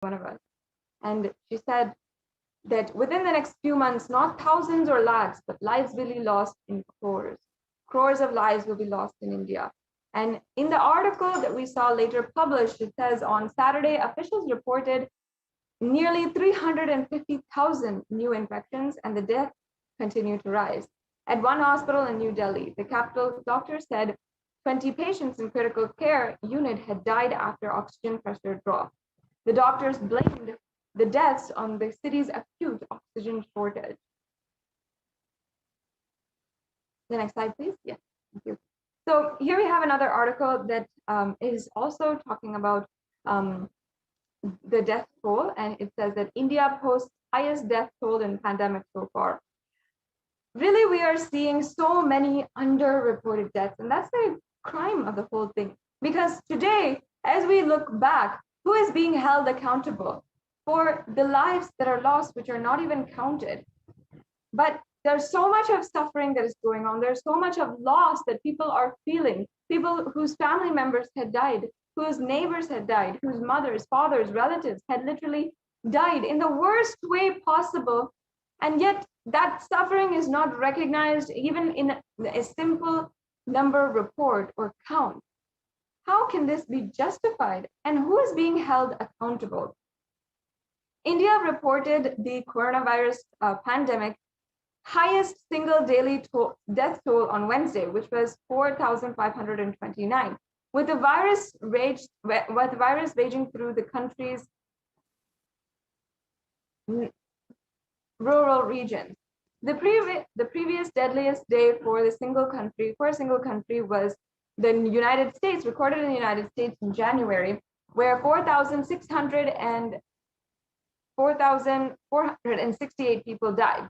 one of us. And she said that within the next few months, not thousands or lakhs, but lives will be lost in crores. Crores of lives will be lost in India. And in the article that we saw later published, it says on Saturday, officials reported nearly 350,000 new infections, and the deaths continue to rise. At one hospital in New Delhi, the capital, doctor said 20 patients in critical care unit had died after oxygen pressure dropped. The doctors blamed the deaths on the city's acute oxygen shortage. The next slide, please. Yes, thank you. So here we have another article that is also talking about the death toll, and it says that India posts highest death toll in pandemic so far. Really, we are seeing so many underreported deaths, and that's the crime of the whole thing. Because today, as we look back, who is being held accountable for the lives that are lost, which are not even counted? But there's so much of suffering that is going on. There's so much of loss that people are feeling. People whose family members had died, whose neighbors had died, whose mothers, fathers, relatives had literally died in the worst way possible. And yet that suffering is not recognized even in a simple number report or count. How can this be justified? And who is being held accountable? India reported the coronavirus pandemic highest single daily death toll on Wednesday, which was 4,529, with the virus raging through the country's rural regions. The previous deadliest day for a single country was the United States, recorded in the United States in January, where 4,468 people died.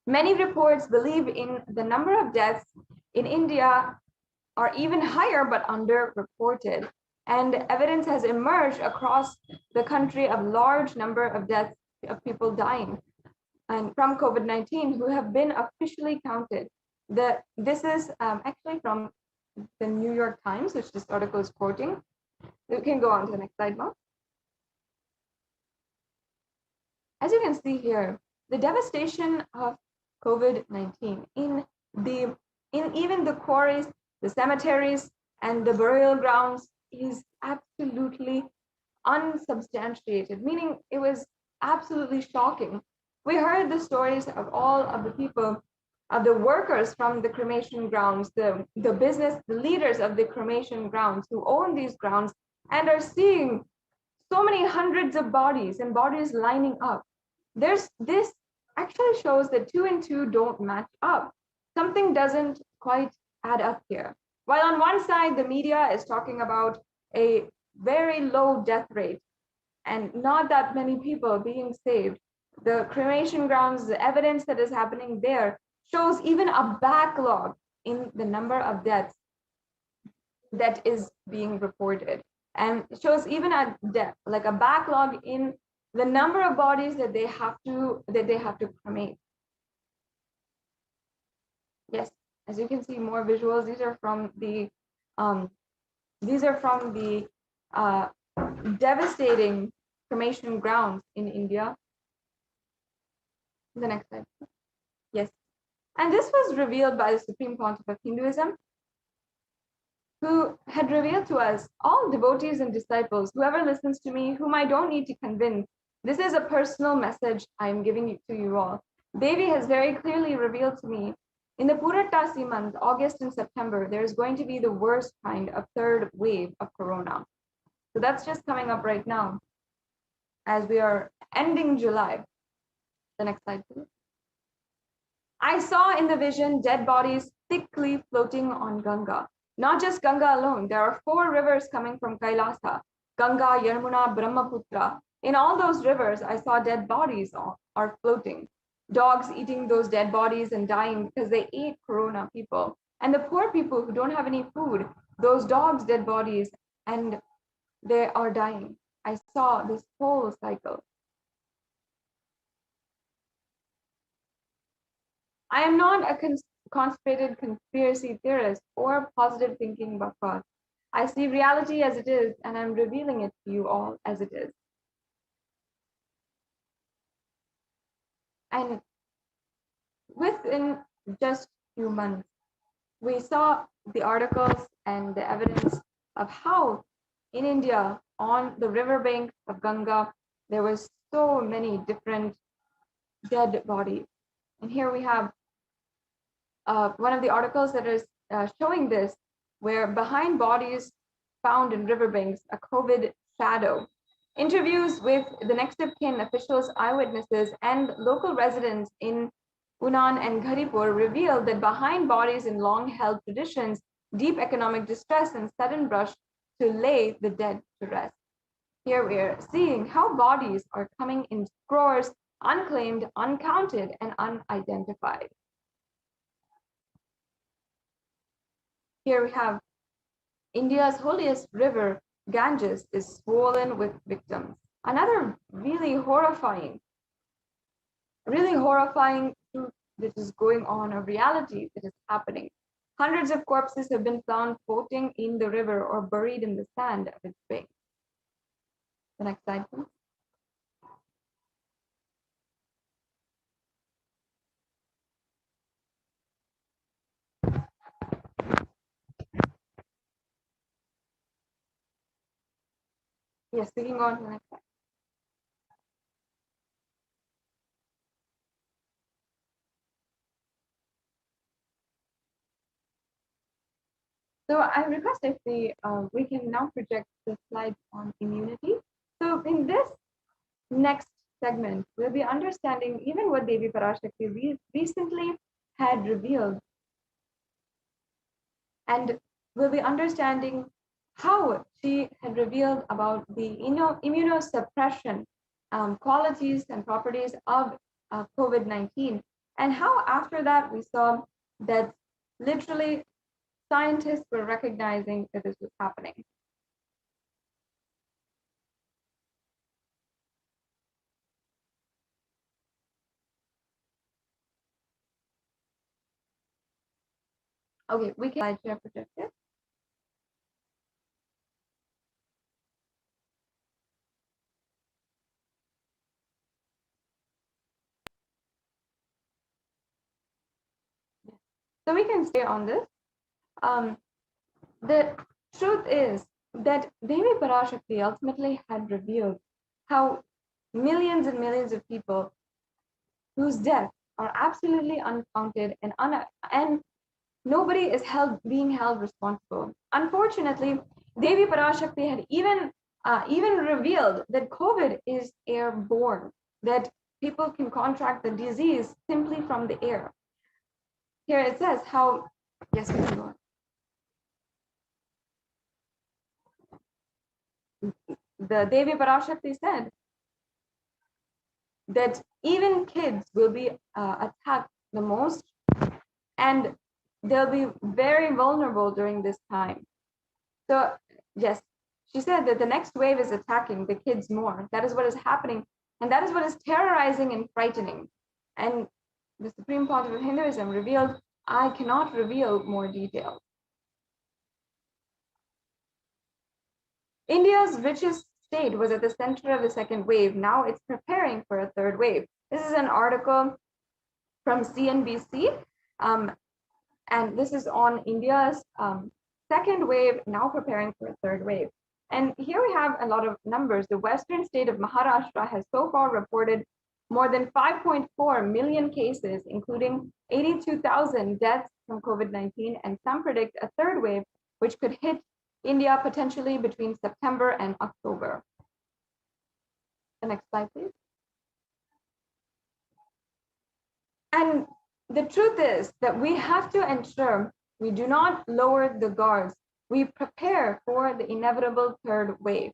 Many reports believe in the number of deaths in India are even higher but underreported. And evidence has emerged across the country of large number of deaths of people dying and from COVID-19 who have been officially counted. This is actually from the New York Times, which this article is quoting. You can go on to the next slide, Mark. As you can see here, the devastation of COVID-19 in even the quarries, the cemeteries, and the burial grounds is absolutely unsubstantiated, meaning it was absolutely shocking. We heard the stories of all of the people, of the workers from the cremation grounds, the business, the leaders of the cremation grounds who own these grounds and are seeing so many hundreds of bodies and bodies lining up. This actually shows that 2 and 2 don't match up. Something doesn't quite add up here. While on one side, the media is talking about a very low death rate and not that many people being saved, the cremation grounds, the evidence that is happening there shows even a backlog in the number of deaths that is being reported, and shows even a backlog in the number of bodies that they have to cremate. Yes, as you can see, more visuals. These are from the devastating cremation grounds in India. The next slide. Yes, and this was revealed by the Supreme Pontiff of Hinduism, who had revealed to us, all devotees and disciples, whoever listens to me, whom I don't need to convince. This is a personal message I'm giving to you all. Devi has very clearly revealed to me, in the Purattasi month, August and September, there's going to be the worst kind of third wave of corona. So that's just coming up right now as we are ending July. The next slide, please. I saw in the vision dead bodies thickly floating on Ganga. Not just Ganga alone, there are 4 rivers coming from Kailasa, Ganga, Yamuna, Brahmaputra. In all those rivers, I saw dead bodies are floating. Dogs eating those dead bodies and dying because they ate corona people. And the poor people who don't have any food, those dogs' dead bodies, and they are dying. I saw this whole cycle. I am not a constipated conspiracy theorist or positive thinking buffet. I see reality as it is, and I'm revealing it to you all as it is. And within just few months, we saw the articles and the evidence of how in India, on the riverbank of Ganga, there was so many different dead bodies. And here we have one of the articles that is showing this, where behind bodies found in riverbanks, a COVID shadow. Interviews with the next of kin, officials, eyewitnesses, and local residents in Unan and Gharipur revealed that behind bodies in long-held traditions, deep economic distress and sudden rush to lay the dead to rest. Here we are seeing how bodies are coming in scores, unclaimed, uncounted, and unidentified. Here we have India's holiest river, Ganges, is swollen with victims. Another really horrifying truth that is going on, a reality that is happening. Hundreds of corpses have been found floating in the river or buried in the sand of its banks. The next slide, please. Yes, we can go on to the next slide. So I request if we can now project the slide on immunity. So in this next segment, we'll be understanding even what Devi Parashakti recently had revealed, and we'll be understanding how she had revealed about the immunosuppression qualities and properties of COVID-19, and how after that we saw that literally scientists were recognizing that this was happening. Okay, we can slide share projected. So we can stay on this. The truth is that Devi Parashakti ultimately had revealed how millions and millions of people whose deaths are absolutely uncounted and nobody is being held responsible. Unfortunately, Devi Parashakti had even revealed that COVID is airborne, that people can contract the disease simply from the air. Here it says how, yes, we can go on. The Devi Parashakti said that even kids will be attacked the most, and they'll be very vulnerable during this time. So yes, she said that the next wave is attacking the kids more. That is what is happening, and that is what is terrorizing and frightening. And the Supreme Pontiff of Hinduism revealed, I cannot reveal more details. India's richest state was at the center of the second wave. Now it's preparing for a third wave. This is an article from CNBC, and this is on India's second wave, now preparing for a third wave. And here we have a lot of numbers. The western state of Maharashtra has so far reported more than 5.4 million cases, including 82,000 deaths from COVID-19, and some predict a third wave, which could hit India potentially between September and October. The next slide, please. And the truth is that we have to ensure we do not lower the guards. We prepare for the inevitable third wave.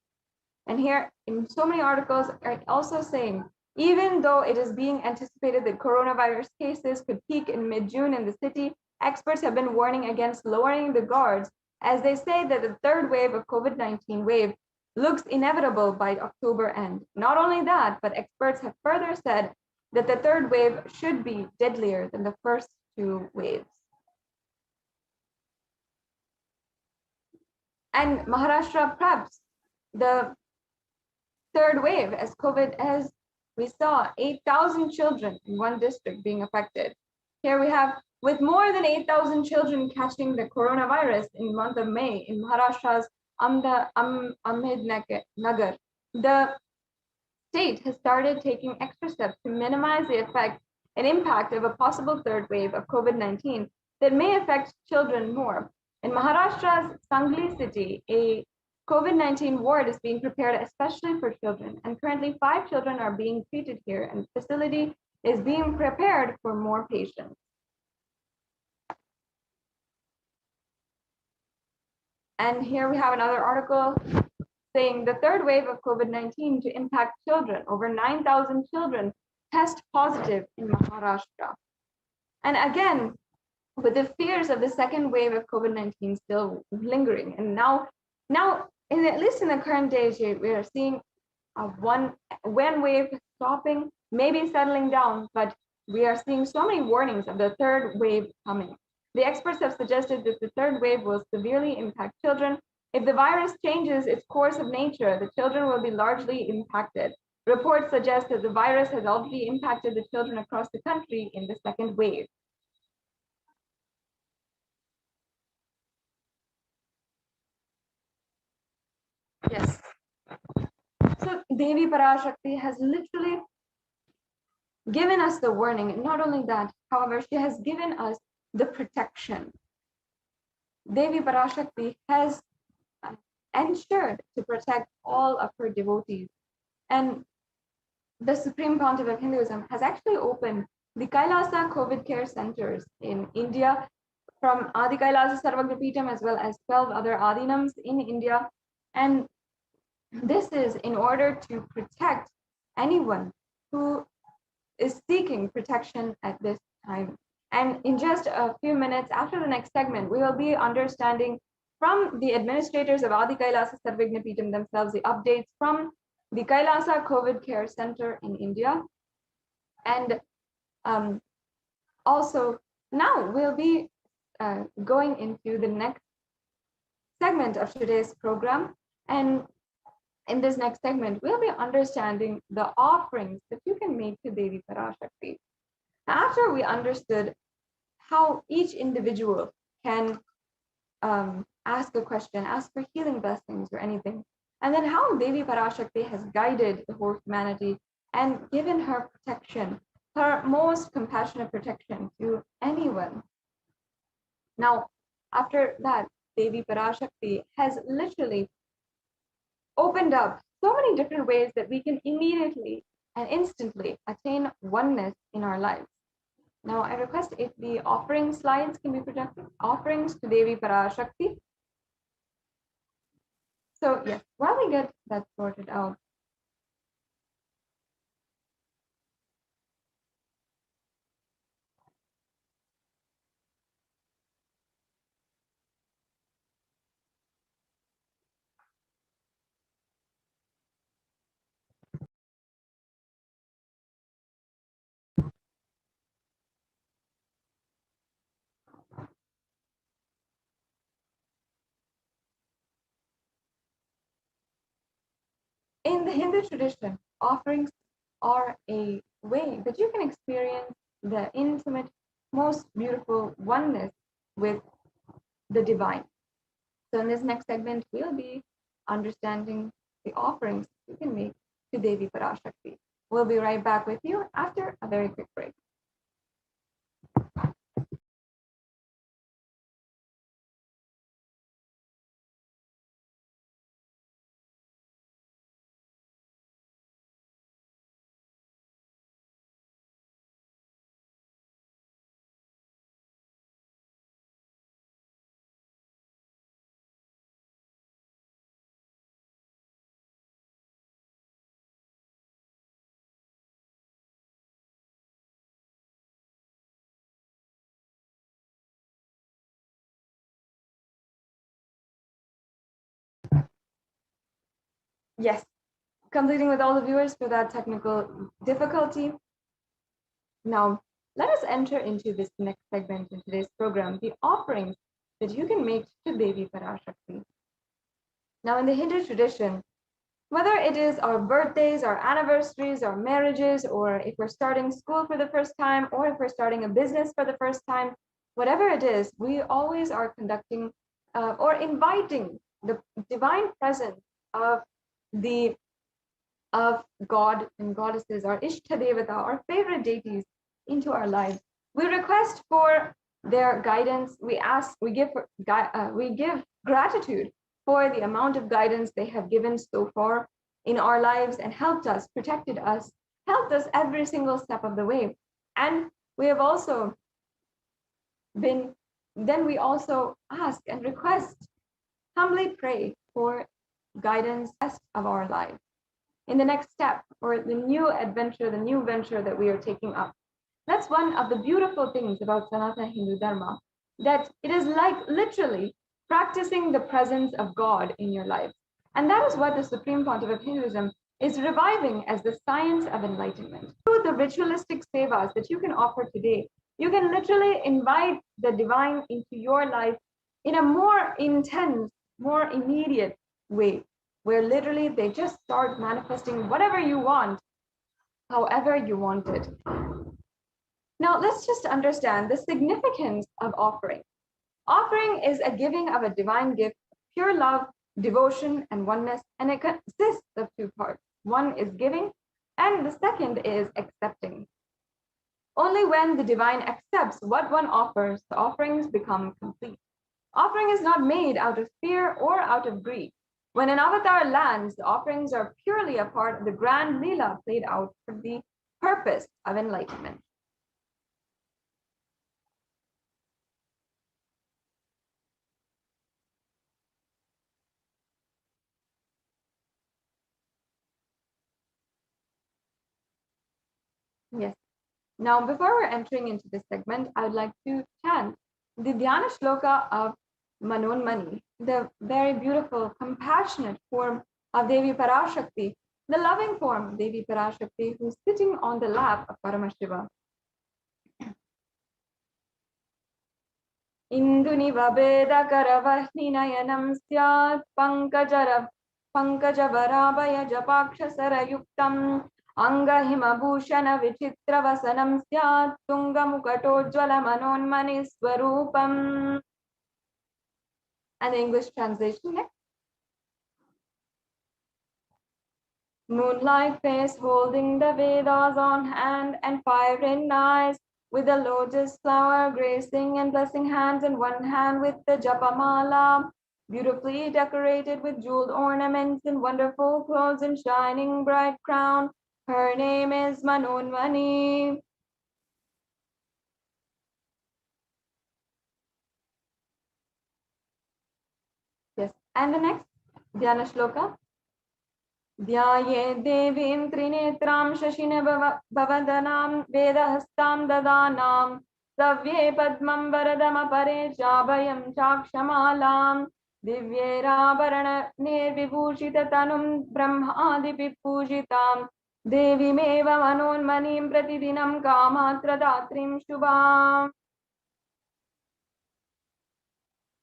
And here in so many articles are also saying, even though it is being anticipated that coronavirus cases could peak in mid-June in the city, experts have been warning against lowering the guards, as they say that the third wave of COVID-19 wave looks inevitable by October end. Not only that, but experts have further said that the third wave should be deadlier than the first two waves. And Maharashtra preps the third wave as COVID, as we saw 8,000 children in one district being affected. Here we have, with more than 8,000 children catching the coronavirus in the month of May in Maharashtra's Ahmednagar, the state has started taking extra steps to minimize the effect and impact of a possible third wave of COVID-19 that may affect children more. In Maharashtra's Sangli city, a COVID-19 ward is being prepared especially for children, and currently 5 children are being treated here, and the facility is being prepared for more patients. And here we have another article saying the third wave of COVID-19 to impact children. Over 9,000 children test positive in Maharashtra. And again, with the fears of the second wave of COVID-19 still lingering, and now, at least in the current days, we are seeing one wave stopping, maybe settling down, but we are seeing so many warnings of the third wave coming. The experts have suggested that the third wave will severely impact children. If the virus changes its course of nature, the children will be largely impacted. Reports suggest that the virus has already impacted the children across the country in the second wave. Yes. So Devi Parashakti has literally given us the warning. And not only that, however, she has given us the protection. Devi Parashakti has ensured to protect all of her devotees. And the Supreme Pontiff of Hinduism has actually opened the Kailasa COVID care centers in India from Adi Kailasa Sarvagnapitam as well as 12 other Adinams in India. And this is in order to protect anyone who is seeking protection at this time. And in just a few minutes after the next segment, we will be understanding from the administrators of Adi Kailasa Sarvagnapitam themselves the updates from the Kailasa COVID Care Center in India. And also now we'll be going into the next segment of today's program. And in this next segment, we'll be understanding the offerings that you can make to Devi Parashakti. After we understood how each individual can ask a question, ask for healing blessings or anything, and then how Devi Parashakti has guided the whole humanity and given her protection, her most compassionate protection to anyone. Now, after that, Devi Parashakti has literally opened up so many different ways that we can immediately and instantly attain oneness in our lives. Now, I request if the offering slides can be projected, offerings to Devi Parashakti. So yes, while we get that sorted out, in the Hindu tradition, offerings are a way that you can experience the intimate, most beautiful oneness with the divine. So in this next segment, we'll be understanding the offerings you can make to Devi Parashakti. We'll be right back with you after a very quick break. Yes, completing with all the viewers for that technical difficulty. Now, let us enter into this next segment in today's program, the offerings that you can make to Devi Parashakti. Now, in the Hindu tradition, Whether it is our birthdays, our anniversaries, our marriages, or if we're starting school for the first time, or if we're starting a business for the first time, whatever it is, we always are conducting or inviting the divine presence of the of God and goddesses, our Ishtadevata, our favorite deities, into our lives. We request for their guidance. We give gratitude for the amount of guidance they have given so far in our lives and helped us, protected us, helped us every single step of the way. And we have also then we also ask and request, humbly pray for guidance rest of our lives in the next step or the new adventure, the new venture that we are taking up. That's one of the beautiful things about Sanatana Hindu Dharma, that it is like literally practicing the presence of God in your life. And that is what the Supreme Pontiff of Hinduism is reviving as the science of enlightenment. Through the ritualistic sevas that you can offer today, you can literally invite the divine into your life in a more intense, more immediate way, where literally they just start manifesting whatever you want, however you want it. Now, let's just understand the significance of offering. Offering is a giving of a divine gift, pure love, devotion, and oneness, and it consists of two parts. One is giving, and the second is accepting. Only when the divine accepts what one offers, the offerings become complete. Offering is not made out of fear or out of greed. When an avatar lands, the offerings are purely a part of the grand Leela played out for the purpose of enlightenment. Yes. Now, before we're entering into this segment, I would like to chant the Dhyana Shloka of Manonmani, the very beautiful, compassionate form of Devi Parashakti, the loving form of Devi Parashakti, who's sitting on the lap of Paramashiva. Induniva Veda Karavahinayanam Syat Pankajavaraಭಯ Japakshasarayuktam Angahimabhushana Vichitravasanam Syat Tungamukatojjvala Manonmani Swarupam. And the English translation next. Moonlight face holding the Vedas on hand and fire in eyes, with a lotus flower gracing and blessing hands in one hand with the Japamala, beautifully decorated with jeweled ornaments and wonderful clothes and shining bright crown. Her name is Manonmani. Yes, and the next Dhyana Shloka. ध्याये देवीं त्रिनेत्रां शशिनभवदनां वेदहस्तां ददानां सव्ये पद्मं वरदमपरे चाभयं चाक्षमालां दिव्यैराभरणनिर्विभूषिततनुं ब्रह्मादिभिः पूजितां देवीमेव मनोन्मनीं प्रतिदिनं कामात्रदात्रीं शुभाम्.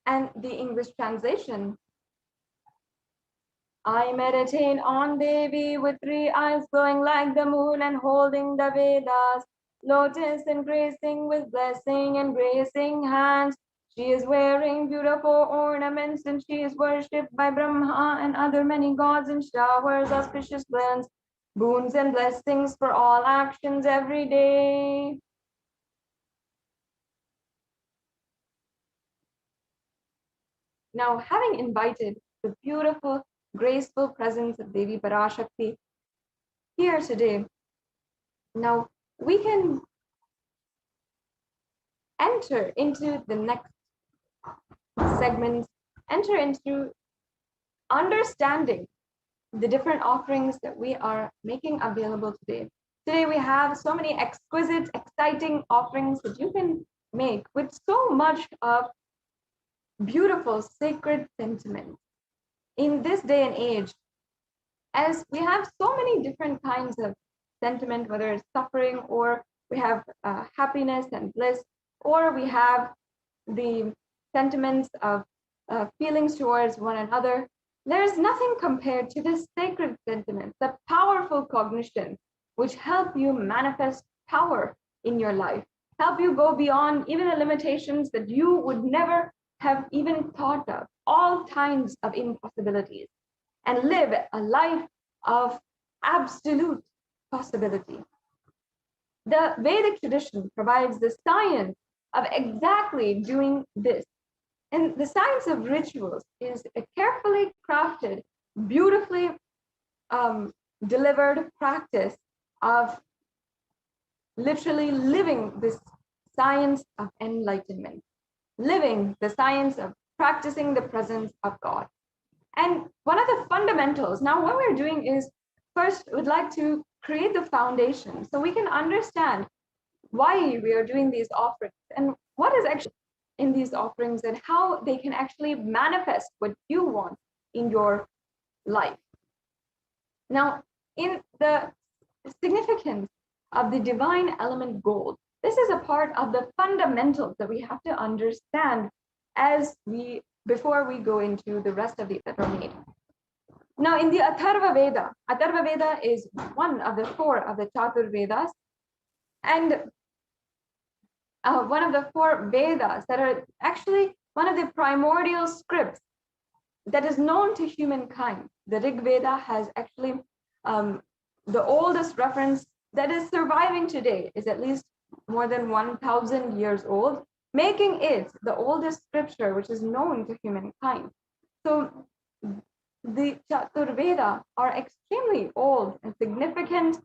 And the English translation. I meditate on Devi with 3 eyes glowing like the moon and holding the Vedas, lotus and gracing with blessing and gracing hands. She is wearing beautiful ornaments and she is worshipped by Brahma and other many gods and showers auspicious blends, boons and blessings for all actions every day. Now, having invited the beautiful, graceful presence of Devi Parashakti here today, now we can enter into the next segment, enter into understanding the different offerings that we are making available today. Today we have so many exquisite, exciting offerings that you can make with so much of beautiful, sacred sentiment. In this day and age, as we have so many different kinds of sentiment, whether it's suffering or we have happiness and bliss, or we have the sentiments of feelings towards one another, There is nothing compared to the sacred sentiments, the powerful cognitions, which help you manifest power in your life, help you go beyond even the limitations that you would never have even thought of, all kinds of impossibilities, and live a life of absolute possibility. The Vedic tradition provides the science of exactly doing this. And the science of rituals is a carefully crafted, beautifully delivered practice of literally living this science of enlightenment, living the science of practicing the presence of God. And one of the fundamentals, now what we're doing is first we'd like to create the foundation so we can understand why we are doing these offerings and what is actually in these offerings and how they can actually manifest what you want in your life. Now, in the significance of the divine element gold, this is a part of the fundamentals that we have to understand before we go into the rest of these that are made. Now, in the Atharva Veda is one of the four of the Chatur Vedas, and one of the four Vedas that are actually one of the primordial scripts that is known to humankind. The Rig Veda has actually the oldest reference that is surviving today is at least more than 1,000 years old, making it the oldest scripture which is known to humankind. So the Chatur Veda are extremely old and significant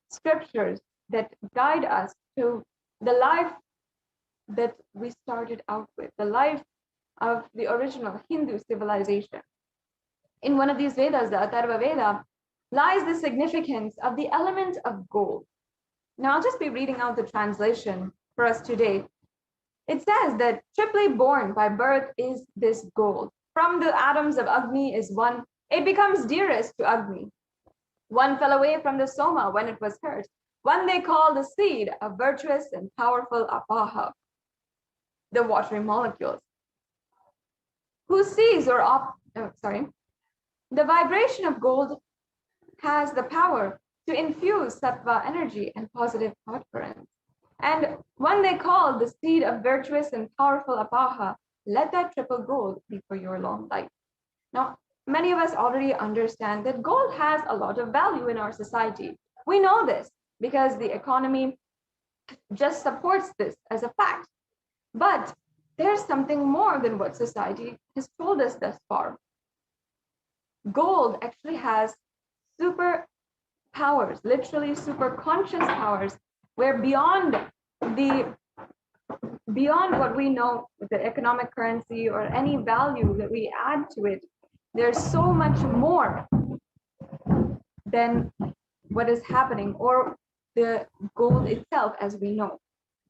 scriptures that guide us to the life that we started out with, the life of the original Hindu civilization. In one of these Vedas, the Atharva Veda, lies the significance of the element of gold. Now, I'll just be reading out the translation for us today. It says that triply born by birth is this gold. From the atoms of Agni is one, it becomes dearest to Agni. One fell away from the Soma when it was hurt. One they call the seed of virtuous and powerful Apaha, the watery molecules. Who sees the vibration of gold has the power to infuse sattva energy and positive thought currents. And one they call the seed of virtuous and powerful Apaha, let that triple gold be for your long life. Now, many of us already understand that gold has a lot of value in our society. We know this because the economy just supports this as a fact. But there's something more than what society has told us thus far. Gold actually has super powers, literally super conscious powers, where beyond what we know with the economic currency or any value that we add to it, there's so much more than what is happening or the gold itself as we know.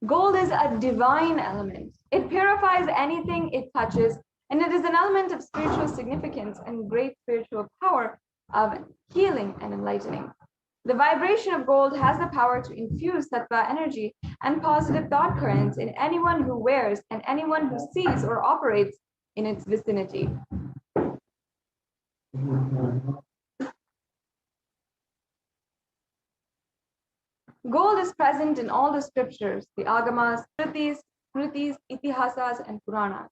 Gold is a divine element. It purifies anything it touches, and it is an element of spiritual significance and great spiritual power of healing and enlightening. The vibration of gold has the power to infuse sattva energy and positive thought currents in anyone who wears and anyone who sees or operates in its vicinity. Gold is present in all the scriptures, the Agamas, Shrutis, Itihasas, and Puranas.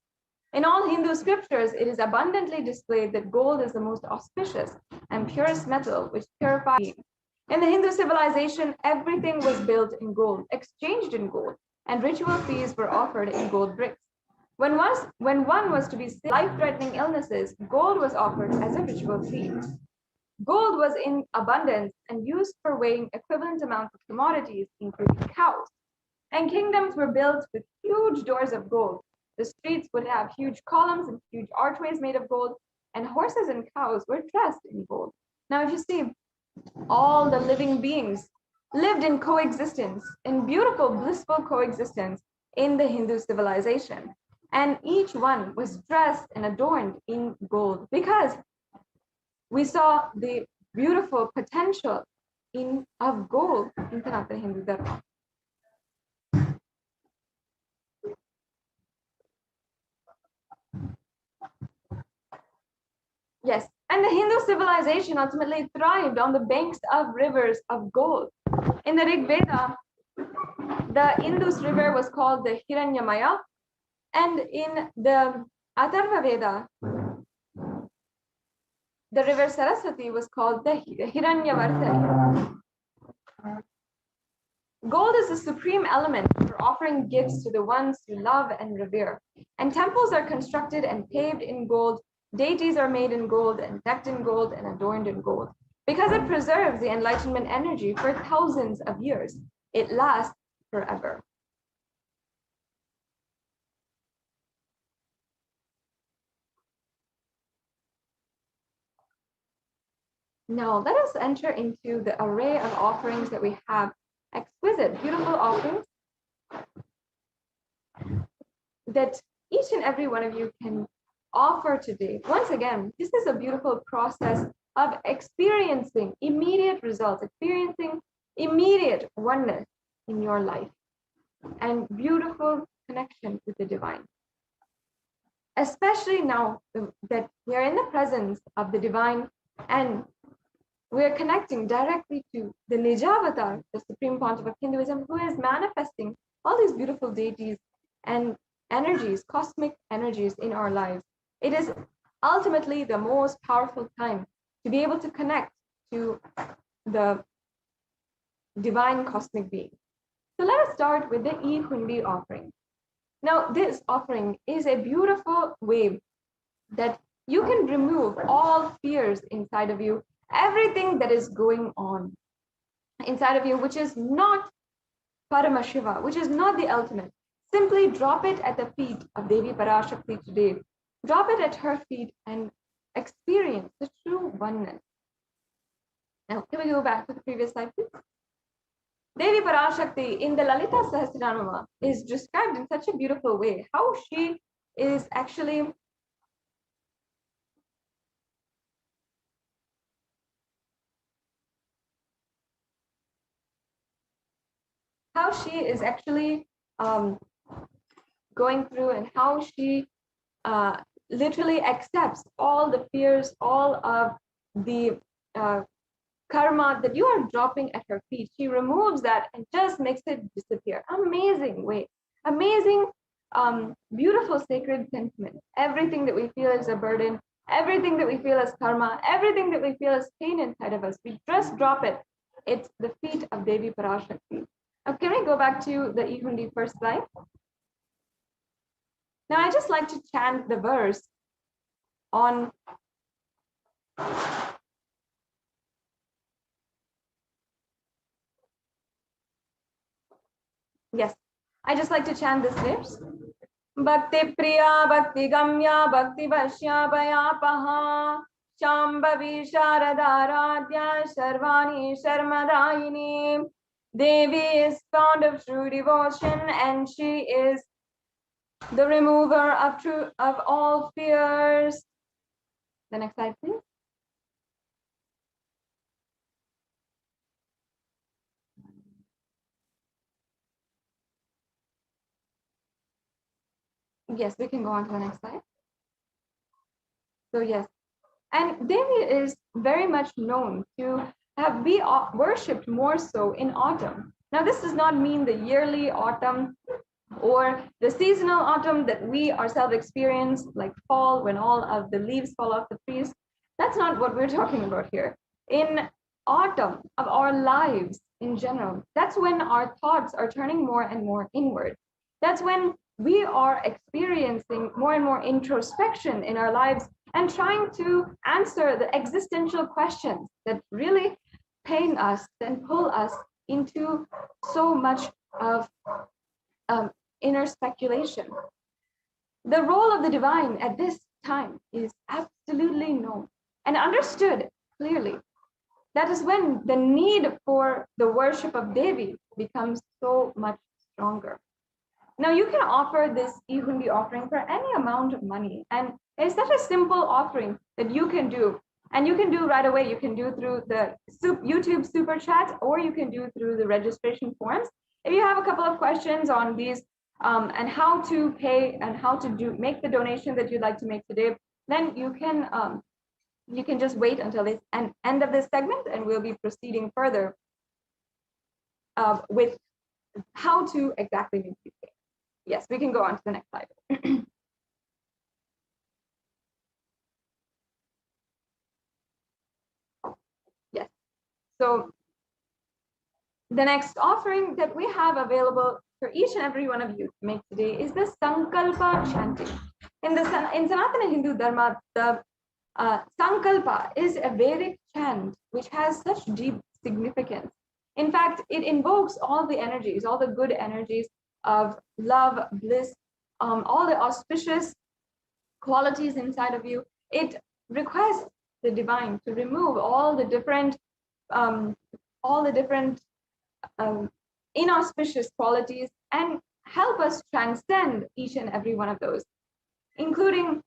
In all Hindu scriptures, it is abundantly displayed that gold is the most auspicious and purest metal which purifies being. In the Hindu civilization, everything was built in gold, exchanged in gold, and ritual feasts were offered in gold bricks. When one was to be sick, life-threatening illnesses, gold was offered as a ritual fee. Gold was in abundance and used for weighing equivalent amounts of commodities, including cows. And kingdoms were built with huge doors of gold. The streets would have huge columns and huge archways made of gold, and horses and cows were dressed in gold. Now, if you see, all the living beings lived in coexistence, in beautiful, blissful coexistence in the Hindu civilization. And each one was dressed and adorned in gold because we saw the beautiful potential of gold in Sanatana Hindu Dharma. Yes, And the Hindu civilization ultimately thrived on the banks of rivers of gold. In the Rig Veda, the Indus River was called the Hiranyamaya, and in the Atharva Veda, the river Saraswati was called the Hiranyavardhani. Gold is the supreme element for offering gifts to the ones you love and revere. And temples are constructed and paved in gold. Deities are made in gold and decked in gold and adorned in gold. Because it preserves the enlightenment energy for thousands of years. It lasts forever. Now let us enter into the array of offerings that we have. Exquisite, beautiful offerings that each and every one of you can offer today. Once again, this is a beautiful process of experiencing immediate results, experiencing immediate oneness in your life and beautiful connection with the divine. Especially now that we are in the presence of the divine and we are connecting directly to the Nijavatar, the Supreme Pontiff of Hinduism, who is manifesting all these beautiful deities and energies, cosmic energies in our lives. It is ultimately the most powerful time to be able to connect to the divine cosmic being. So let us start with the E-Hundi offering. Now, this offering is a beautiful way that you can remove all fears inside of you, everything that is going on inside of you, which is not Paramashiva, which is not the ultimate. Simply drop it at the feet of Devi Parashakti today. Drop it at her feet and experience the true oneness. Now, can we go back to the previous slide, please? Devi Parashakti in the Lalita Sahasranama is described in such a beautiful way, how she is actually going through and how she literally accepts all the fears, all of the karma that you are dropping at her feet. She removes that and just makes it disappear. Amazing way, amazing, beautiful sacred sentiment. Everything that we feel is a burden, everything that we feel as karma, everything that we feel as pain inside of us, we just drop it. It's the feet of Devi Parashakti. Now, can we go back to the E-Hundi first slide? Now, I just like to chant the verse on yes, I just like to chant this verse. Bhakti Priya, Bhakti Gamya, Bhakti Vashya Payapaha, Shambhavi Sharadaradhya, Sharvani Sharmadayini. Devi is fond of true devotion and she is the remover of all fears. The next slide, please. Yes, we can go on to the next slide. So yes, and Devi is very much known to be worshipped more so in autumn. Now, this does not mean the yearly autumn or the seasonal autumn that we ourselves experience, like fall, when all of the leaves fall off the trees. That's not what we're talking about here. In autumn of our lives in general, that's when our thoughts are turning more and more inward. That's when we are experiencing more and more introspection in our lives and trying to answer the existential questions that really pain us and pull us into so much of inner speculation. The role of the divine at this time is absolutely known and understood clearly. That is when the need for the worship of Devi becomes so much stronger. Now, you can offer this E-Hundi offering for any amount of money, and it's such a simple offering that you can do. And you can do right away. You can do through the YouTube super chat, or you can do through the registration forms. If you have a couple of questions on these and how to pay and how to make the donation that you'd like to make today, then you can you can just wait until the end of this segment, and we'll be proceeding further with how to exactly make these things. Yes, we can go on to the next slide. Yes. So the next offering that we have available for each and every one of you to make today is the Sankalpa chanting. In Sanatana Hindu Dharma, the Sankalpa is a Vedic chant which has such deep significance. In fact, it invokes all the energies, all the good energies of love, bliss, all the auspicious qualities inside of you. It requests the divine to remove all the different inauspicious qualities and help us transcend each and every one of those, including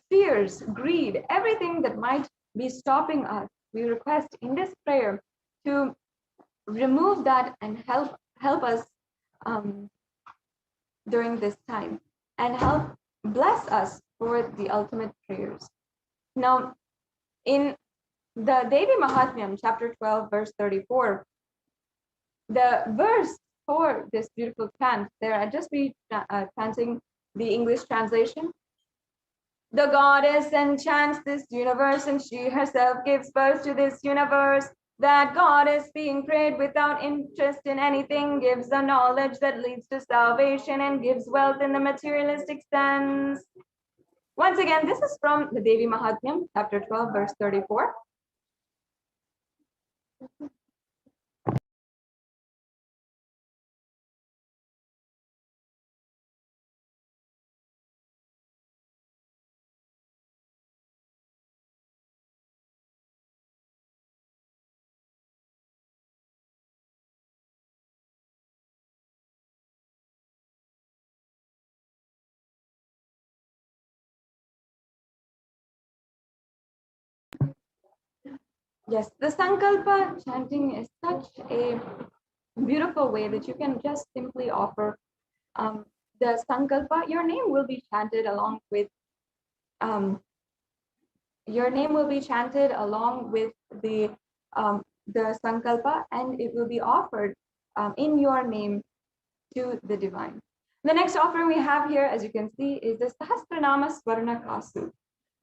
fears, greed, everything that might be stopping us. We request in this prayer to remove that and help us during this time, and help bless us for the ultimate prayers. Now, in the Devi Mahatmyam, chapter 12, verse 34, the verse for this beautiful chant, there I'll just be chanting the English translation. The goddess enchants this universe, and she herself gives birth to this universe. That goddess, being prayed without interest in anything, gives the knowledge that leads to salvation and gives wealth in the materialistic sense. Once again, this is from the Devi Mahatmyam, chapter 12, verse 34. Yes, the Sankalpa chanting is such a beautiful way that you can just simply offer the Sankalpa. Your name will be chanted along with the Sankalpa, and it will be offered in your name to the divine. The next offering we have here, as you can see, is the Sahasranama Swarna Kasu.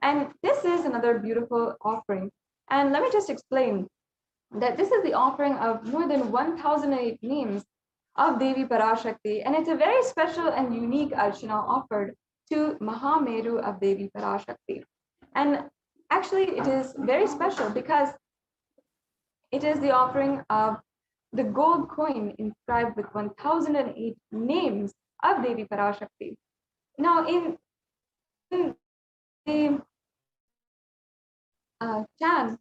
And this is another beautiful offering. And let me just explain that this is the offering of more than 1,008 names of Devi Parashakti, and it's a very special and unique archana offered to Mahameru of Devi Parashakti. And actually, it is very special because it is the offering of the gold coin inscribed with 1,008 names of Devi Parashakti. Now, in the chant,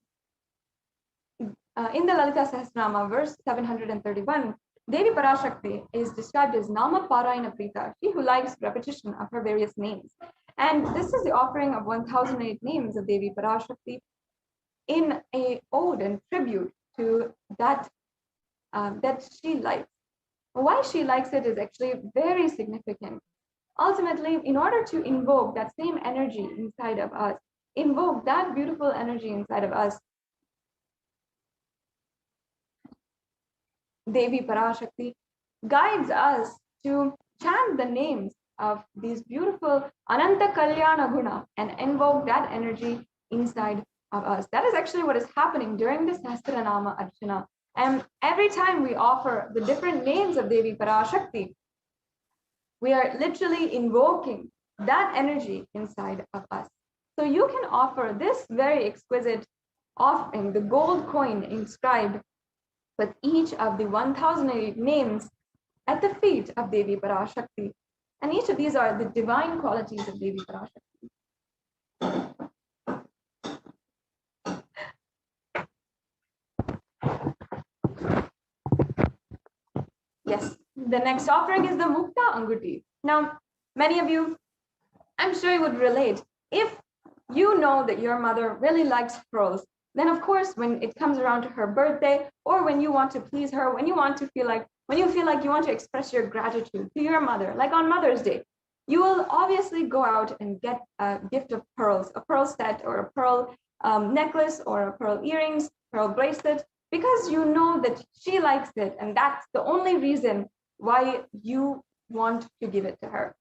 in the Lalita Sahasranama, verse 731, Devi Parashakti is described as Nama Parayana Prita, she who likes repetition of her various names. And this is the offering of 1,008 names of Devi Parashakti in a ode and tribute to that she likes. Why she likes it is actually very significant. Ultimately, in order to invoke that same energy inside of us, invoke that beautiful energy inside of us, Devi Parashakti guides us to chant the names of these beautiful Ananta Kalyana Guna and invoke that energy inside of us. That is actually what is happening during this Sahasranama Archana. And every time we offer the different names of Devi Parashakti, we are literally invoking that energy inside of us. So you can offer this very exquisite offering, the gold coin inscribed with each of the 1,008 names at the feet of Devi Parashakti. And each of these are the divine qualities of Devi Parashakti. Yes, the next offering is the Mukta Anguti. Now, many of you, I'm sure you would relate. If you know that your mother really likes pearls, then of course, when it comes around to her birthday, or when you want to please her, when you feel like you want to express your gratitude to your mother, like on Mother's Day, you will obviously go out and get a gift of pearls, a pearl set or a pearl necklace or a pearl earrings, pearl bracelet, because you know that she likes it, and that's the only reason why you want to give it to her.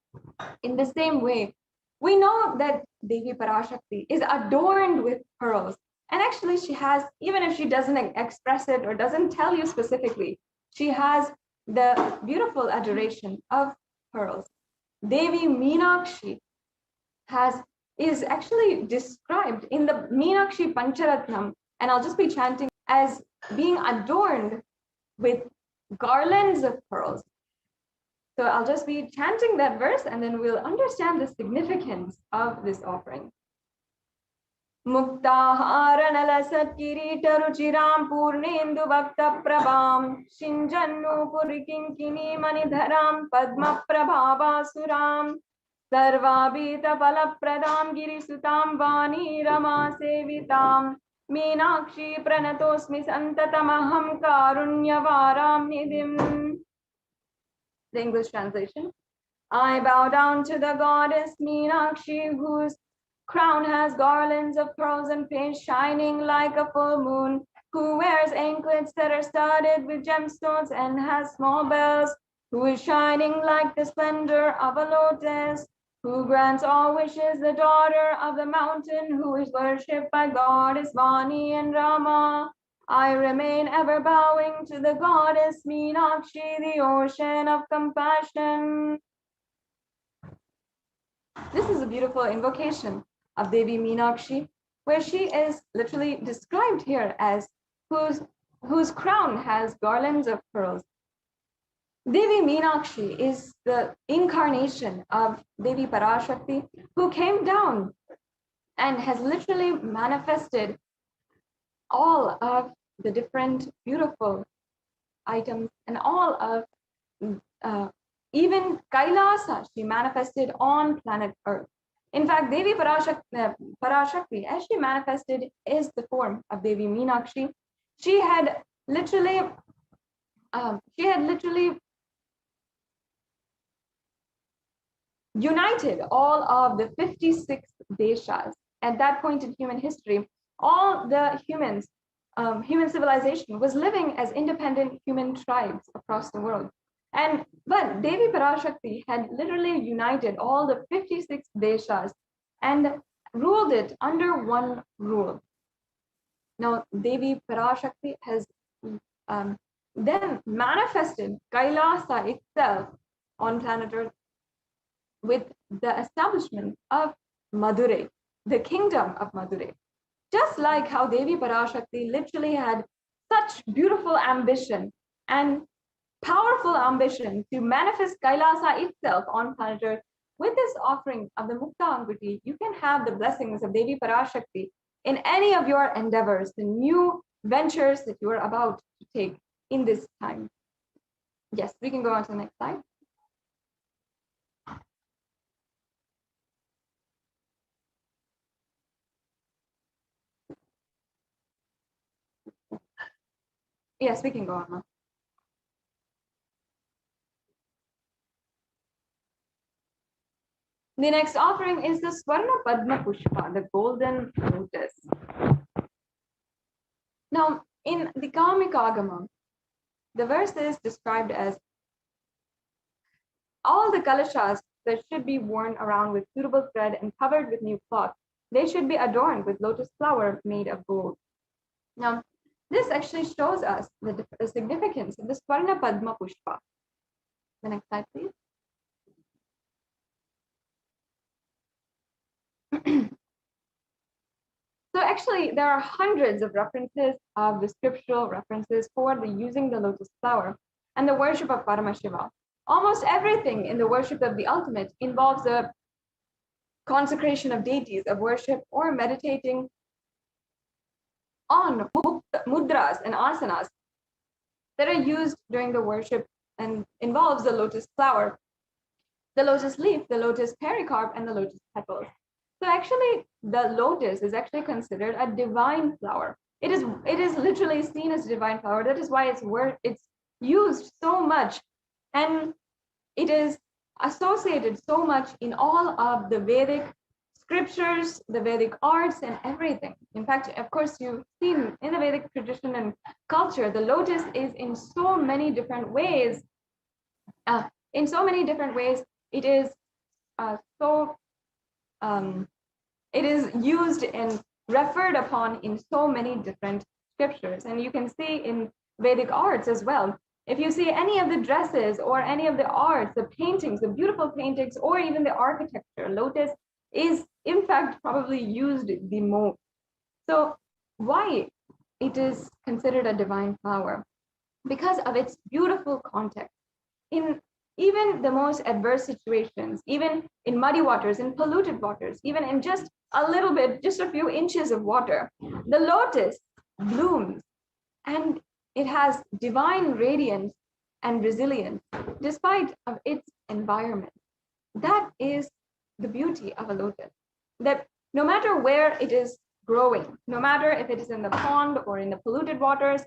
In the same way, we know that Devi Parashakti is adorned with pearls. And actually, she has, even if she doesn't express it or doesn't tell you specifically, she has the beautiful adoration of pearls. Devi Meenakshi is actually described in the Meenakshi Pancharatnam, and I'll just be chanting, as being adorned with garlands of pearls. So I'll just be chanting that verse, and then we'll understand the significance of this offering. Muktaharanala kiritaruchiram purnendu bhakta prabham shinjannu purikinkini manidharam padma prabhavasuram sarvabhita palapradam girisutam vani rama sevitam meenakshi pranatosmi santatamaham karunyavaram nidhim. The English translation. I bow down to the goddess Meenakshi, whose crown has garlands of pearls and paste shining like a full moon, who wears anklets that are studded with gemstones and has small bells, who is shining like the splendor of a lotus, who grants all wishes, the daughter of the mountain, who is worshipped by goddess Vani and Rama. I remain ever bowing to the goddess Meenakshi, the ocean of compassion. This is a beautiful invocation of Devi Meenakshi, where she is literally described here as whose crown has garlands of pearls. Devi Meenakshi is the incarnation of Devi Parashakti, who came down and has literally manifested all of the different beautiful items and all of even Kailasa she manifested on planet Earth. In fact, Devi Parashakti, as she manifested, is the form of Devi Meenakshi. She had literally united all of the 56 deshas. At that point in human history, all the humans, human civilization was living as independent human tribes across the world. But Devi Parashakti had literally united all the 56 deshas and ruled it under one rule. Now, Devi Parashakti has then manifested Kailasa itself on planet Earth with the establishment of Madurai, the kingdom of Madurai. Just like how Devi Parashakti literally had such beautiful ambition and powerful ambition to manifest Kailasa itself on planet Earth, with this offering of the Mukta Anguti, you can have the blessings of Devi Parashakti in any of your endeavors, the new ventures that you are about to take in this time. Yes, we can go on to the next slide. Yes, we can go on. The next offering is the Swarna Padma Pushpa, the golden lotus. Now, in the Kamikagama, the verse is described as all the kalashas that should be worn around with suitable thread and covered with new cloth, they should be adorned with lotus flower made of gold. Now, this actually shows us the significance of the Swarna Padma Pushpa. The next slide, please. So actually, there are hundreds of references of the scriptural references for the using the lotus flower and the worship of Paramashiva. Almost everything in the worship of the ultimate involves a consecration of deities, of worship, or meditating on mudras and asanas that are used during the worship and involves the lotus flower, the lotus leaf, the lotus pericarp, and the lotus petals. So actually, the lotus is actually considered a divine flower. It is literally seen as a divine flower. That is why it's used so much, and it is associated so much in all of the Vedic scriptures, the Vedic arts, and everything. In fact, of course, you've seen in the Vedic tradition and culture, the lotus is in so many different ways. It is so it is used and referred upon in so many different scriptures. And you can see in Vedic arts as well. If you see any of the dresses or any of the arts, the paintings, the beautiful paintings, or even the architecture, lotus is in fact probably used the most. So why it is considered a divine flower? Because of its beautiful context. In even the most adverse situations, even in muddy waters, in polluted waters, even in just a little bit, just a few inches of water, the lotus blooms and it has divine radiance and resilience despite of its environment. That is the beauty of a lotus, that no matter where it is growing, no matter if it is in the pond or in the polluted waters,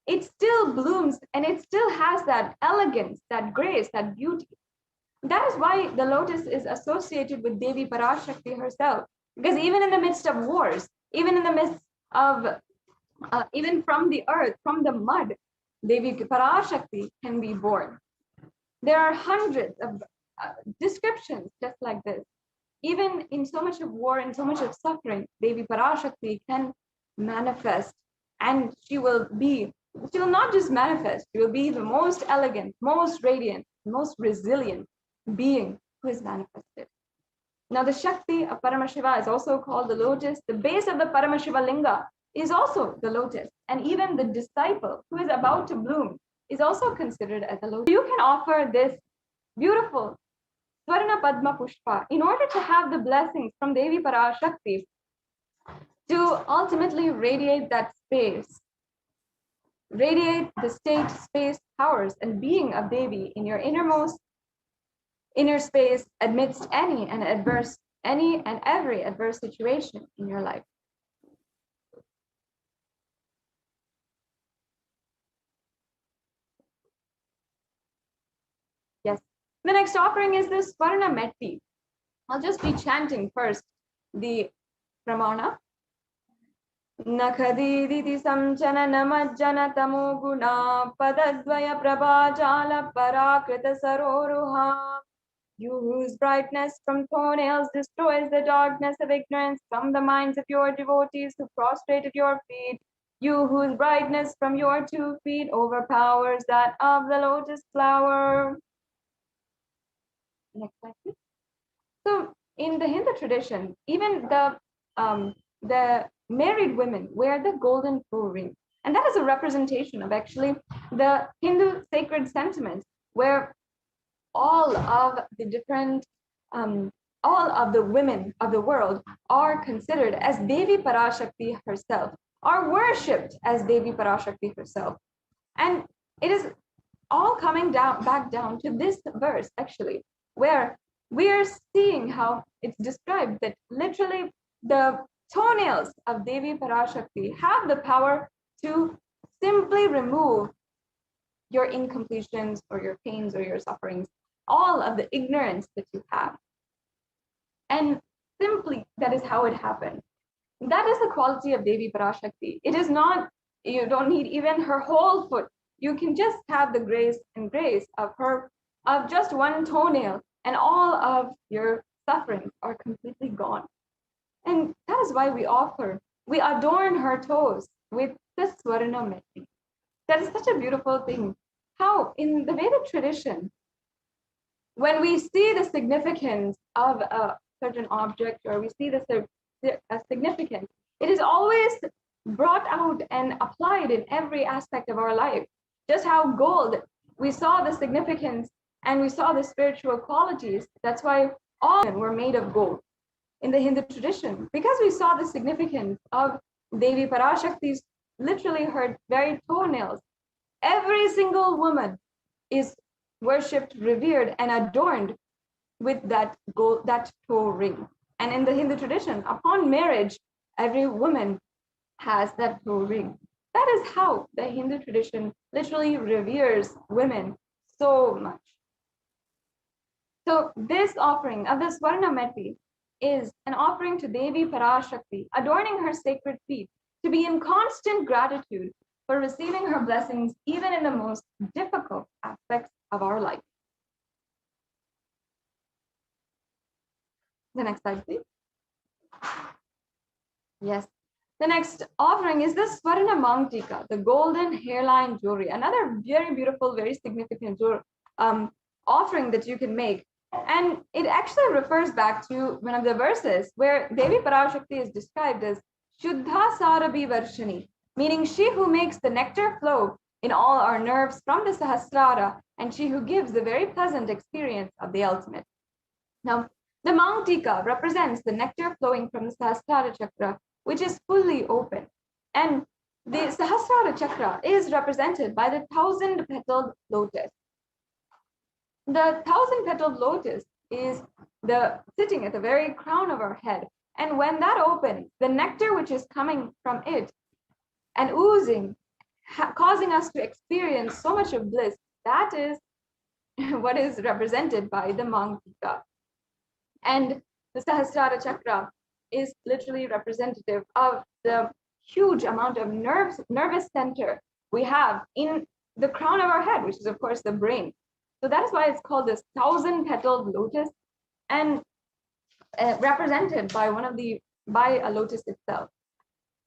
it still blooms and it still has that elegance, that grace, that beauty. That is why the lotus is associated with Devi Parashakti herself, because even in the midst of wars, even in the midst of, even from the earth, from the mud, Devi Parashakti can be born. There are hundreds of descriptions just like this. Even in so much of war and so much of suffering, Devi Parashakti can manifest, and she will not just manifest, she will be the most elegant, most radiant, most resilient being who is manifested. Now, the Shakti of Paramashiva is also called the lotus. The base of the Paramashiva linga is also the lotus. And even the disciple who is about to bloom is also considered as a lotus. You can offer this beautiful Swarna Padma Pushpa in order to have the blessings from Devi Parashakti to ultimately radiate that space, radiate the state, space, powers, and being of Devi in your inner space amidst any and every adverse situation in your life. Yes. The next offering is the Swarna Metti. I'll just be chanting first the Pramana. Nakhadiditi samchana namajjana tamoguna padadvaya prabhajala parakrita saroruha. You whose brightness from toenails destroys the darkness of ignorance from the minds of your devotees who prostrate at your feet. You whose brightness from your 2 feet overpowers that of the lotus flower. Next slide, please. So in the Hindu tradition, even the married women wear the golden toe ring. And that is a representation of actually the Hindu sacred sentiments, where all of the different, all of the women of the world are considered as Devi Parashakti herself, are worshipped as Devi Parashakti herself. And it is all coming back down to this verse, actually, where we are seeing how it's described that literally the toenails of Devi Parashakti have the power to simply remove your incompletions or your pains or your sufferings, all of the ignorance that you have. And simply, that is how it happened. That is the quality of Devi Parashakti. It is not, you don't need even her whole foot. You can just have the grace of her, of just one toenail, and all of your sufferings are completely gone. And that is why we adorn her toes with the Swarna Metti. That is such a beautiful thing. How in the Vedic tradition, when we see the significance of a certain object, or we see the significance, it is always brought out and applied in every aspect of our life. Just how gold, we saw the significance and we saw the spiritual qualities. That's why all men were made of gold in the Hindu tradition, because we saw the significance of Devi Parashakti's, literally her very toenails. Every single woman is worshipped, revered, and adorned with that gold, that toe ring. And in the Hindu tradition, upon marriage, every woman has that toe ring. That is how the Hindu tradition literally reveres women so much. So this offering of the Swarna Metti is an offering to Devi Parashakti, adorning her sacred feet, to be in constant gratitude for receiving her blessings even in the most difficult aspects of our life. The next slide, please. Yes. The next offering is the Swarna Mangtika, the golden hairline jewelry. Another very beautiful, very significant offering that you can make. And it actually refers back to one of the verses where Devi Parashakti is described as Shuddha Sarabhi Varshani, meaning she who makes the nectar flow in all our nerves from the Sahasrara, and she who gives the very pleasant experience of the ultimate. Now, the Mangtika represents the nectar flowing from the Sahasrara Chakra, which is fully open. And the Sahasrara Chakra is represented by the 1,000-petaled lotus. The 1,000-petaled lotus is sitting at the very crown of our head. And when that opens, the nectar which is coming from it and oozing, causing us to experience so much of bliss, that is what is represented by the Mangtika. And the Sahasrara Chakra is literally representative of the huge amount of nervous center we have in the crown of our head, which is of course the brain. So that is why it's called this 1,000-petaled lotus, and represented by a lotus itself.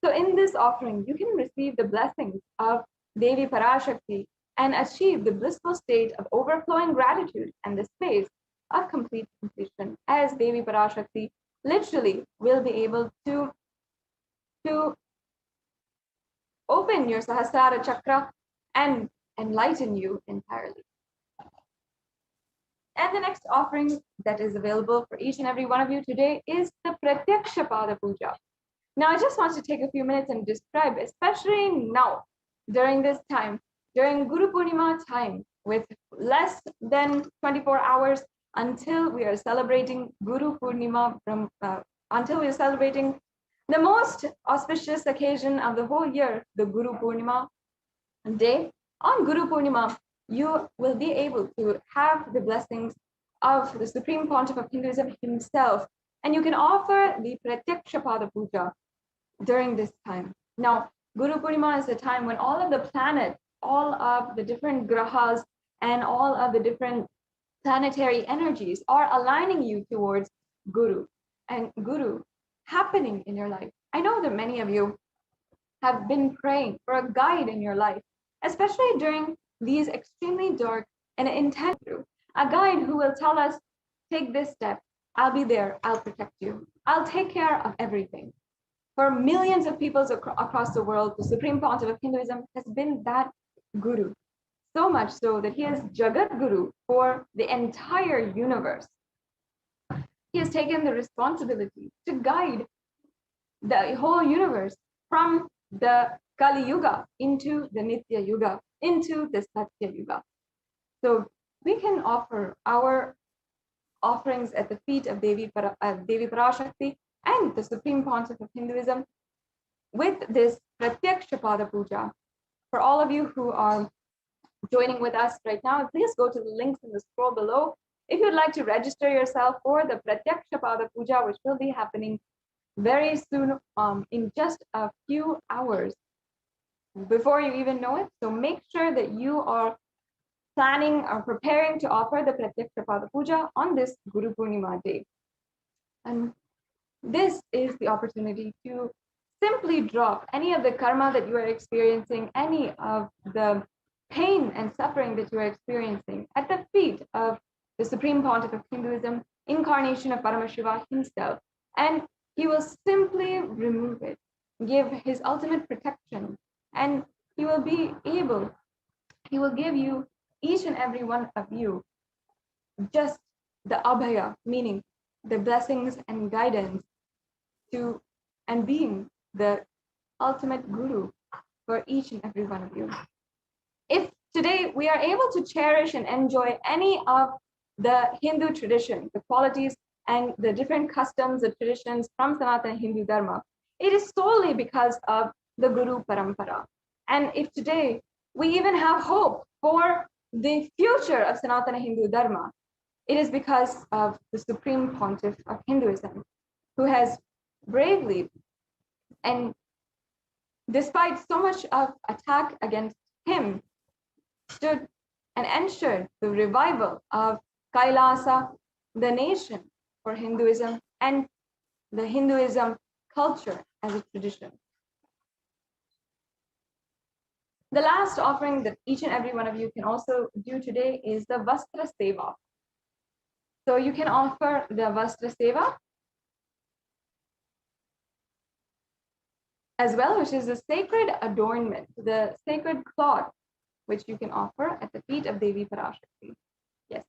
So in this offering, you can receive the blessings of Devi Parashakti and achieve the blissful state of overflowing gratitude and the space of complete completion, as Devi Parashakti literally will be able to open your Sahasrara Chakra and enlighten you entirely. And the next offering that is available for each and every one of you today is the Pratyaksha Pada Puja. Now, I just want to take a few minutes and describe, especially now, during this time, during Guru Purnima time, with less than 24 hours until we are celebrating Guru Purnima, until we are celebrating the most auspicious occasion of the whole year, the Guru Purnima day. On Guru Purnima, you will be able to have the blessings of the Supreme Pontiff of Hinduism himself, and you can offer the Pratyaksha Pada Puja during this time. Now, Guru Purnima is a time when all of the planets, all of the different grahas, and all of the different planetary energies are aligning you towards Guru and Guru happening in your life. I know that many of you have been praying for a guide in your life, especially during these extremely dark and intense, a guide who will tell us, take this step, I'll be there, I'll protect you, I'll take care of everything. For millions of people across the world, the Supreme Pontiff of Hinduism has been that Guru, so much so that he is Jagat Guru for the entire universe. He has taken the responsibility to guide the whole universe from the Kali Yuga into the Nitya Yuga, into the Satya Yuga. So we can offer our offerings at the feet of Devi Parashakti and the Supreme Pontiff of Hinduism with this Pratyaksha Pada Puja. For all of you who are joining with us right now, please go to the links in the scroll below if you'd like to register yourself for the Pratyaksha Pada Puja, which will be happening very soon, in just a few hours before you even know it. So make sure that you are planning or preparing to offer the Pratyaksha Pada Puja on this Guru Purnima day. And this is the opportunity to simply drop any of the karma that you are experiencing, any of the pain and suffering that you are experiencing at the feet of the Supreme Pontiff of Hinduism, incarnation of Paramashiva himself. And he will simply remove it, give his ultimate protection, and he will give you, each and every one of you, just the abhaya, meaning the blessings and guidance to, and being the ultimate guru for each and every one of you. If today we are able to cherish and enjoy any of the Hindu tradition, the qualities and the different customs and traditions from Sanatana Hindu Dharma, it is solely because of the Guru Parampara. And if today we even have hope for the future of Sanatana Hindu Dharma, it is because of the Supreme Pontiff of Hinduism. who has bravely, and despite so much of attack against him, stood and ensured the revival of Kailasa, the nation, for Hinduism and the Hinduism culture as a tradition. The last offering that each and every one of you can also do today is the Vastra Seva. So you can offer the Vastra Seva as well, which is the sacred adornment, the sacred cloth, which you can offer at the feet of Devi Parashakti. Yes.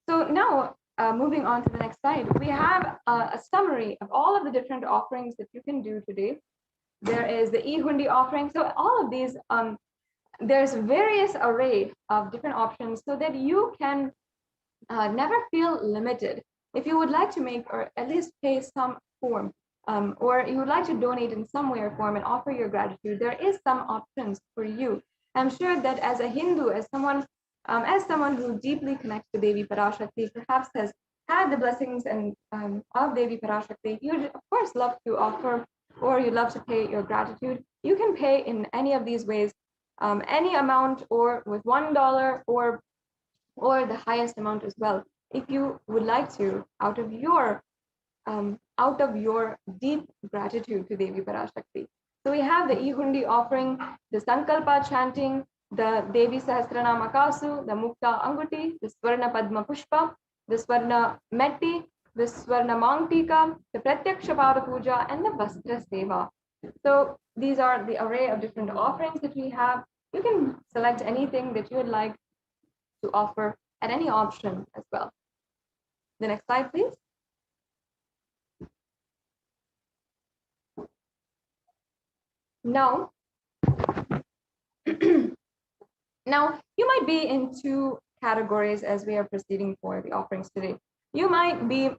So now, moving on to the next slide, we have a summary of all of the different offerings that you can do today. There is the e-hundi offering. So all of these, there's various array of different options so that you can never feel limited. If you would like to make or at least pay some form, or you would like to donate in some way or form and offer your gratitude, there is some options for you. I'm sure that as a Hindu, as someone who deeply connects to Devi Parashakti, perhaps has had the blessings and of Devi Parashakti, you'd of course love to offer, or you'd love to pay your gratitude. You can pay in any of these ways, any amount, or with $1, or the highest amount as well, if you would like to, out of your deep gratitude to Devi Parashakti. So we have the e-hundi offering, the Sankalpa chanting, the Devi Sahasranama Kasu, the Mukta Anguti, the Swarna Padma Pushpa, the Swarna Metti, the Swarna Mangtika, the Pratyaksha Pada Puja, and the Vastra Seva. So these are the array of different offerings that we have. You can select anything that you would like to offer at any option as well. The next slide, please. Now, now you might be in two categories as we are proceeding for the offerings today. You might be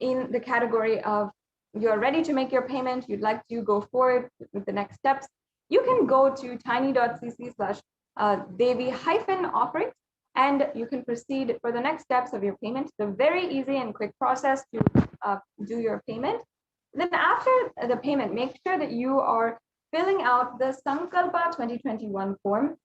in the category of you're ready to make your payment, you'd like to go forward with the next steps. You can go to tiny.cc/Devi-offerings, and you can proceed for the next steps of your payment. It's a very easy and quick process to do your payment. Then after the payment, make sure that you are filling out the Sankalpa 2021 form.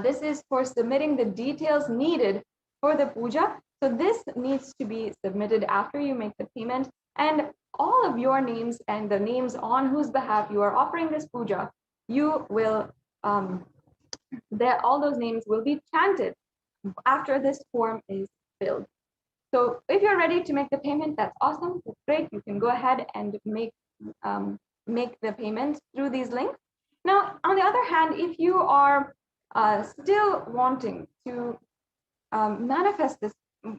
This is for submitting the details needed for the puja. So this needs to be submitted after you make the payment, and all of your names and the names on whose behalf you are offering this puja, you will, all those names will be chanted after this form is filled. So if you're ready to make the payment, that's awesome, that's great. You can go ahead and make the payment through these links. Now, on the other hand, if you are still wanting to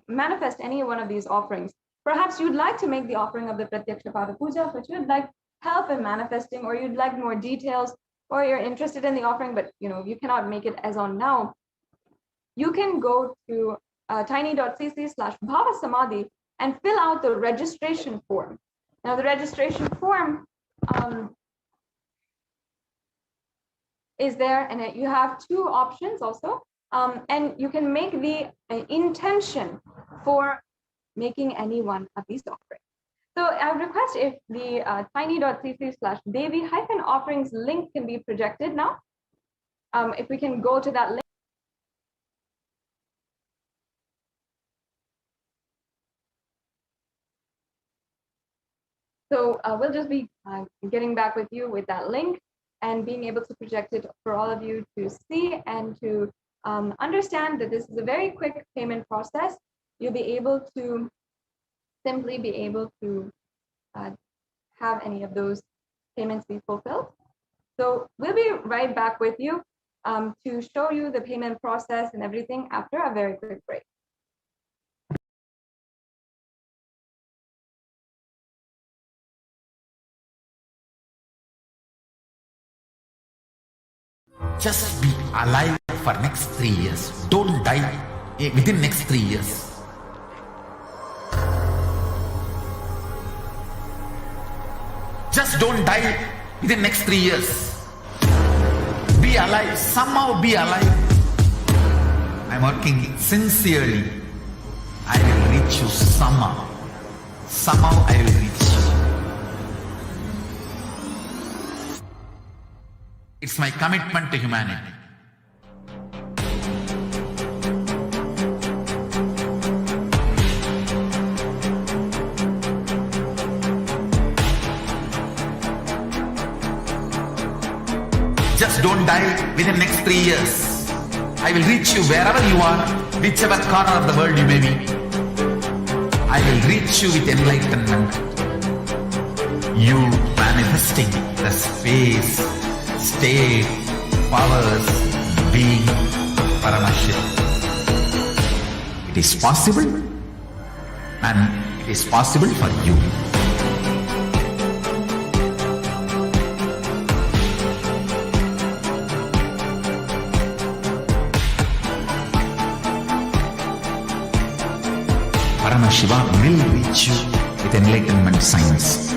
manifest any one of these offerings, perhaps you'd like to make the offering of the Pratyaksha Pada Puja, but you'd like help in manifesting, or you'd like more details, or you're interested in the offering, but you cannot make it as on now, you can go to tiny.cc/Bhavasamadhi and fill out the registration form. Now, the registration form is there, and you have two options also, and you can make the intention for making any one of these offerings. So I request if the tiny.cc/Devi-offerings link can be projected now. If we can go to that link. So we'll just be getting back with you with that link and being able to project it for all of you to see and to understand that this is a very quick payment process. You'll be able to simply be able to have any of those payments be fulfilled. So we'll be right back with you to show you the payment process and everything after a very quick break. Just be alive for next 3 years. Don't die within next 3 years. Just don't die within next 3 years. Be alive. Somehow be alive. I'm working sincerely. I will reach you somehow. Somehow I will reach you. It's my commitment to humanity. Just don't die within the next 3 years. I will reach you wherever you are, whichever corner of the world you may be. I will reach you with enlightenment. You manifesting the space, state, powers, being Paramashivoham. It is possible, and it is possible for you. Paramashivoham will reach you with enlightenment science.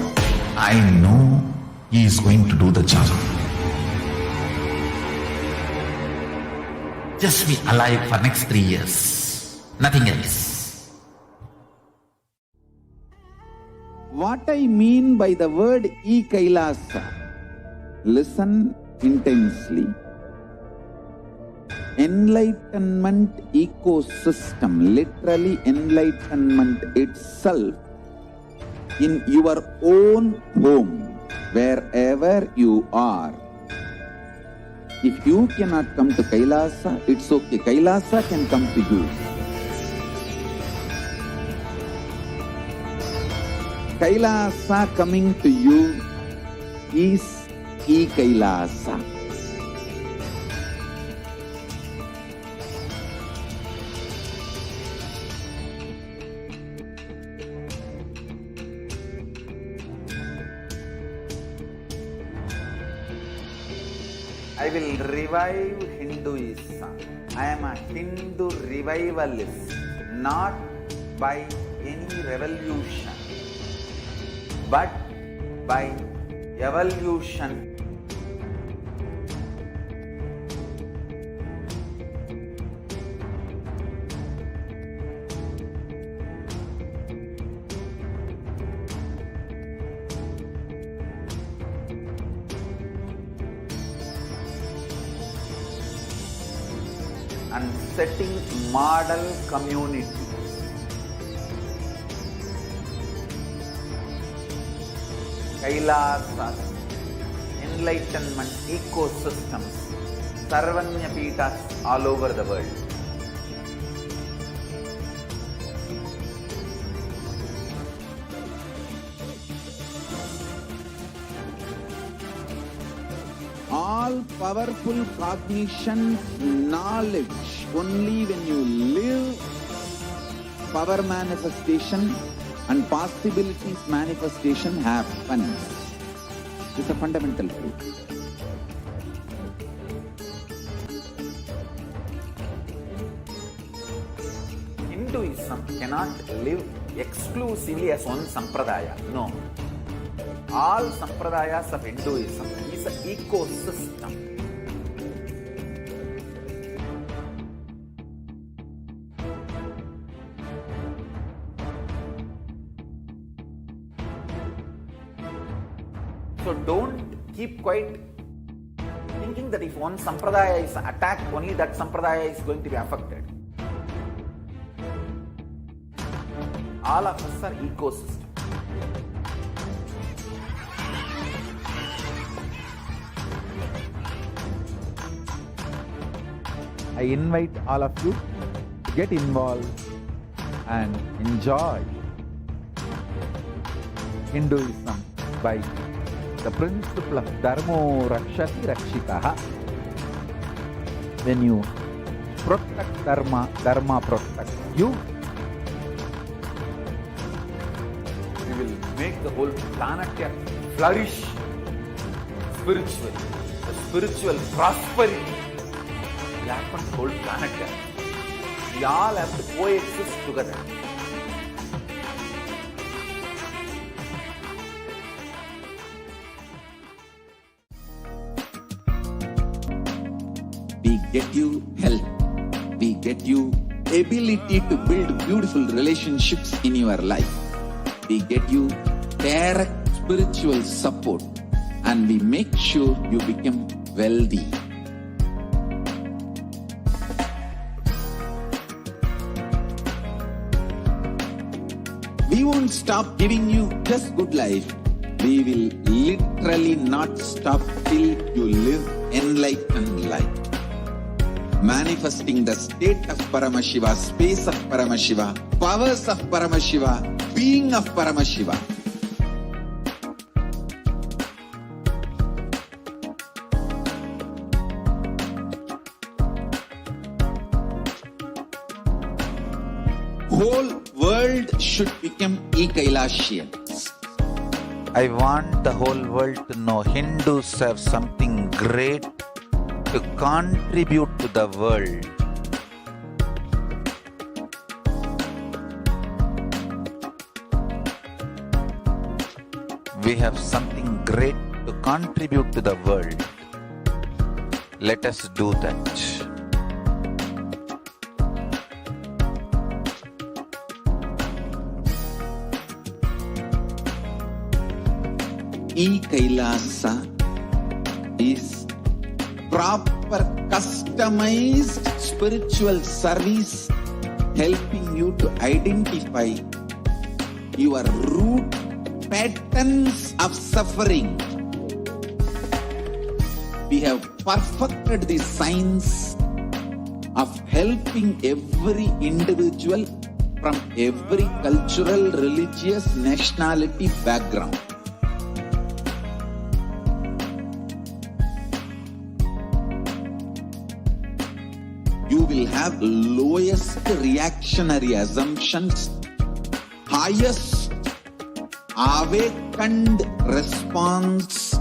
I know he is going to do the job. Just be alive for next 3 years. Nothing else. What I mean by the word e-Kailasa, listen intensely. Enlightenment ecosystem, literally enlightenment itself, in your own home, wherever you are. If you cannot come to Kailasa, it's okay. Kailasa can come to you. Kailasa coming to you is e-Kailasa. I will revive Hinduism. I am a Hindu revivalist, not by any revolution, but by evolution. And setting model community. Kailasa, enlightenment ecosystems, Sarvanya Peethas all over the world. All powerful cognition, knowledge, only when you live, power manifestation and possibilities manifestation happens. It's a fundamental truth. Hinduism cannot live exclusively as one sampradaya. No. All sampradayas of Hinduism is an ecosystem. So don't keep quiet thinking that if one sampradaya is attacked, only that sampradaya is going to be affected. All of us are ecosystem. I invite all of you to get involved and enjoy Hinduism by the principle of Dharmo Rakshati Rakshitaha. When you protect Dharma, Dharma protects you. We will make the whole planet flourish spiritually. The spiritual prosperity will happen to the whole planet. We all have to coexist together. We get you health. We get you ability to build beautiful relationships in your life. We get you direct spiritual support, and we make sure you become wealthy. We won't stop giving you just good life. We will literally not stop till you live enlightened life. Manifesting the state of Paramashiva, space of Paramashiva, powers of Paramashiva, being of Paramashiva. Whole world should become e-Kailashians. I want the whole world to know Hindus have something great to contribute to the world. We have something great to contribute to the world. Let us do that. E-Kailasa is proper customized spiritual service helping you to identify your root patterns of suffering. We have perfected the science of helping every individual from every cultural, religious, nationality background. You will have lowest reactionary assumptions, highest awakened response,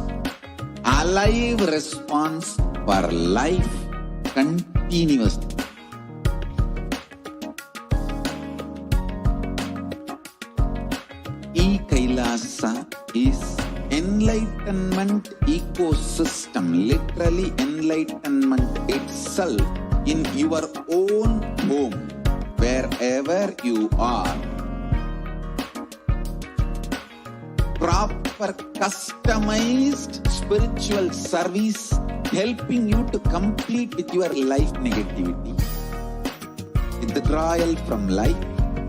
alive response for life continuously. E-Kailasa is enlightenment ecosystem, literally enlightenment itself in your own home, wherever you are. Proper customized spiritual service helping you to complete with your life negativity, withdrawal from life,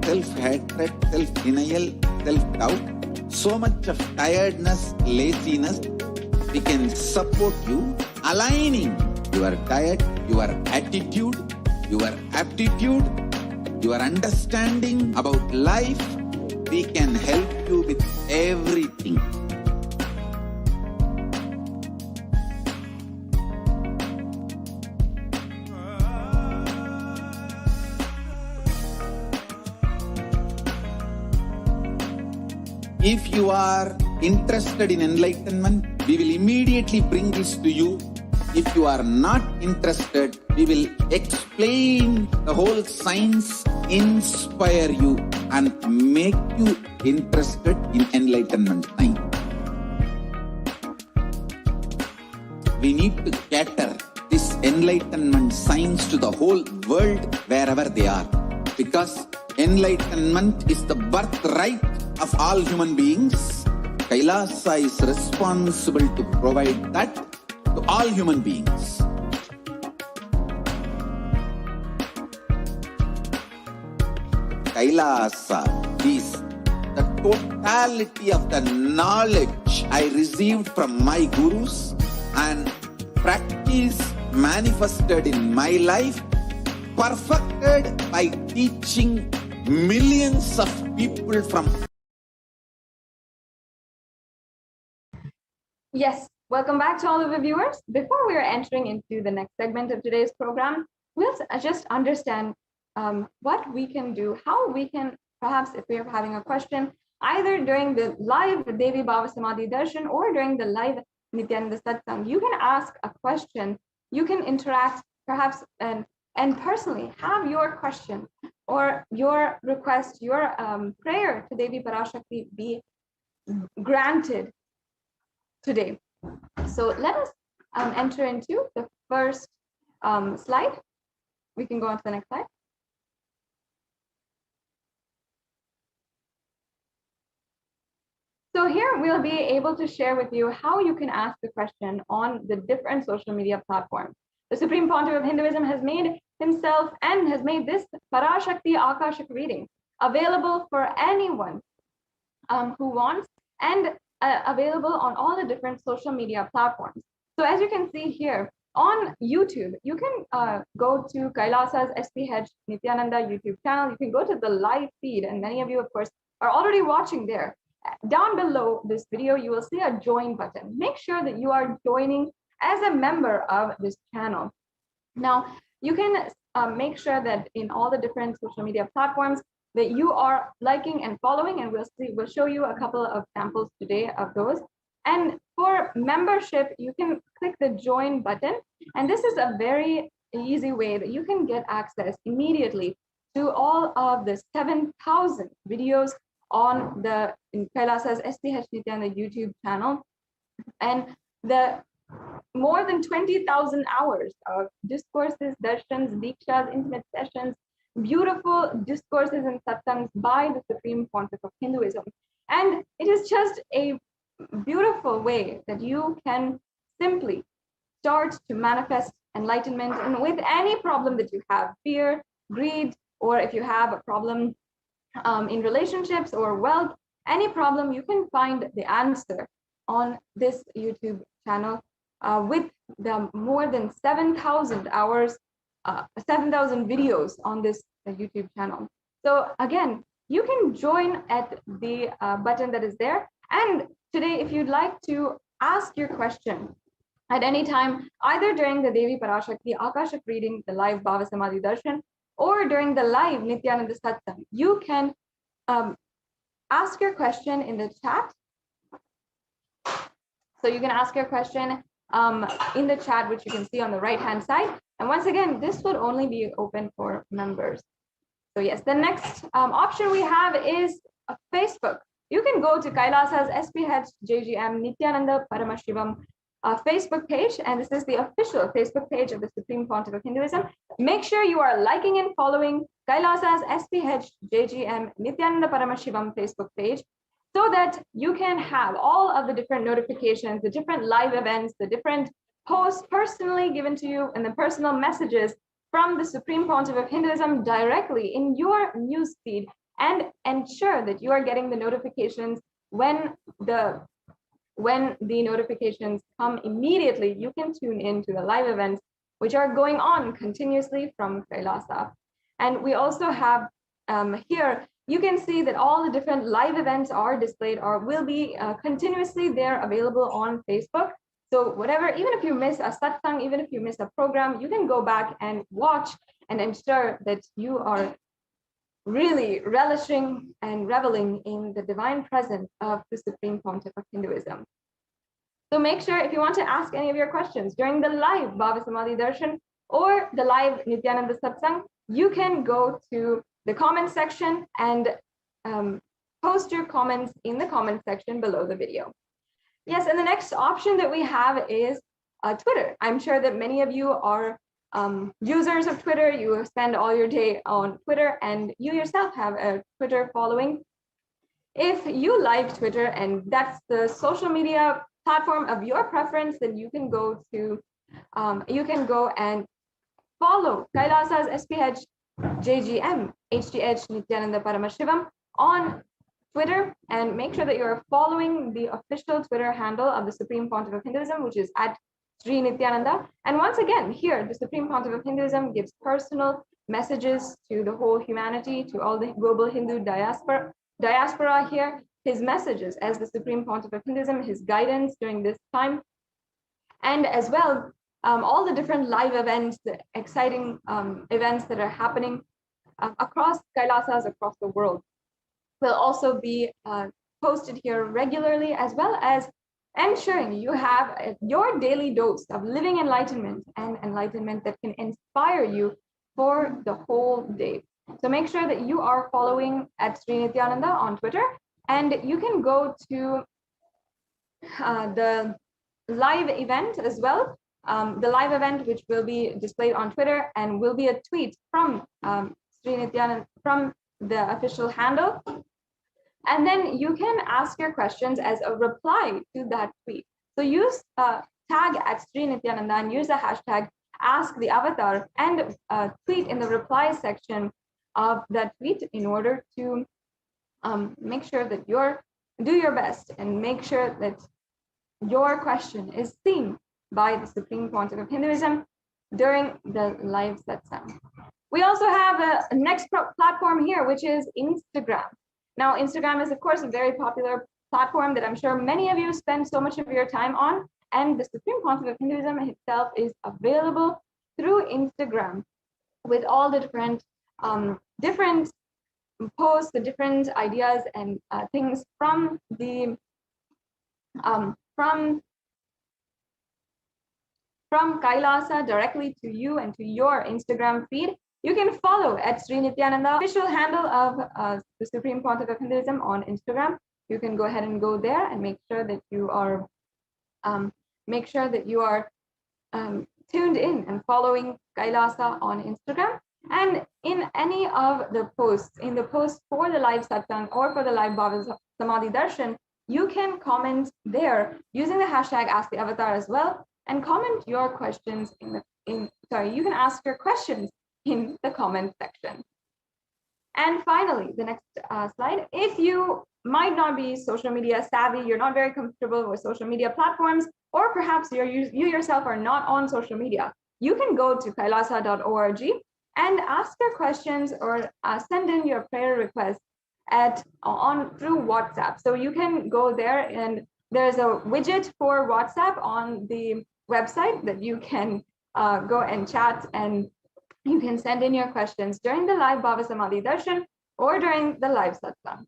self-hatred, self-denial, self-doubt, so much of tiredness, laziness. We can support you aligning your diet, your attitude, your aptitude, your understanding about life. We can help you with everything. If you are interested in enlightenment, we will immediately bring this to you. If you are not interested, we will explain the whole science, inspire you and make you interested in enlightenment time. We need to cater this enlightenment science to the whole world wherever they are, because enlightenment is the birthright of all human beings. Kailasa is responsible to provide that to all human beings. Kailasa is the totality of the knowledge I received from my gurus and practice manifested in my life, perfected by teaching millions of people from. Yes, welcome back to all of the viewers. Before we are entering into the next segment of today's program, we'll just understand what we can do, how we can, perhaps if we're having a question, either during the live Devi Bhava Samadhi Darshan or during the live Nithyananda Satsang, you can ask a question, you can interact perhaps and personally have your question or your request, your prayer to Devi Parashakti be granted today. So let us enter into the first slide. We can go on to the next slide. So here we'll be able to share with you how you can ask the question on the different social media platforms. The Supreme Pontiff of Hinduism has made himself and has made this Parashakti Akashic reading available for anyone who wants, and available on all the different social media platforms. So as you can see here on YouTube, you can go to Kailasa's HDH Nithyananda YouTube channel. You can go to the live feed, and many of you, of course, are already watching there. Down below this video, you will see a join button. Make sure that you are joining as a member of this channel. Now, you can make sure that in all the different social media platforms that you are liking and following, and we'll show you a couple of samples today of those. And for membership, you can click the join button, and this is a very easy way that you can get access immediately to all of the 7,000 videos on the Kailasa's HDH Nithyananda YouTube channel, and the more than 20,000 hours of discourses, darshans, dikshas, intimate sessions, beautiful discourses and satsangs by the Supreme Pontiff of Hinduism. And it is just a beautiful way that you can simply start to manifest enlightenment, and with any problem that you have, fear, greed, or if you have a problem in relationships or wealth, any problem, you can find the answer on this YouTube channel with the more than 7,000 hours, 7,000 videos on this YouTube channel. So again, you can join at the button that is there. And today, if you'd like to ask your question at any time, either during the Devi Parashakti Akashic reading, the live Bhava Samadhi Darshan, or during the live Nithyananda Satsang, you can ask your question in the chat. So you can ask your question in the chat, which you can see on the right-hand side. And once again, this would only be open for members. So yes, the next option we have is Facebook. You can go to Kailasa's SPH JGM Nithyananda Paramashivam Facebook page, and this is the official Facebook page of the Supreme Pontiff of Hinduism. Make sure you are liking and following Kailasa's SPH JGM Nithyananda Paramashivam Facebook page, so that you can have all of the different notifications, the different live events, the different posts personally given to you, and the personal messages from the Supreme Pontiff of Hinduism directly in your news feed, and ensure that you are getting the notifications when the notifications come immediately. You can tune in to the live events which are going on continuously from Kailasa. And we also have here, you can see that all the different live events are displayed or will be continuously there available on Facebook. So whatever, even if you miss a satsang, even if you miss a program, you can go back and watch and ensure that you are really relishing and reveling in the divine presence of the Supreme Pontiff of Hinduism. So make sure, if you want to ask any of your questions during the live Bhava Samadhi Darshan or the live Nithyananda Satsang, you can go to the comment section and post your comments in the comment section below the video. Yes, and the next option that we have is Twitter. I'm sure that many of you are users of Twitter. You spend all your day on Twitter, and you yourself have a Twitter following. If you like Twitter and that's the social media platform of your preference, then you can go and follow Kailasa's SPH JGM HDH Nithyananda Paramashivam on Twitter, and make sure that you're following the official Twitter handle of the Supreme Pontiff of Hinduism, which is at Sri Nithyananda. And once again, here, the Supreme Pontiff of Hinduism gives personal messages to the whole humanity, to all the global Hindu diaspora here, his messages as the Supreme Pontiff of Hinduism, his guidance during this time, and as well, all the different live events, the exciting events that are happening across Kailasas, across the world, will also be posted here regularly, as well as ensuring you have your daily dose of living enlightenment, and enlightenment that can inspire you for the whole day. So make sure that you are following at Sri Nithyananda on Twitter, and you can go to the live event as well. The live event, which will be displayed on Twitter and will be a tweet from Sri Nithyananda, from the official handle. And then you can ask your questions as a reply to that tweet. So use tag at Sri Nithyananda and use the hashtag Ask the Avatar and tweet in the reply section of that tweet in order to make sure that do your best and make sure that your question is seen by the Supreme Pontiff of Hinduism during the live satsang. We also have a next platform here, which is Instagram. Now, Instagram is, of course, a very popular platform that I'm sure many of you spend so much of your time on, and the Supreme Pontiff of Hinduism itself is available through Instagram with all the different posts, the different ideas and things from the from Kailasa directly to you and to your Instagram feed. You can follow at Sri Nithyananda, official handle of the Supreme Pontiff of Hinduism on Instagram. You can go ahead and go there and make sure that you are tuned in and following Kailasa on Instagram. And in any of the posts, in the post for the live satsang or for the live Bhava Samadhi Darshan, you can comment there using the hashtag Ask the Avatar as well, and comment your questions you can ask your questions in the comment section. And finally, the next slide, if you might not be social media savvy, you're not very comfortable with social media platforms, or perhaps you yourself are not on social media, you can go to kailasa.org and ask your questions or send in your prayer requests through WhatsApp. So you can go there, and there's a widget for WhatsApp on the website that you can go and chat, and you can send in your questions during the live Bhava Samadhi Darshan or during the live satsang.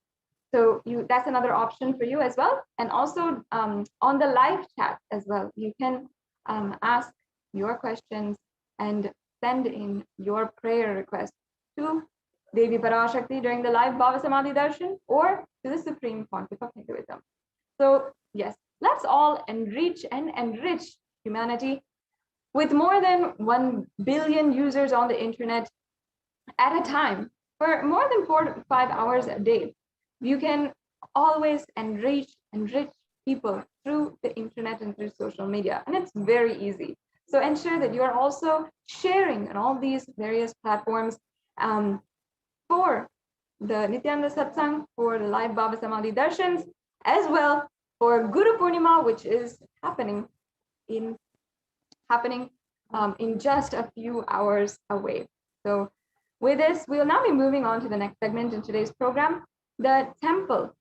So that's another option for you as well. And also on the live chat as well, you can ask your questions and send in your prayer request to Devi Parashakti during the live Bhava Samadhi Darshan or to the Supreme Pontiff of Hinduism. So yes, let's all enrich humanity with more than 1 billion users on the internet at a time for more than 4 to 5 hours a day. You can always enrich people through the internet and through social media, and it's very easy. So ensure that you are also sharing on all these various platforms for the Nithyananda Satsang, for the live Bhava Samadhi Darshans, as well for Guru Purnima, which is happening in just a few hours away. So with this, we'll now be moving on to the next segment in today's program, the temple.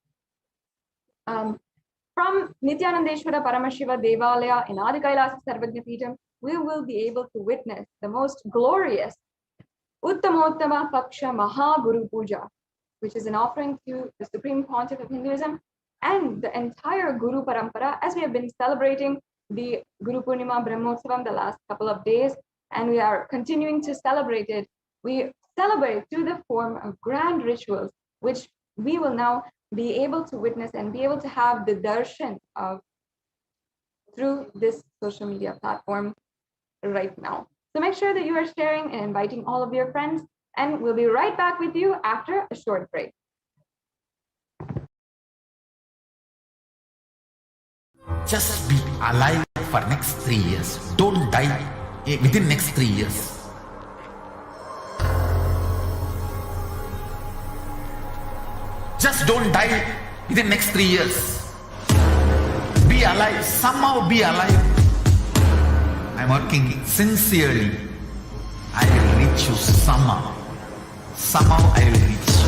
From Nithyanandeshwara Paramashiva Devalaya in Adi Kailasa Sarvagya Peetham, we will be able to witness the most glorious Uttamottama Paksha Maha Guru Puja, which is an offering to the Supreme Pontiff of Hinduism and the entire Guru Parampara, as we have been celebrating the Guru Purnima Brahmotsavam the last couple of days, and we are continuing to celebrate it. We celebrate through the form of grand rituals, which we will now be able to witness and be able to have the darshan of through this social media platform right now. So make sure that you are sharing and inviting all of your friends, and we'll be right back with you after a short break. Just be alive for next 3 years. Don't die within next 3 years. Just don't die within next 3 years. Be alive. Somehow be alive. I'm working sincerely. I will reach you somehow. Somehow I will reach you.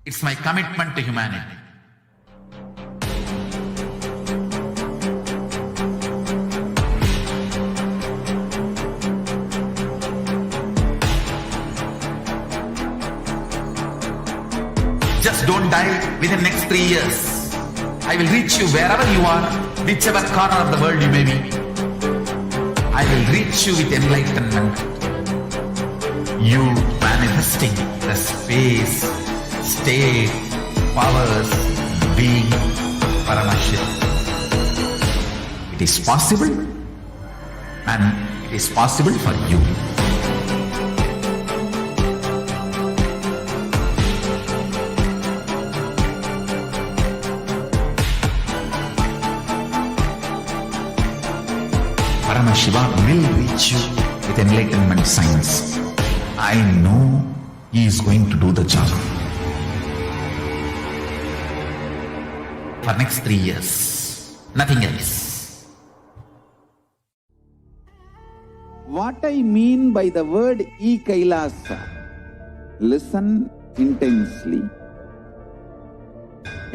It's my commitment to humanity. Just don't die within next 3 years. I will reach you wherever you are, whichever corner of the world you may be. I will reach you with enlightenment. You manifesting the space, state, powers, being Paramashivoham. It is possible, and it is possible for you. will reach you with enlightenment science. I know he is going to do the job. For next 3 years, nothing else. What I mean by the word e-Kailasa, listen intensely.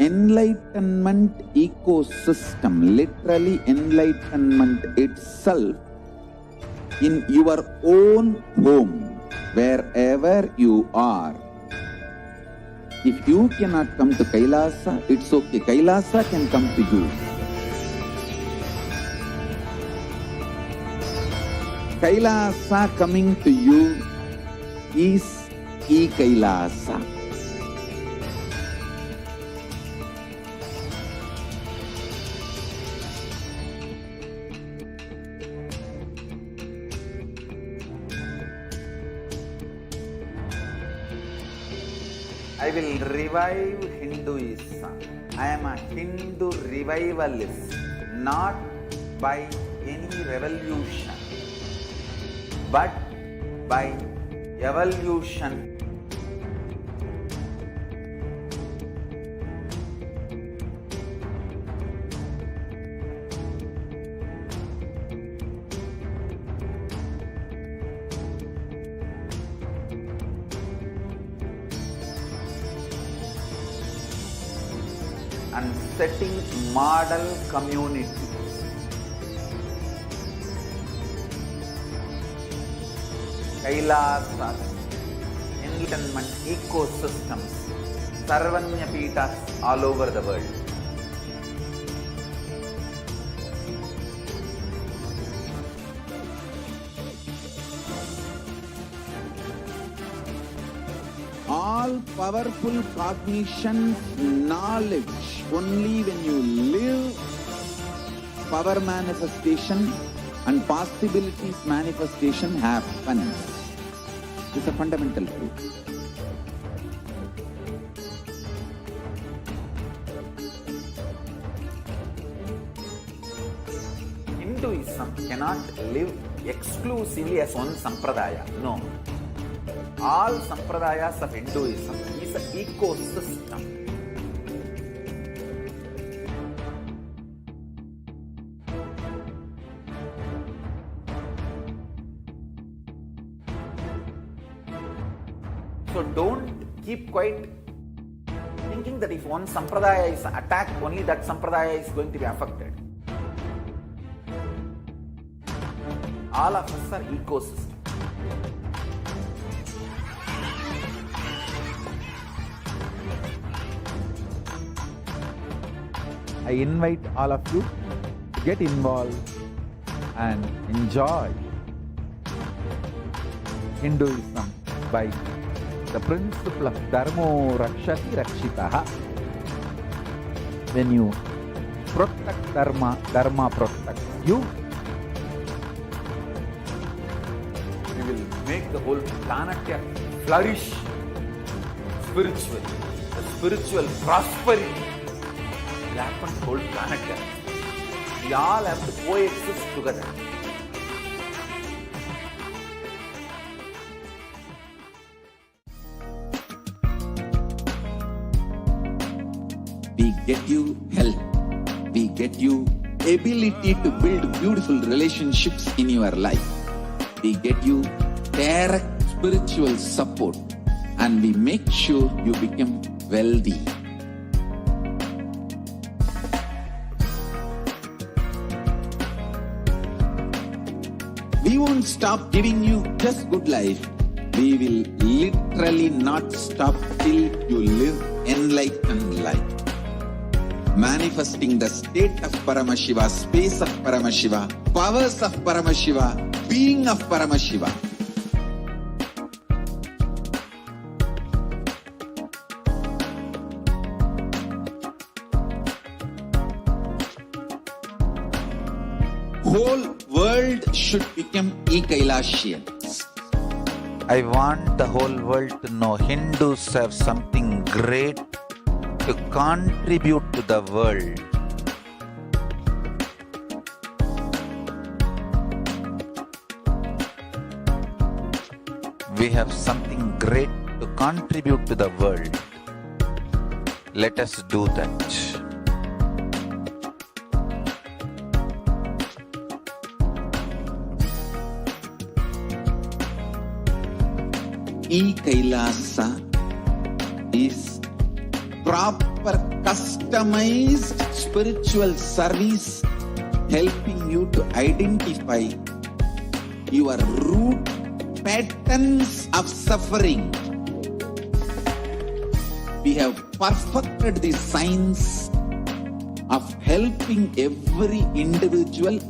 Enlightenment ecosystem, literally enlightenment itself, in your own home, wherever you are. If you cannot come to Kailasa, it's okay. Kailasa can come to you. Kailasa coming to you is e-Kailasa. I will revive Hinduism. I am a Hindu revivalist, not by any revolution, but by evolution. And setting model communities. Kailasas, enlightenment ecosystems, Sarvanya Pitas all over the world. All powerful cognition, knowledge, only when you live, power manifestation and possibilities manifestation happens. It's a fundamental truth. Hinduism cannot live exclusively as one sampradaya. No. All sampradayas of Hinduism is an ecosystem. So don't keep quiet thinking that if one sampradaya is attacked, only that sampradaya is going to be affected. All of us are ecosystem. I invite all of you to get involved and enjoy Hinduism by the principle of Dharmo Rakshati Rakshitaha. When you protect Dharma, Dharma protects you. We will make the whole planet flourish spiritually. The spiritual prosperity will happen to the whole planet. We all have to coexist together. We get you health. We get you ability to build beautiful relationships in your life. We get you direct spiritual support, and we make sure you become wealthy. We won't stop giving you just good life. We will literally not stop till you live enlightened life. Manifesting the state of Paramashiva, space of Paramashiva, powers of Paramashiva, being of Paramashiva. Whole world should become e-Kailasians. I want the whole world to know Hindus have something great to contribute to the world. We have something great to contribute to the world. Let us do that. E-Kailasa is proper customized spiritual service helping you to identify your root patterns of suffering. We have perfected the science of helping every individual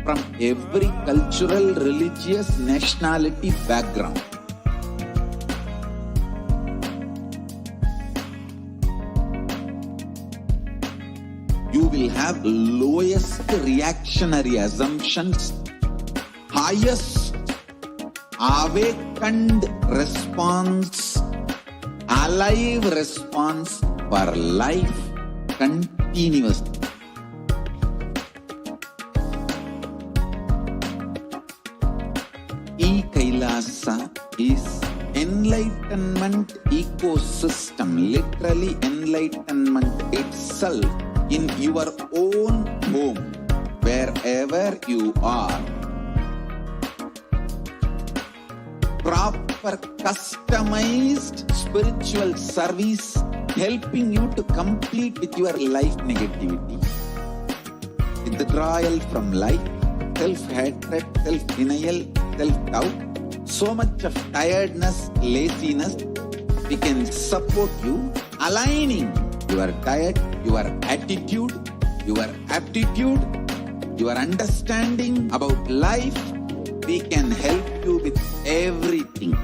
from every cultural, religious, nationality background. You will have lowest reactionary assumptions, highest awakened response, alive response for life continuously. E-Kailasa is enlightenment ecosystem, literally enlightenment itself in your own home, wherever you are. Proper customized spiritual service helping you to complete with your life negativity, withdrawal from life, self-hatred, self-denial, self-doubt, so much of tiredness, laziness. We can support you aligning your diet, your attitude, your aptitude, your understanding about life. We can help you with everything.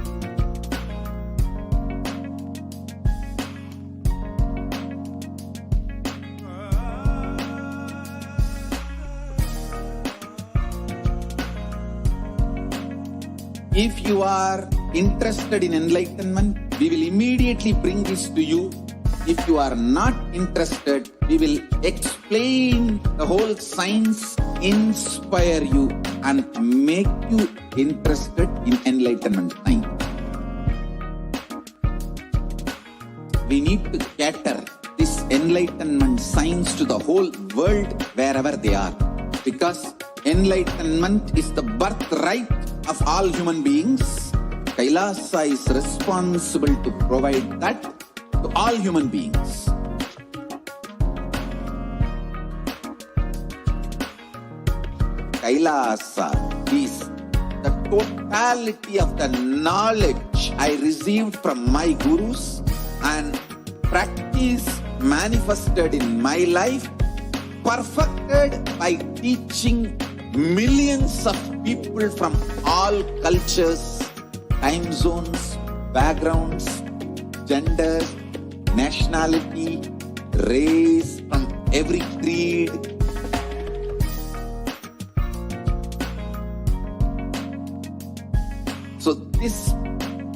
If you are interested in enlightenment, we will immediately bring this to you. If you are not interested, we will explain the whole science, inspire you and make you interested in enlightenment science. We need to cater this enlightenment science to the whole world wherever they are, because enlightenment is the birthright of all human beings. Kailasa is responsible to provide that to all human beings. Kailasa is the totality of the knowledge I received from my gurus and practice manifested in my life, perfected by teaching millions of people from all cultures, time zones, backgrounds, genders, nationality, race, from every creed. So this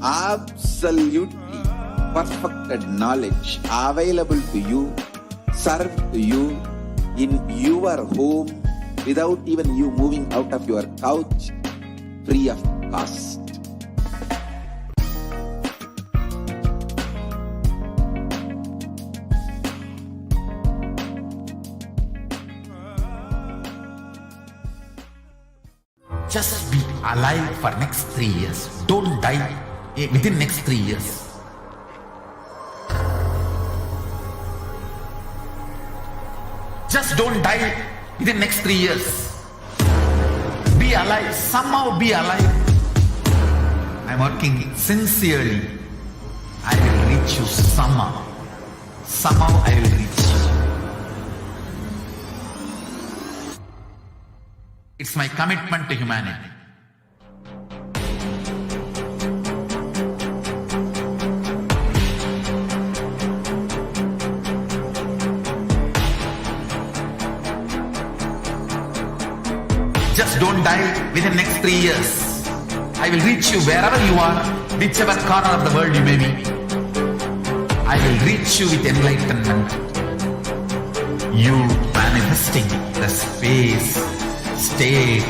absolutely perfected knowledge available to you, served to you in your home without even you moving out of your couch, free of cost. Just be alive for next 3 years. Don't die within next 3 years. Just don't die within next 3 years. Be alive. Somehow be alive. I'm working sincerely. I will reach you somehow. Somehow I will reach you. It's my commitment to humanity. Just don't die within next 3 years. I will reach you wherever you are, whichever corner of the world you may be. I will reach you with enlightenment. You manifesting the space, state,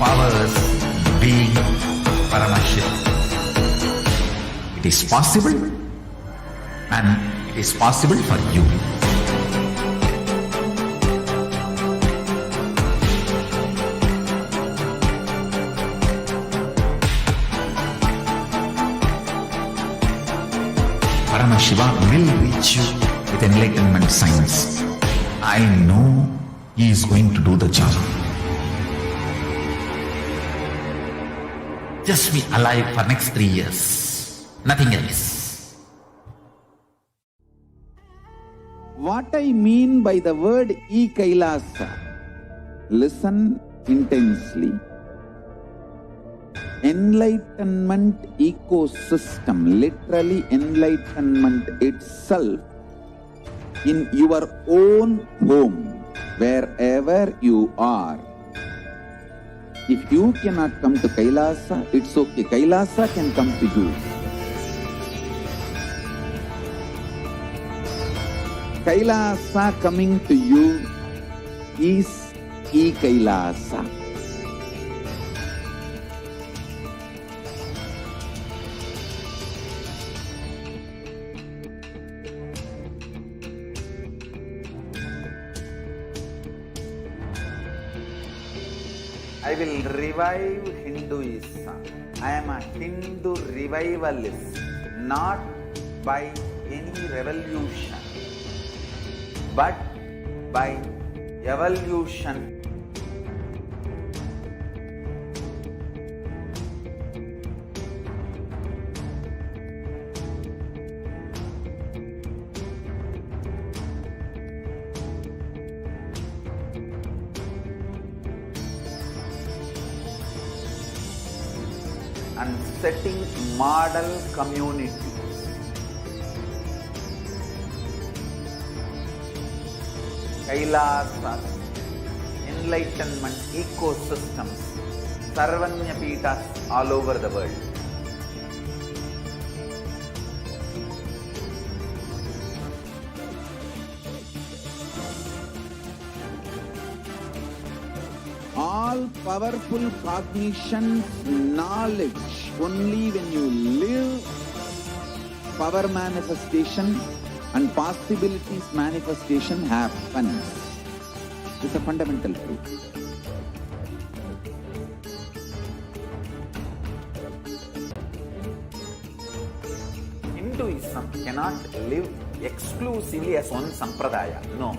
powers, being Paramashivoham. It is possible, and it is possible for you. Paramashiva will reach you with enlightenment science. I know he is going to do the job. Just be alive for next 3 years. Nothing else. What I mean by the word e-Kailasa, listen intensely. Enlightenment ecosystem, literally enlightenment itself, in your own home, wherever you are. If you cannot come to Kailasa, it's okay. Kailasa can come to you. Kailasa coming to you is e-Kailasa. I will revive Hinduism. I am a Hindu revivalist, not by any revolution, but by evolution. And setting model community. Kailasas, enlightenment ecosystems, Sarvanya Pitas all over the world. All powerful cognition, knowledge, only when you live, power manifestation and possibilities manifestation happens. It's a fundamental truth. Hinduism cannot live exclusively as one sampradaya. No.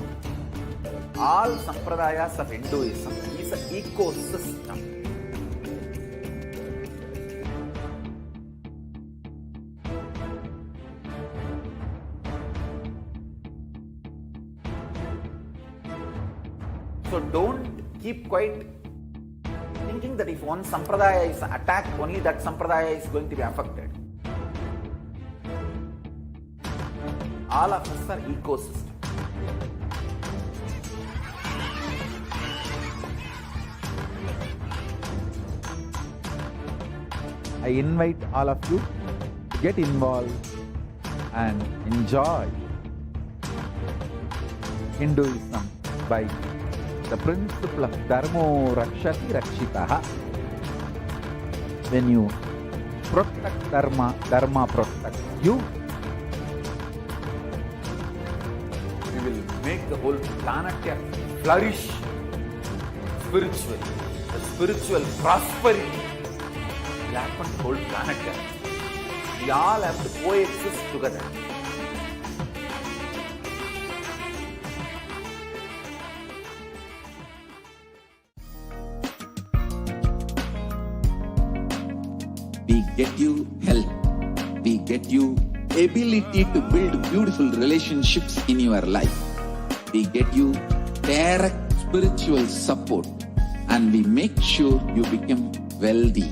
All sampradayas of Hinduism is an ecosystem. So don't keep quiet thinking that if one sampradaya is attacked, only that sampradaya is going to be affected. All of us are ecosystem. I invite all of you to get involved and enjoy Hinduism by the principle of Dharmo Rakshati Rakshitaha. When you protect Dharma, Dharma protects you. We will make the whole planet flourish spiritually. The spiritual prosperity will happen to the whole planet. We all have to coexist together. We get you help. We get you ability to build beautiful relationships in your life. We get you direct spiritual support, and we make sure you become wealthy.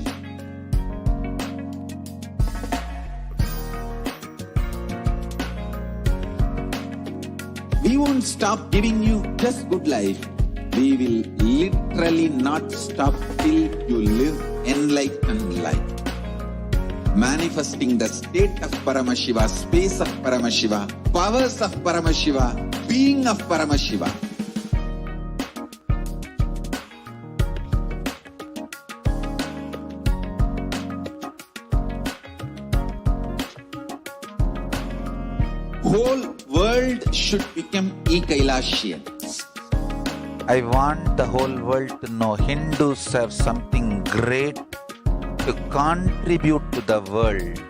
We won't stop giving you just good life. We will literally not stop till you live enlightened life. Manifesting the state of Paramashiva, space of Paramashiva, powers of Paramashiva, being of Paramashiva. whole world should become e-Kailashian. I want the whole world to know Hindus have something great to contribute to the world.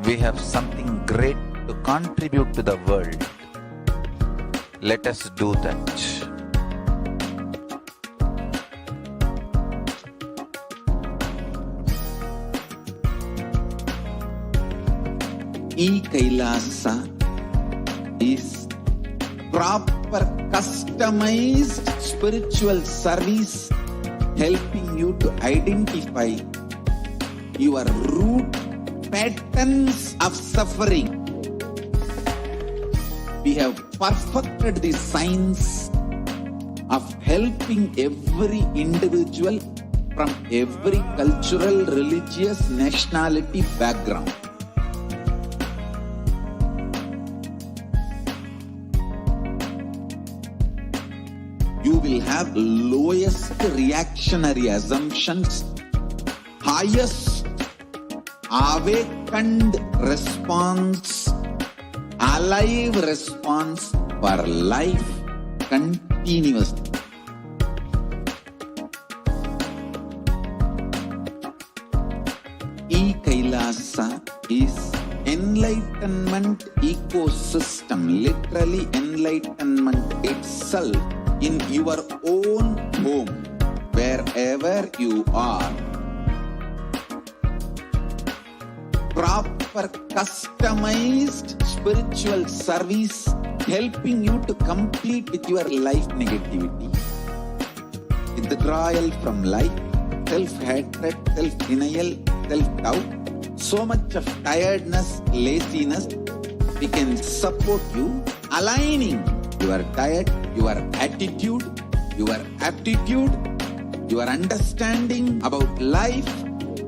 We have something great to contribute to the world. Let us do that. E-Kailasa is proper customized spiritual service helping you to identify your root patterns of suffering. We have perfected the science of helping every individual from every cultural, religious, nationality background. You will have lowest reactionary assumptions, highest awakened response, alive response for life continuously. E-Kailasa is enlightenment ecosystem, literally enlightenment itself in your own home, wherever you are. Proper customized spiritual service helping you to complete with your life negativity, withdrawal from life, self-hatred, self-denial, self-doubt, so much of tiredness, laziness. We can support you aligning your diet, your attitude, your aptitude, your understanding about life.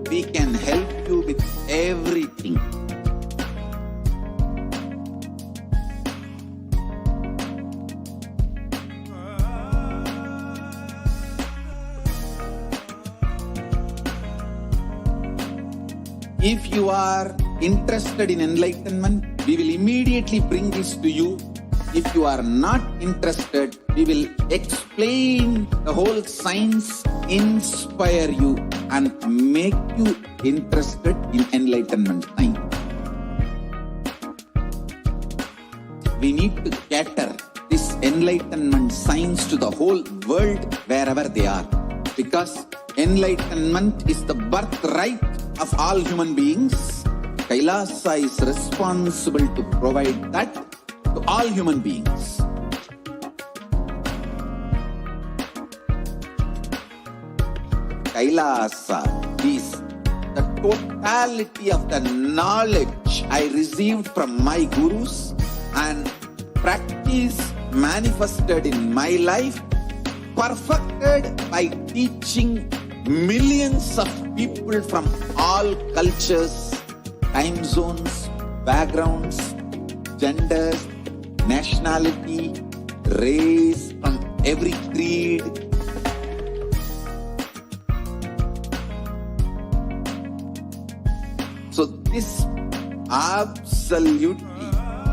We can help you with everything. If you are interested in enlightenment, we will immediately bring this to you. If you are not interested, we will explain the whole science, inspire you and make you interested in enlightenment science. We need to cater this enlightenment science to the whole world wherever they are, because enlightenment is the birthright of all human beings. Kailasa is responsible to provide that to all human beings. Kailasa is the totality of the knowledge I received from my gurus and practice manifested in my life, perfected by teaching millions of people from all cultures, time zones, backgrounds, genders, nationality, race, from every creed. So this absolutely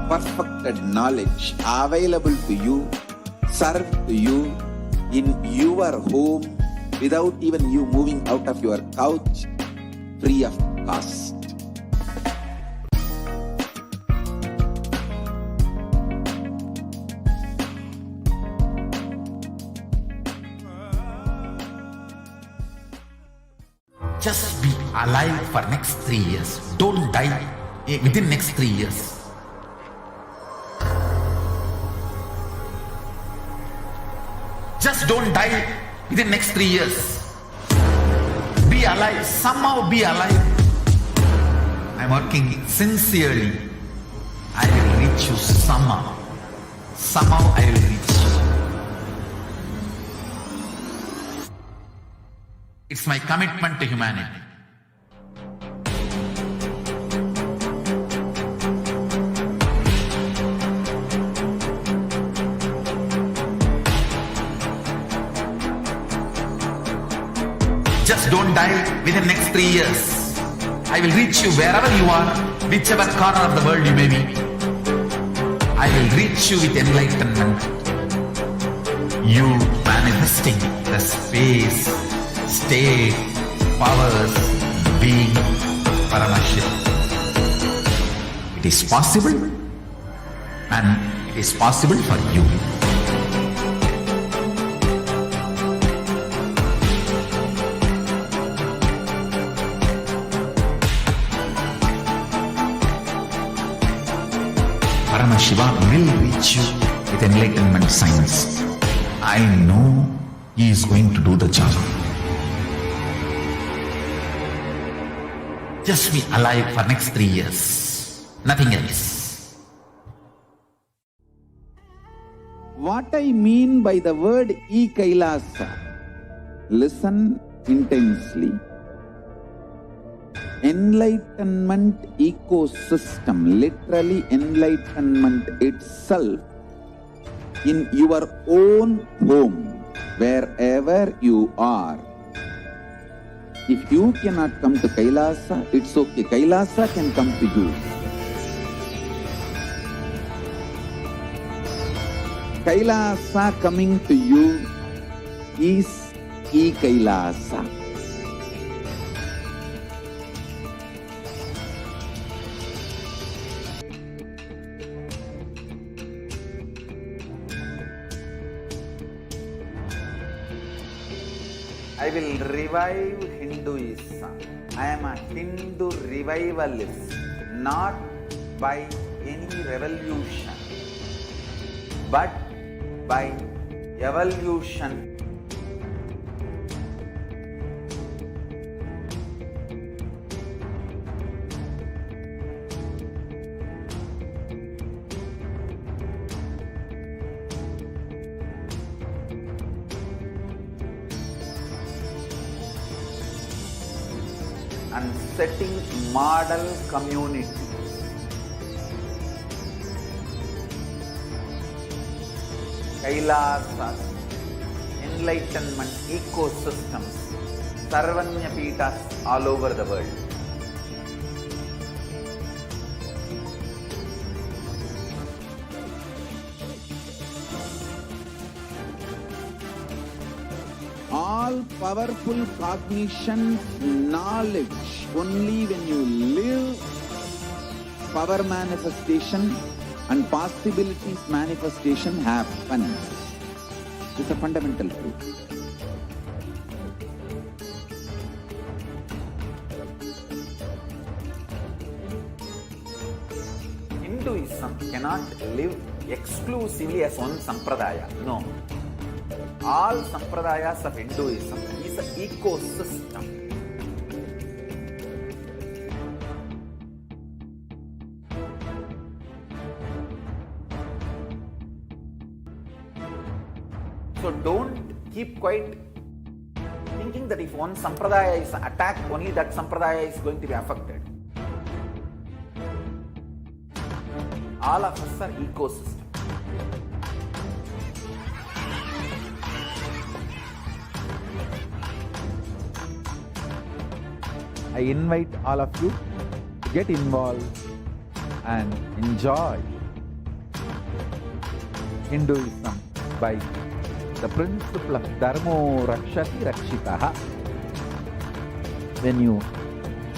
perfected knowledge available to you, served to you in your home without even you moving out of your couch, free of cost. Just be alive for next 3 years. Don't die within next 3 years. Just don't die within next 3 years. Be alive. Somehow be alive. I'm working sincerely. I will reach you somehow. Somehow I will reach you. It's my commitment to humanity. Just don't die within the next 3 years. I will reach you wherever you are, whichever corner of the world you may be. I will reach you with enlightenment. You manifesting the space, state, powers, being Paramashivoham. It is possible, and it is possible for you. Paramashivoham will reach you with enlightenment science. I know he is going to do the job. Just be alive for next 3 years. Nothing else. What I mean by the word e-Kailasa, listen intensely. Enlightenment ecosystem, literally enlightenment itself, in your own home, wherever you are. If you cannot come to Kailasa, it's okay. Kailasa can come to you. Kailasa coming to you is e-Kailasa. I will revive Hinduism. I am a Hindu revivalist, not by any revolution, but by evolution. And setting model community. Kailasas, enlightenment ecosystems, Sarvanya Pitas all over the world. All powerful cognition, knowledge, only when you live, power manifestation and possibilities manifestation happen. It's a fundamental truth. Hinduism cannot live exclusively as one sampradaya. No. All sampradayas of Hinduism is an ecosystem. So don't keep quiet thinking that if one sampradaya is attacked, only that sampradaya is going to be affected. All of us are ecosystem. I invite all of you to get involved and enjoy Hinduism by the principle of Dharmo Rakshati Rakshitaha. When you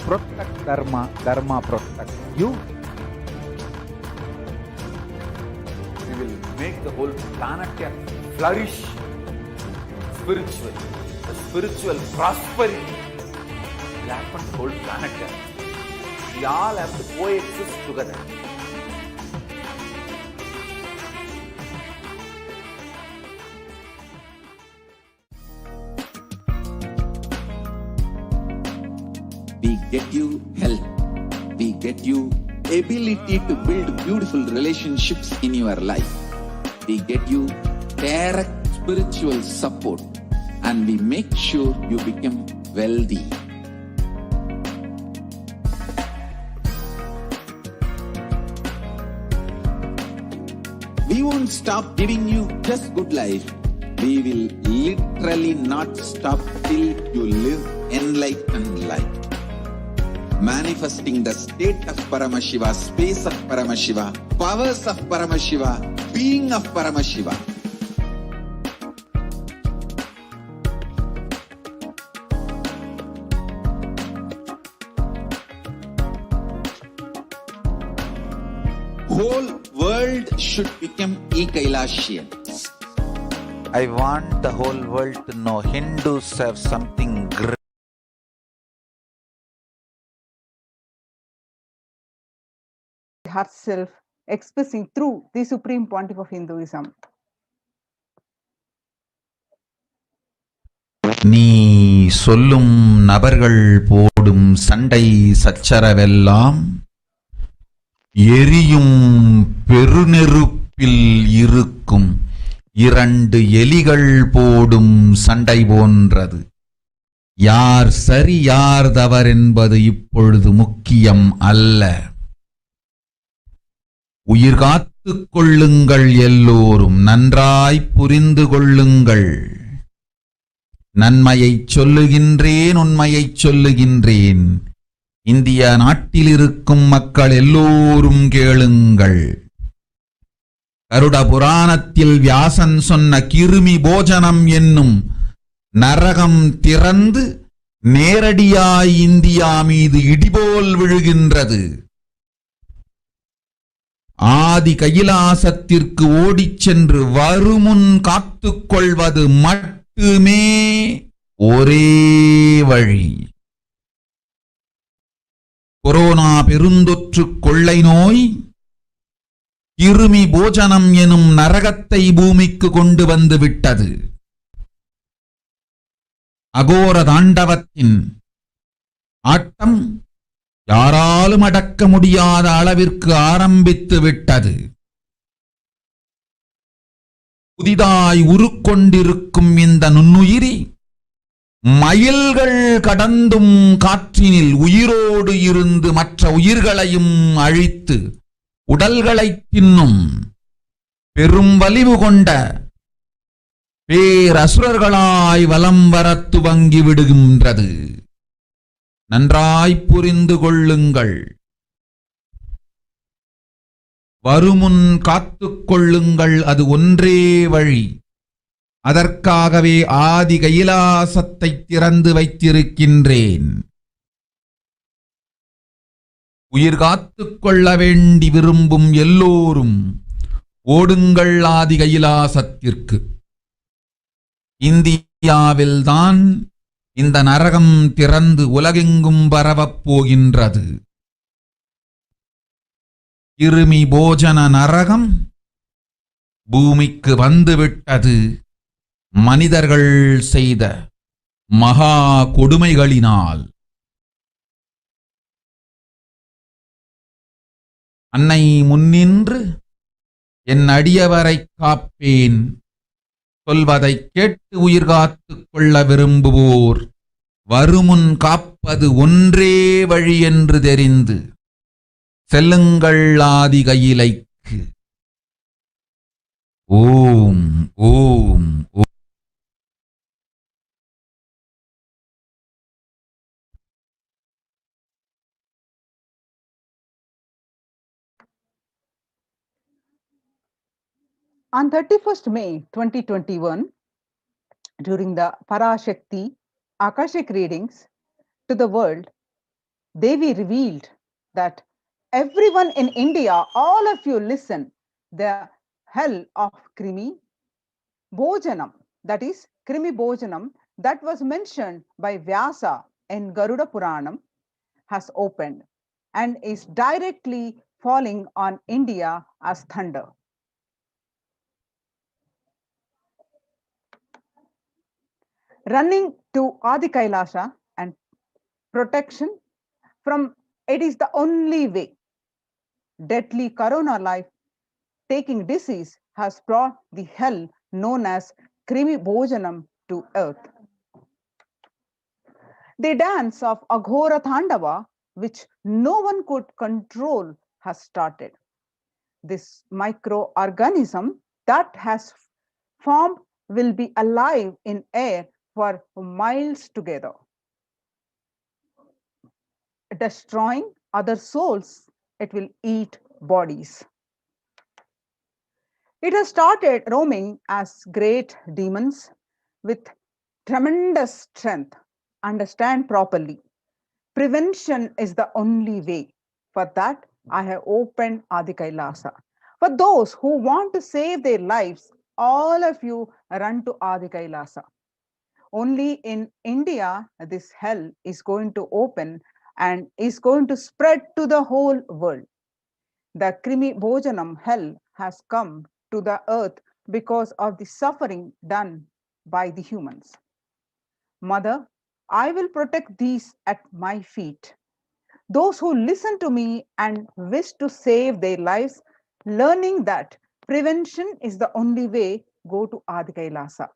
protect Dharma, Dharma protects you. We will make the whole planet flourish spiritually. The spiritual prosperity will happen to the whole planet. We all have to coexist together. We get you health. We get you ability to build beautiful relationships in your life. We get you direct spiritual support, and we make sure you become wealthy. We won't stop giving you just good life. We will literally not stop till you live enlightened life. Manifesting the state of Paramashiva, space of Paramashiva, powers of Paramashiva, being of Paramashiva. Whole world should become e-Kailashian. I want the whole world to know Hindus have something great. Herself expressing through the Supreme Pontiff of Hinduism. நீ சொல்லும் நபர்கள் போடும் சண்டை சச்சரவெல்லாம் எரியும் பெருநெருப்பில் இருக்கும் இரண்டு எலிகள் போடும் சண்டை போன்றது. யார் சரி யார் தவறென்பது இப்பொழுது முக்கியம் அல்ல. உயிர் காத்துக் கொள்ளுங்கள், எல்லோரும் நன்றாய் புரிந்து கொள்ளுங்கள். நன்மையைச் சொல்லுகின்றேன், உண்மையைச் சொல்லுகின்றேன். இந்திய நாட்டில் இருக்கும் மக்கள் எல்லோரும் கேளுங்கள். கருட புராணத்தில் வியாசன் சொன்ன கிருமி போஜனம் என்னும் நரகம் திறந்து நேரடியாய் இந்தியா மீது இடிபோல் விழுகின்றது. ஆதி கைலாசத்திற்கு ஓடிச் சென்று வருமுன் காத்துக்கொள்வது மட்டுமே ஒரே வழி. கொரோனா பெருந்தொற்று கொள்ளை நோய் கிருமி போஜனம் எனும் நரகத்தை பூமிக்கு கொண்டு வந்து விட்டது. அகோர தாண்டவத்தின் ஆட்டம் யாராலும் அடக்க முடியாத அளவிற்கு ஆரம்பித்து விட்டது. புதிதாய் உருக்கொண்டிருக்கும் இந்த நுண்ணுயிரி மைல்கள் கடந்தும் காற்றினில் உயிரோடு இருந்து மற்ற உயிர்களையும் அழித்து உடல்களை தின்னும் பெரும் வலிவு கொண்ட பேரசுரர்களாய் வலம் வர துவங்கி விடுகின்றது. நன்றாய் புரிந்து கொள்ளுங்கள். வருமுன் காத்துக் கொள்ளுங்கள், அது ஒன்றே வழி. அதற்காகவே ஆதி கைலாசத்தை திறந்து வைத்திருக்கின்றேன். உயிர் காத்துக் கொள்ள வேண்டி விரும்பும் எல்லோரும் ஓடுங்கள் ஆதி கைலாசத்திற்கு. இந்தியாவில்தான் இந்த நரகம் திறந்து உலகெங்கும் பரவப் போகின்றது. கிருமி போஜன நரகம் பூமிக்கு வந்துவிட்டது. மனிதர்கள் செய்த மகா கொடுமைகளினால். அன்னை முன்னின்று என் அடியவரை காப்பேன் சொல்வதை கேட்டு உயிர் காத்துக் கொள்ள விரும்புவோர் வருமுன் காப்பது ஒன்றே வழி என்று தெரிந்து செல்லுங்கள் ஆதி கையிலைக்கு. ஓம் ஓம் ஓம். On 31st May 2021, during the Parashakti Akashic readings to the world, Devi revealed that everyone in India, all of you listen, the hell of Krimi Bojanam, that is Krimi Bojanam, that was mentioned by Vyasa in Garuda Puranam, has opened and is directly falling on India as thunder. Running to Adi Kailasha and protection from it is the only way. Deadly corona life taking disease has brought the hell known as Krimi Bojanam to earth. The dance of Aghora Thandava, which no one could control, has started. This microorganism that has formed will be alive in air for miles together, destroying other souls. It will eat bodies. It has started roaming as great demons with tremendous strength. Understand properly. Prevention is the only way. For that, I have opened Adi Kailasa. For those who want to save their lives, all of you run to Adi Kailasa. Only in India, this hell is going to open and is going to spread to the whole world. The Krimi Bhojanam hell has come to the earth because of the suffering done by the humans. Mother, I will protect these at my feet. Those who listen to me and wish to save their lives, learning that prevention is the only way, go to Adi Kailasa.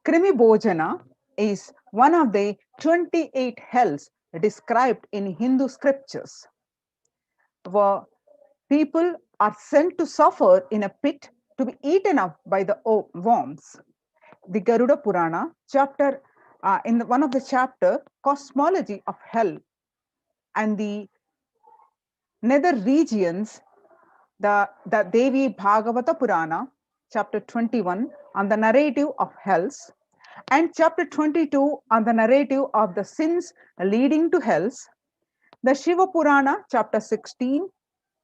Krimi Bhojana is one of the 28 hells described in Hindu scriptures, where people are sent to suffer in a pit to be eaten up by the worms. The Garuda Purana chapter, in one of the chapter, cosmology of hell and the nether regions, the Devi Bhagavata Purana, chapter 21, on the narrative of hells, and chapter 22 on the narrative of the sins leading to hells. The Shiva Purana, chapter 16,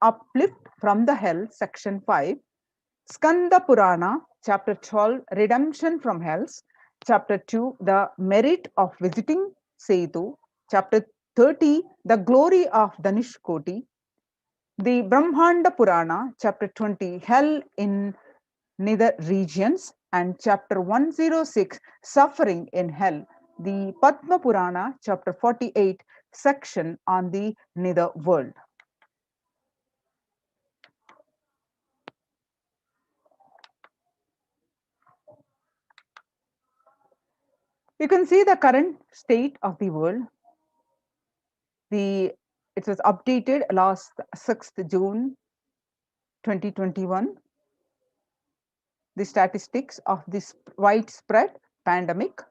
uplift from the hell, section 5. Skanda Purana, chapter 12, redemption from hells. Chapter 2, the merit of visiting Setu. Chapter 30, the glory of Danishkoti. The Brahmanda Purana, chapter 20, hell in nether regions, and chapter 106, suffering in hell. The Padma Purana, chapter 48, section on the nether world. You can see the current state of the world. It was updated last 6th June 2021. The statistics of this widespread pandemic.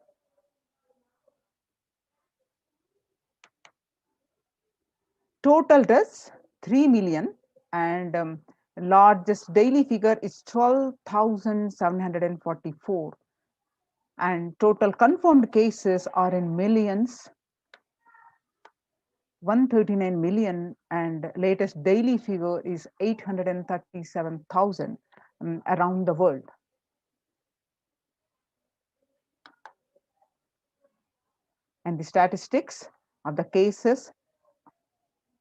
Total deaths 3 million, and largest daily figure is 12,744, and total confirmed cases are in millions, 139 million, and latest daily figure is 837,000 around the world. And the statistics of the cases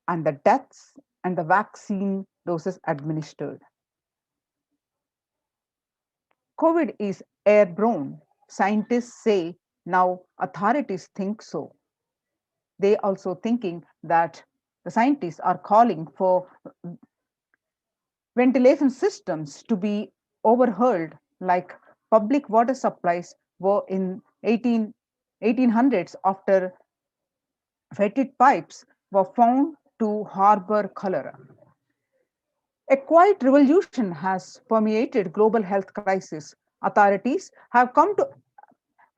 and the deaths and the vaccine doses administered. COVID is airborne. Scientists say now authorities think so. They also thinking that the scientists are calling for ventilation systems to be overhauled, like public water supplies were in 1800s after fetid pipes were found to harbor cholera. A quiet revolution has permeated global health crisis. Authorities have come to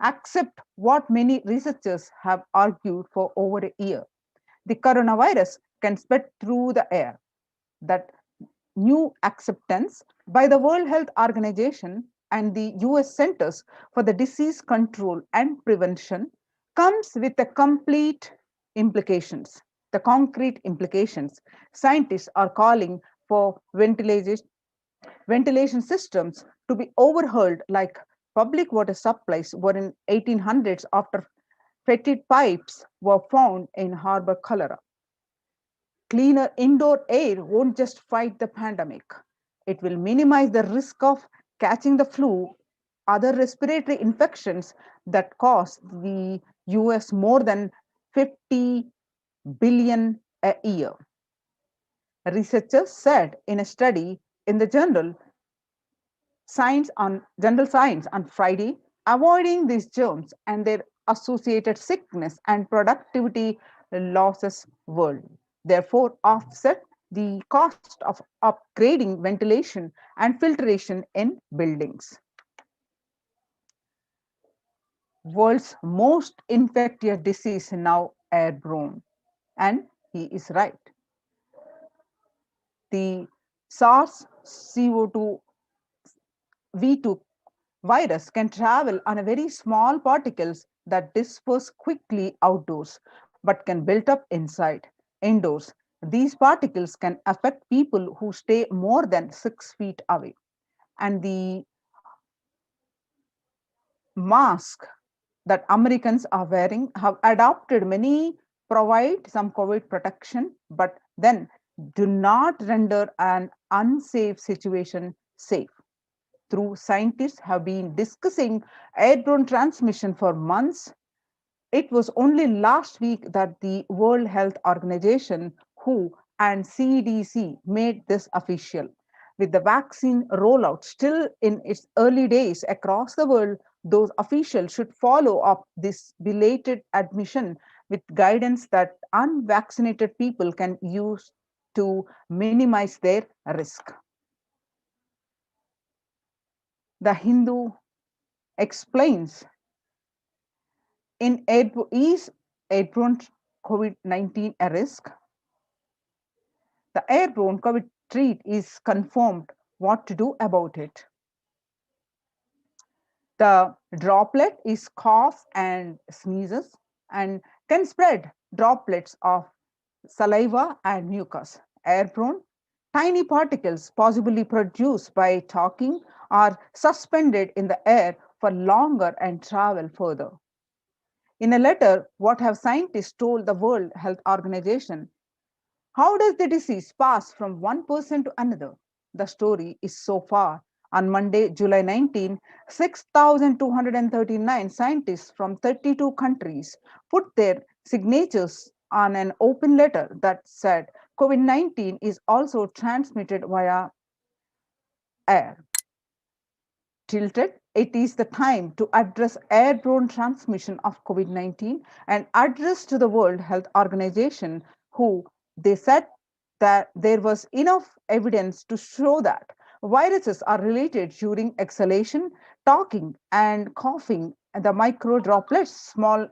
accept what many researchers have argued for over a year. The coronavirus can spread through the air. That new acceptance by the World Health Organization and the US Centers for the Disease Control and Prevention comes with the concrete implications. Scientists are calling for ventilation systems to be overhauled, like public water supplies were in 1800s after fetid pipes were found in harbor cholera. Cleaner indoor air won't just fight the pandemic. It will minimize the risk of catching the flu, other respiratory infections that cost the US more than 50 billion a year. Researchers said in a study in the General Science on Friday, avoiding these germs and their associated sickness and productivity losses will therefore offset the cost of upgrading ventilation and filtration in buildings. World's most infectious disease now airborne. And he is right. The SARS-CoV-2 virus can travel on a very small particles that disperse quickly outdoors, but can build up indoors. These particles can affect people who stay more than 6 feet away. And the mask that Americans are wearing have adopted many provide some COVID protection, but then do not render an unsafe situation safe. Through scientists have been discussing airborne transmission for months. It was only last week that the World Health Organization, WHO, and CDC made this official. With the vaccine rollout still in its early days across the world, those officials should follow up this belated admission with guidance that unvaccinated people can use to minimize their risk. The Hindu explains is airborne COVID-19 a risk? The airborne COVID treat is confirmed what to do about it. The droplet is cough and sneezes and can spread droplets of saliva and mucus. Airborne, tiny particles possibly produced by talking are suspended in the air for longer and travel further. In a letter, what have scientists told the World Health Organization? How does the disease pass from one person to another? The story is so far. On Monday, July 19, 6,239 scientists from 32 countries put their signatures on an open letter that said COVID-19 is also transmitted via air. Tilted, it is the time to address airborne transmission of COVID-19 and address to the World Health Organization, who they said that there was enough evidence to show that viruses are related during exhalation, talking, and coughing, and the micro droplets small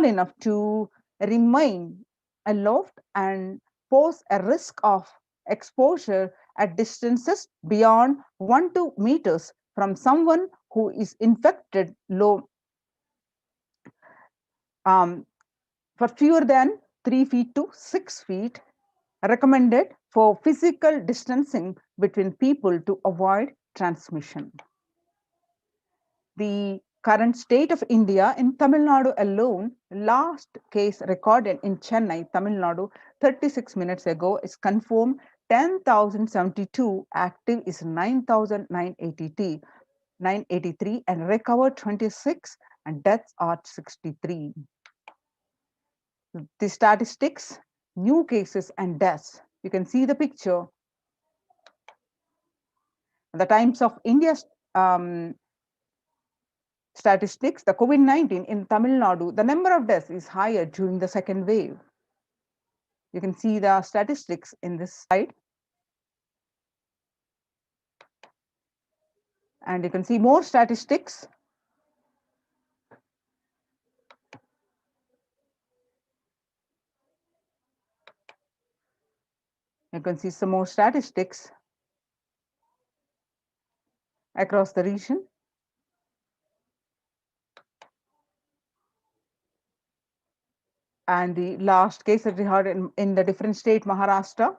enough to remain aloft and pose a risk of exposure at distances beyond 1 to 2 meters from someone who is infected low for fewer than 3 feet to 6 feet, recommended for physical distancing between people to avoid transmission. The current state of India in Tamil Nadu alone, last case recorded in Chennai, Tamil Nadu, 36 minutes ago is confirmed 10,072, active is 9,983, and recovered 26, and deaths are 63. The statistics, new cases and deaths. You can see the picture. The Times of India's statistics, the COVID-19 in Tamil Nadu, the number of deaths is higher during the second wave. You can see the statistics in this slide. And you can see more statistics. You can see some more statistics across the region. And the last case that we heard in the different state, Maharashtra.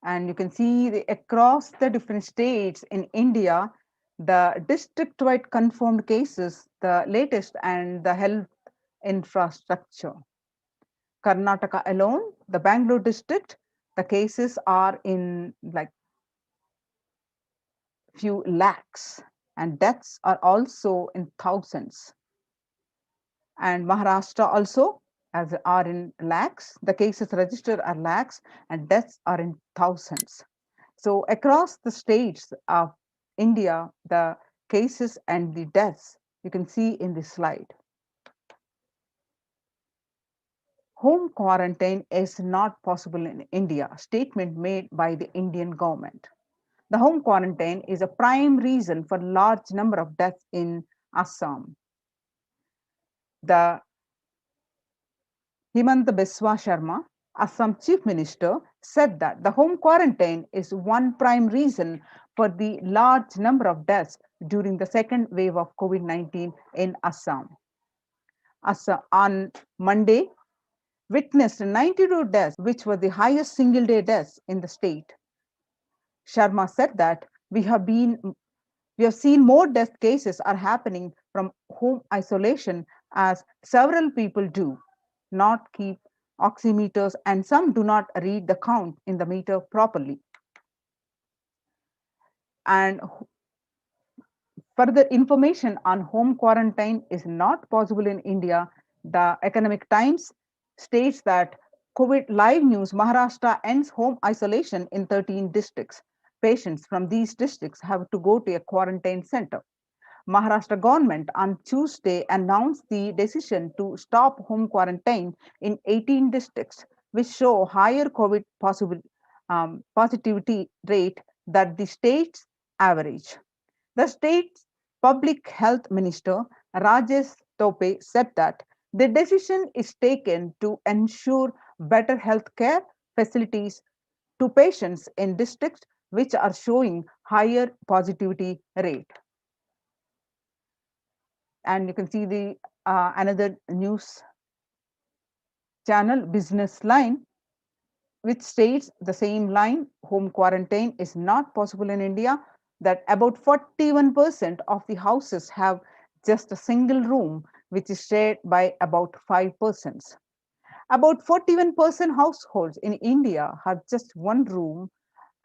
And you can see across the different states in India, the district-wide confirmed cases, the latest, and the health infrastructure. Karnataka alone, the Bangalore district, the cases are in like few lakhs, and deaths are also in thousands. And Maharashtra also, as are in lakhs, the cases registered are lakhs, and deaths are in thousands. So across the states of India, the cases and the deaths you can see in this slide. Home quarantine is not possible in India, statement made by the Indian government. The home quarantine is a prime reason for large number of deaths in Assam. The Himanta Biswa Sharma, Assam Chief Minister, said that the home quarantine is one prime reason for the large number of deaths during the second wave of COVID-19 in Assam. Assam on Monday witnessed 92 deaths, which were the highest single day deaths in the state. Sharma said that we have seen more death cases are happening from home isolation as several people do not keep oximeters and some do not read the count in the meter properly. And further information on home quarantine is not possible in India. The Economic Times states that COVID live news Maharashtra ends home isolation in 13 districts. Patients from these districts have to go to a quarantine center. Maharashtra government on Tuesday announced the decision to stop home quarantine in 18 districts, which show higher COVID positivity rate than the state's average. The state's public health minister, Rajesh Tope, said that the decision is taken to ensure better health care facilities to patients in districts which are showing higher positivity rate. And you can see the another news channel, Business Line, which states the same line: home quarantine is not possible in India, that about 41% of the houses have just a single room, which is shared by about 5%. About 41% households in India have just one room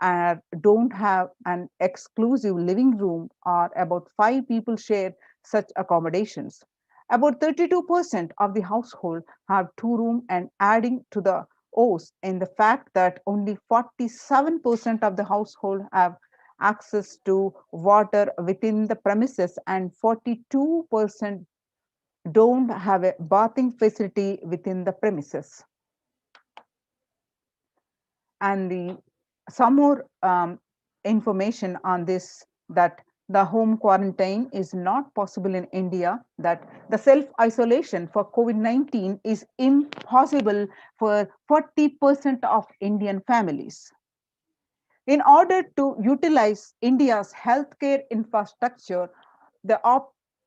and don't have an exclusive living room, or about 5 people share such accommodations. About 32% of the household have two rooms, and adding to the O's in the fact that only 47% of the household have access to water within the premises, and 42% don't have a bathing facility within the premises. And some more information on this, that the home quarantine is not possible in India, that the self-isolation for COVID-19 is impossible for 40% of Indian families. In order to utilize India's healthcare infrastructure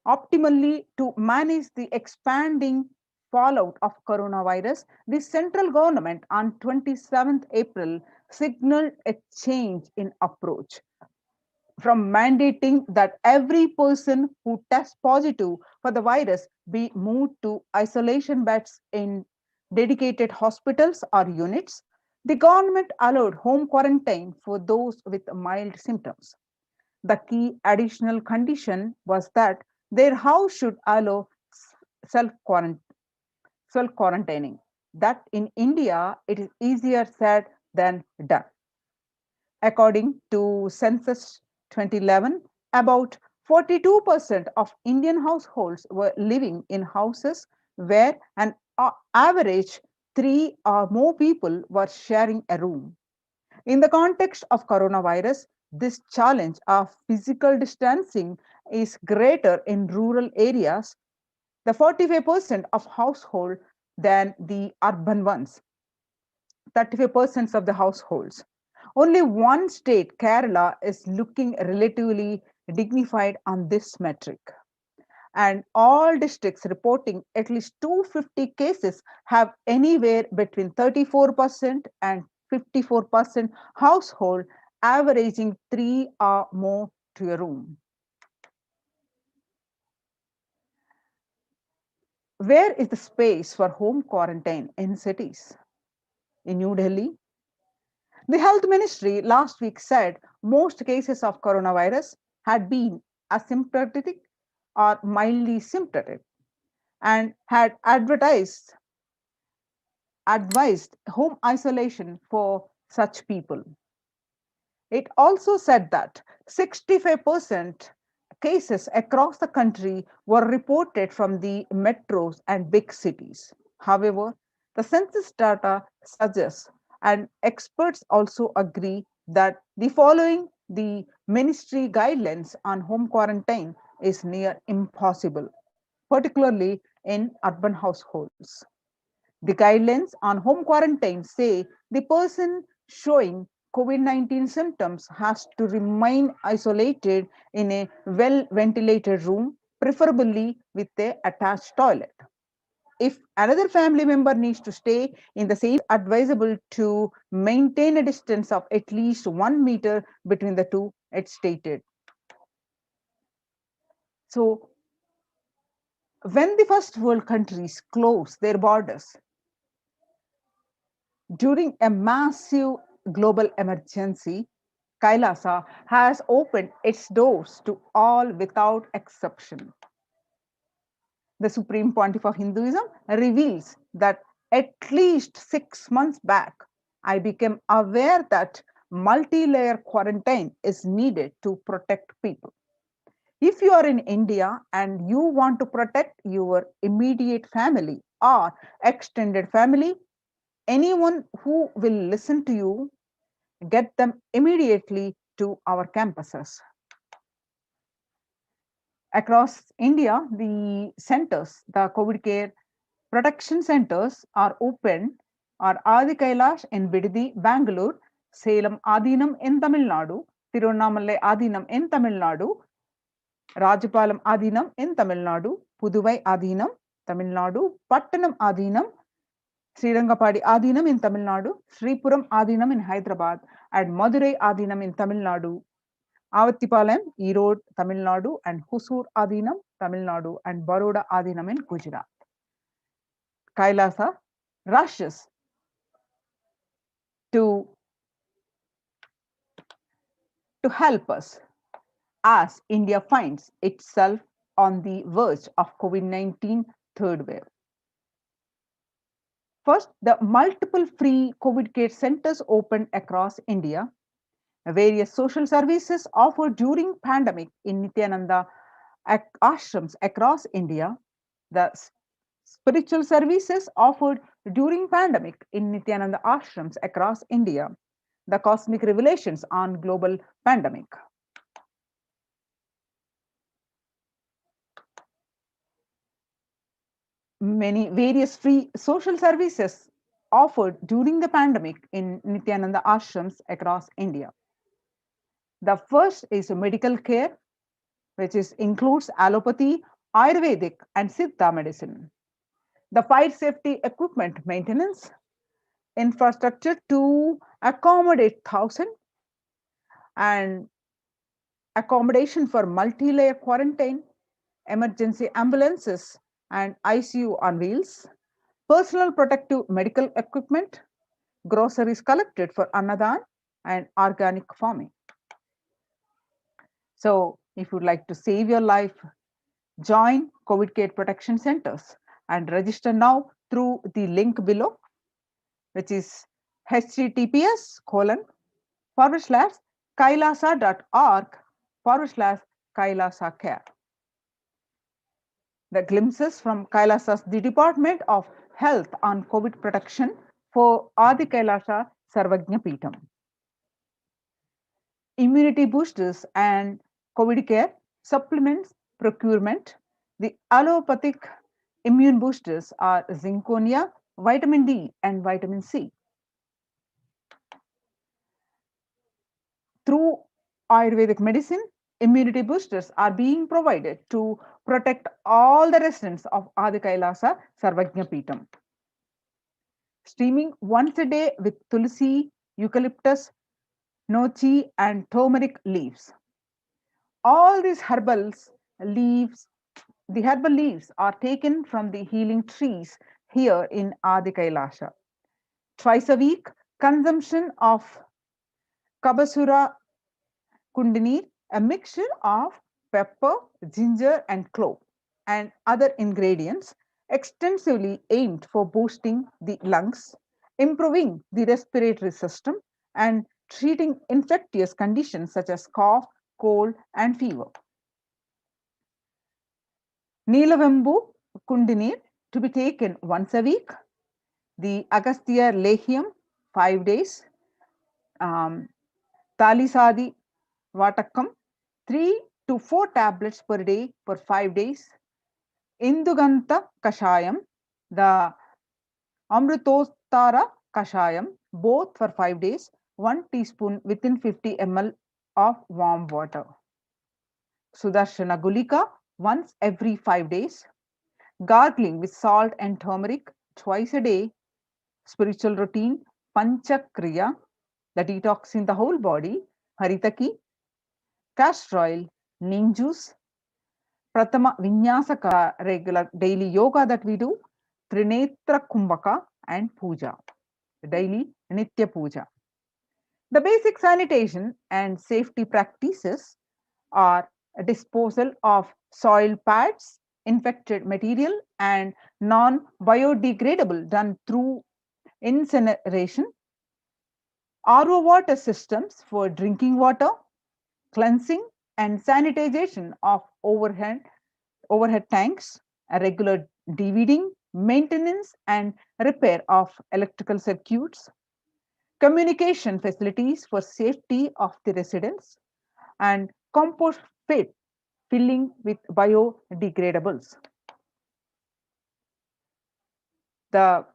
optimally to manage the expanding fallout of coronavirus, the central government on 27th April signaled a change in approach from mandating that every person who tests positive for the virus be moved to isolation beds in dedicated hospitals or units. The government allowed home quarantine for those with mild symptoms. The key additional condition was that their house should allow self-quarantining. That in India, it is easier said than done. According to Census 2011, about 42% of Indian households were living in houses where an average 3 or more people were sharing a room. In the context of coronavirus, this challenge of physical distancing is greater in rural areas, the 45% of households, than the urban ones, 35% of the households. Only one state, Kerala, is looking relatively dignified on this metric. And all districts reporting at least 250 cases have anywhere between 34% and 54% household averaging 3 or more to a room. Where is the space for home quarantine in cities? In New Delhi, the health ministry last week said most cases of coronavirus had been asymptomatic or mildly symptomatic, and had advertised advised home isolation for such people. It also said that 65% cases across the country were reported from the metros and big cities. However, the census data suggests, and experts also agree, that the following the ministry guidelines on home quarantine is near impossible, particularly in urban households. The guidelines on home quarantine say the person showing COVID-19 symptoms has to remain isolated in a well ventilated room, preferably with a attached toilet. If another family member needs to stay in the same, advisable to maintain a distance of at least 1 meter between the two, it's stated. So, when the first world countries close their borders during a massive global emergency, Kailasa has opened its doors to all without exception. The Supreme Pontiff of Hinduism reveals that at least 6 months back, I became aware that multi-layer quarantine is needed to protect people. If you are in India and you want to protect your immediate family or extended family, anyone who will listen to you, get them immediately to our campuses. Across India, the centers, the COVID care protection centers are open, are Adi Kailash in Bididi, Bangalore, Salem Adinam in Tamil Nadu, Tiruvannamalai Adinam in Tamil Nadu, Rajapalam Adinam in Tamil Nadu, Puduvai Adinam, Tamil Nadu, Pattanam Adinam, Srirangapadi Adinam in Tamil Nadu, Sripuram Adinam in Hyderabad, and Madurai Adinam in Tamil Nadu, Avattipalayam, Erode, Tamil Nadu, and Husur Adinam, Tamil Nadu, and Baroda Adinam in Gujarat. Kailasa rushes to help us as India finds itself on the verge of COVID-19 third wave. First, the multiple free COVID care centers opened across India. Various social services offered during pandemic in Nithyananda ashrams across India. The spiritual services offered during pandemic in Nithyananda ashrams across India. The cosmic revelations on global pandemic. Many various free social services offered during the pandemic in Nithyananda ashrams across India. The first is medical care, which includes allopathy, Ayurvedic, and Siddha medicine. The fire safety equipment maintenance, infrastructure to accommodate 1,000, and accommodation for multi-layer quarantine, emergency ambulances and ICU on wheels, personal protective medical equipment, groceries collected for Annadan, and organic farming. So, if you'd like to save your life, join COVID care protection centers and register now through the link below, which is https://kailasa.org/kailasa care. The glimpses from Kailasa's the Department of Health on COVID protection for Adi Kailasa Sarvajna Peetham. Immunity boosters and COVID care supplements procurement. The allopathic immune boosters are zinconia, vitamin D, and vitamin C. Through Ayurvedic medicine, immunity boosters are being provided to protect all the residents of Adi Kailasa Sarvajna Peetham. Steaming once a day with tulsi, eucalyptus, nochi, and turmeric leaves. All these leaves, the herbal leaves are taken from the healing trees here in Adi Kailasa. Twice a week, consumption of Kabasura Kundanir, a mixture of pepper, ginger, and clove, and other ingredients, extensively aimed for boosting the lungs, improving the respiratory system, and treating infectious conditions such as cough, cold, and fever. Nilavembu Kundinir to be taken once a week, the Agastya Lehiam 5 days, Talisadi Vatakam 3 to 4 tablets per day for 5 days, Induganta Kashayam, the Amrutostara Kashayam, both for 5 days, 1 teaspoon within 50 ml of warm water. Sudarshana Gulika once every 5 days, gargling with salt and turmeric twice a day, spiritual routine, Panchakriya, the detoxing the whole body, Haritaki, castor oil, neem juice, Pratama Vinyasaka, regular daily yoga that we do, Trinetra Kumbhaka, and Puja, daily Nitya Puja. The basic sanitation and safety practices are a disposal of soil pads, infected material, and non biodegradable done through incineration, RO water systems for drinking water, cleansing and sanitization of overhead tanks, a regular DVDing, maintenance and repair of electrical circuits, communication facilities for safety of the residents, and compost pit filling with biodegradables. The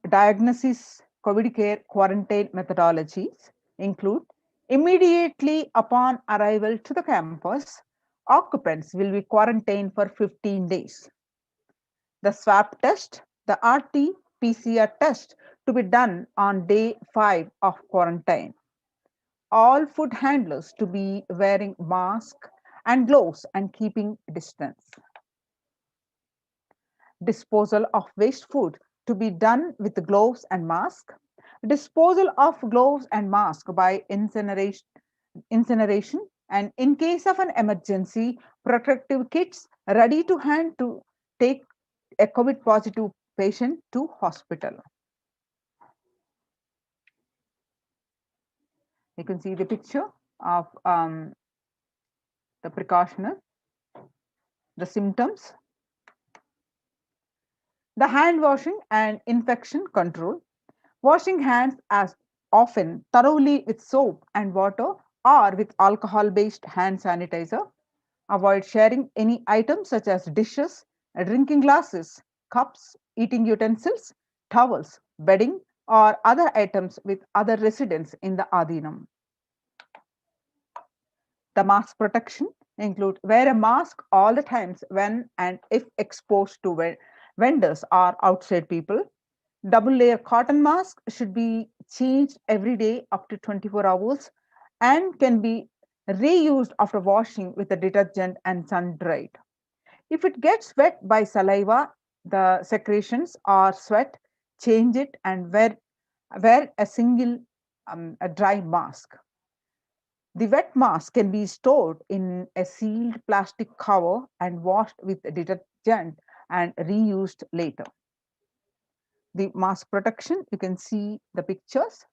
diagnosis COVID care quarantine methodologies include immediately upon arrival to the campus, occupants will be quarantined for 15 days. The swab test, the RT PCR test to be done on day 5 of quarantine. All food handlers to be wearing mask and gloves and keeping distance. Disposal of waste food to be done with gloves and mask. Disposal of gloves and mask by incineration, and in case of an emergency, protective kits ready to hand to take a COVID positive patient to hospital. You can see the picture of the precautioner, the symptoms, the hand washing and infection control, washing hands as often thoroughly with soap and water or with alcohol based hand sanitizer. Avoid sharing any items such as dishes, drinking glasses, cups, eating utensils, towels, bedding, or other items with other residents in the Adinam. The mask protection include wear a mask all the times when and if exposed to vendors or outside people. Double layer cotton mask should be changed every day up to 24 hours and can be reused after washing with a detergent and sun dried. If it gets wet by saliva, the secretions or sweat, change it and wear a single a dry mask. The wet mask can be stored in a sealed plastic cover and washed with detergent and reused later. The mask protection, you can see the pictures.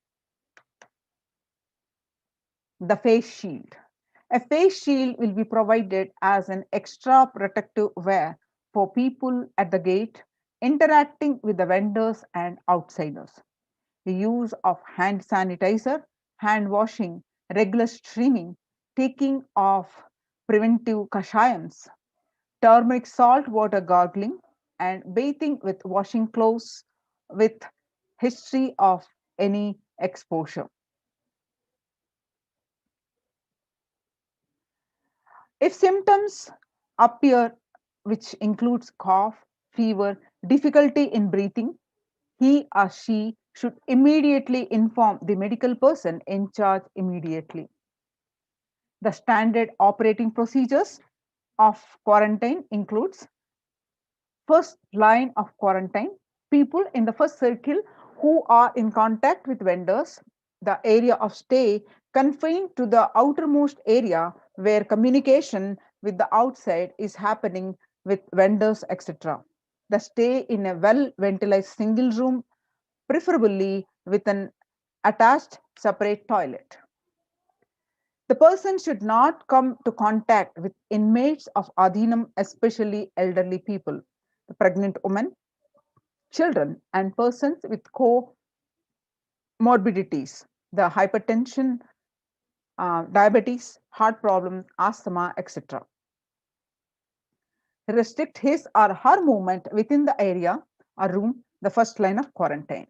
The face shield. A face shield will be provided as an extra protective wear for people at the gate interacting with the vendors and outsiders. The use of hand sanitizer, hand washing, regular streaming, taking of preventive kashayams, turmeric salt water gargling, and bathing with washing clothes with history of any exposure. If symptoms appear, which includes cough, fever, difficulty in breathing, he or she should immediately inform the medical person in charge immediately. The standard operating procedures of quarantine includes first line of quarantine, people in the first circle who are in contact with vendors, the area of stay confined to the outermost area where communication with the outside is happening with vendors, etc. the stay in a well ventilated single room, preferably with an attached separate toilet. The person should not come to contact with inmates of Adhinam, especially elderly people, the pregnant women, children, and persons with comorbidities, the hypertension, diabetes, heart problems, asthma, etc. Restrict his or her movement within the area or room, the first line of quarantine.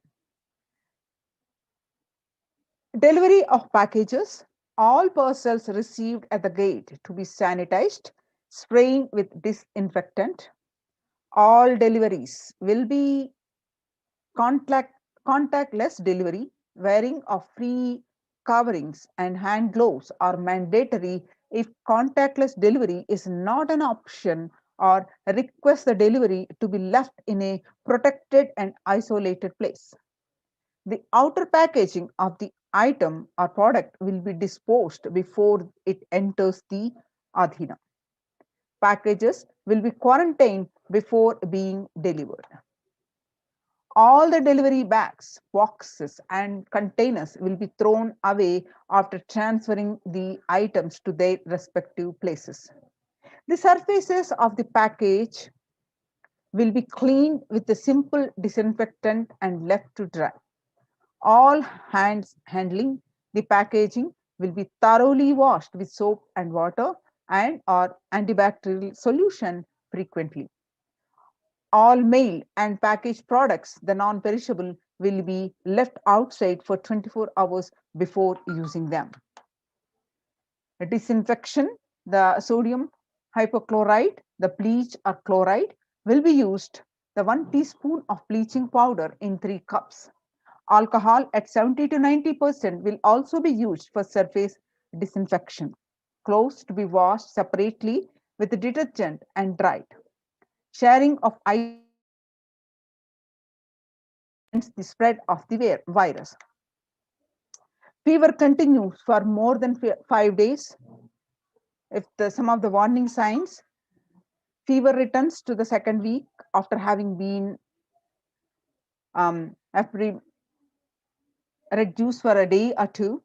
Delivery of packages. All parcels received at the gate to be sanitized, spraying with disinfectant. All deliveries will be contactless delivery. Wearing of free coverings and hand gloves are mandatory if contactless delivery is not an option, or request the delivery to be left in a protected and isolated place. The outer packaging of the item or product will be disposed before it enters the Adhina. Packages will be quarantined before being delivered. All the delivery bags, boxes, and containers will be thrown away after transferring the items to their respective places. The surfaces of the package will be cleaned with a simple disinfectant and left to dry. All hands handling the packaging will be thoroughly washed with soap and water and or antibacterial solution frequently. All mail and packaged products, the non-perishable, will be left outside for 24 hours before using them. Disinfection, the sodium hypochlorite, the bleach or chloride will be used, the 1 teaspoon of bleaching powder in 3 cups. Alcohol at 70 to 90% will also be used for surface disinfection. Clothes to be washed separately with detergent and dried. Sharing of items prevents the spread of the virus. Fever continues for more than 5 days. If some of the warning signs, fever returns to the second week after having been reduced for a day or two.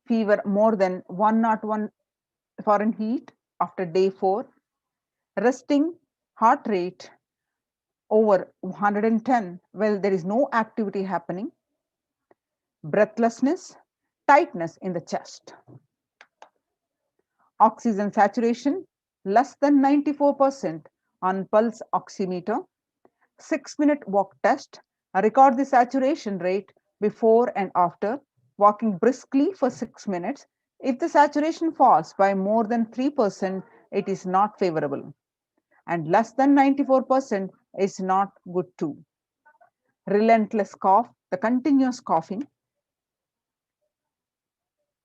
Fever more than 101 Fahrenheit after day 4. Resting heart rate over 110 while there is no activity happening. Breathlessness, tightness in the chest. Oxygen saturation less than 94% on pulse oximeter. 6-minute walk test. Record the saturation rate before and after walking briskly for 6 minutes. If the saturation falls by more than 3%, it is not favorable, and less than 94% is not good too. Relentless cough, the continuous coughing.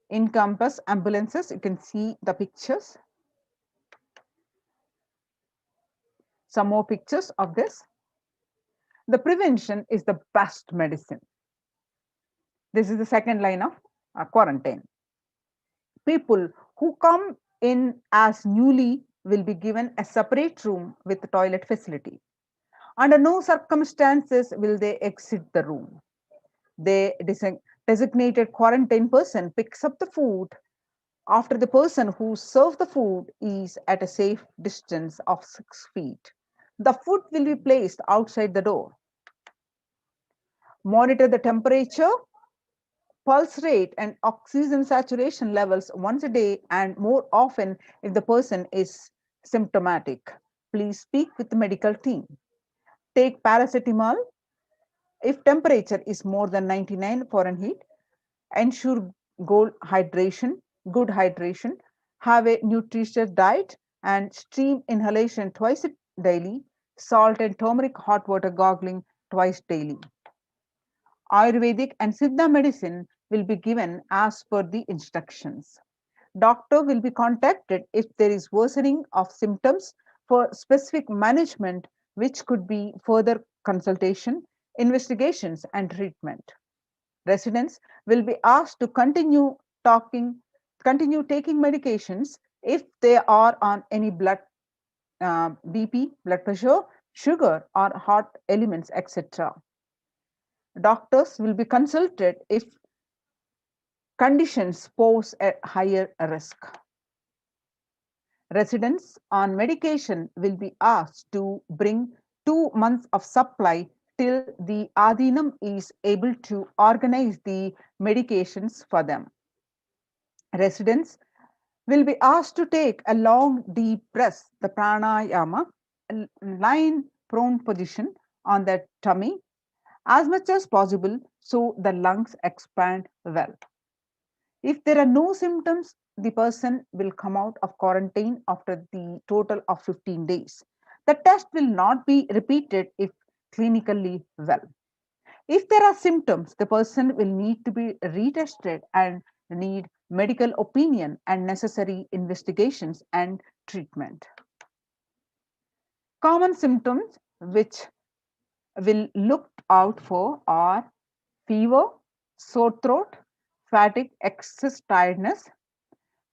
In campus ambulances, you can see the pictures. Some more pictures of this. The prevention is the best medicine. This is the second line of quarantine. People who come in as newly will be given a separate room with the toilet facility. Under no circumstances will they exit the room. The designated quarantine person picks up the food after the person who served the food is at a safe distance of 6 feet. The food will be placed outside the door. Monitor the temperature, pulse rate, and oxygen saturation levels once a day and more often if the person is symptomatic. Please speak with the medical team. Take paracetamol if temperature is more than 99 Fahrenheit. Ensure good hydration. Have a nutritious diet and steam inhalation twice daily. Salt and turmeric hot water gargling twice daily. Ayurvedic and Siddha medicine will be given as per the instructions. Doctor will be contacted if there is worsening of symptoms for specific management, which could be further consultation, investigations, and treatment. Residents will be asked to continue taking medications if they are on any blood BP, blood pressure, sugar or hot elements, etc. Doctors will be consulted if conditions pose a higher risk. Residents on medication will be asked to bring 2 months of supply till the Adinam is able to organize the medications for them. Residents will be asked to take a long deep breath, the pranayama, lying prone position on the tummy as much as possible so the lungs expand well. If there are no symptoms, the person will come out of quarantine after the total of 15 days. The test will not be repeated if clinically well. If there are symptoms, the person will need to be retested and need medical opinion and necessary investigations and treatment. Common symptoms which will look out for are fever, sore throat, fatigue, excess tiredness,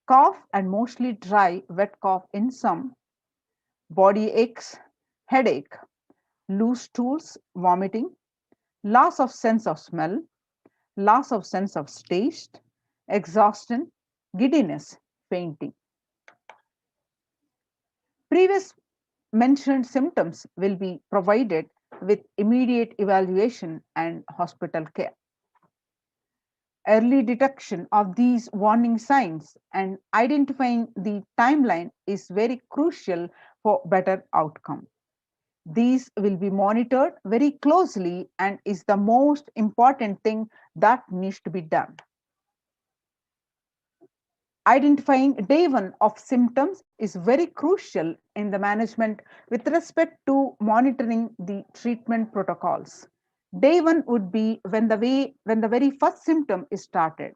cough and mostly dry, wet cough in some, body aches, headache, loose stools, vomiting, loss of sense of smell, loss of sense of taste, exhaustion, giddiness, fainting. Previous mentioned symptoms will be provided with immediate evaluation and hospital care. Early detection of these warning signs and identifying the timeline is very crucial for better outcome. These will be monitored very closely and is the most important thing that needs to be done. Identifying day one of symptoms is very crucial in the management with respect to monitoring the treatment protocols. Day one would be when the very first symptom is started.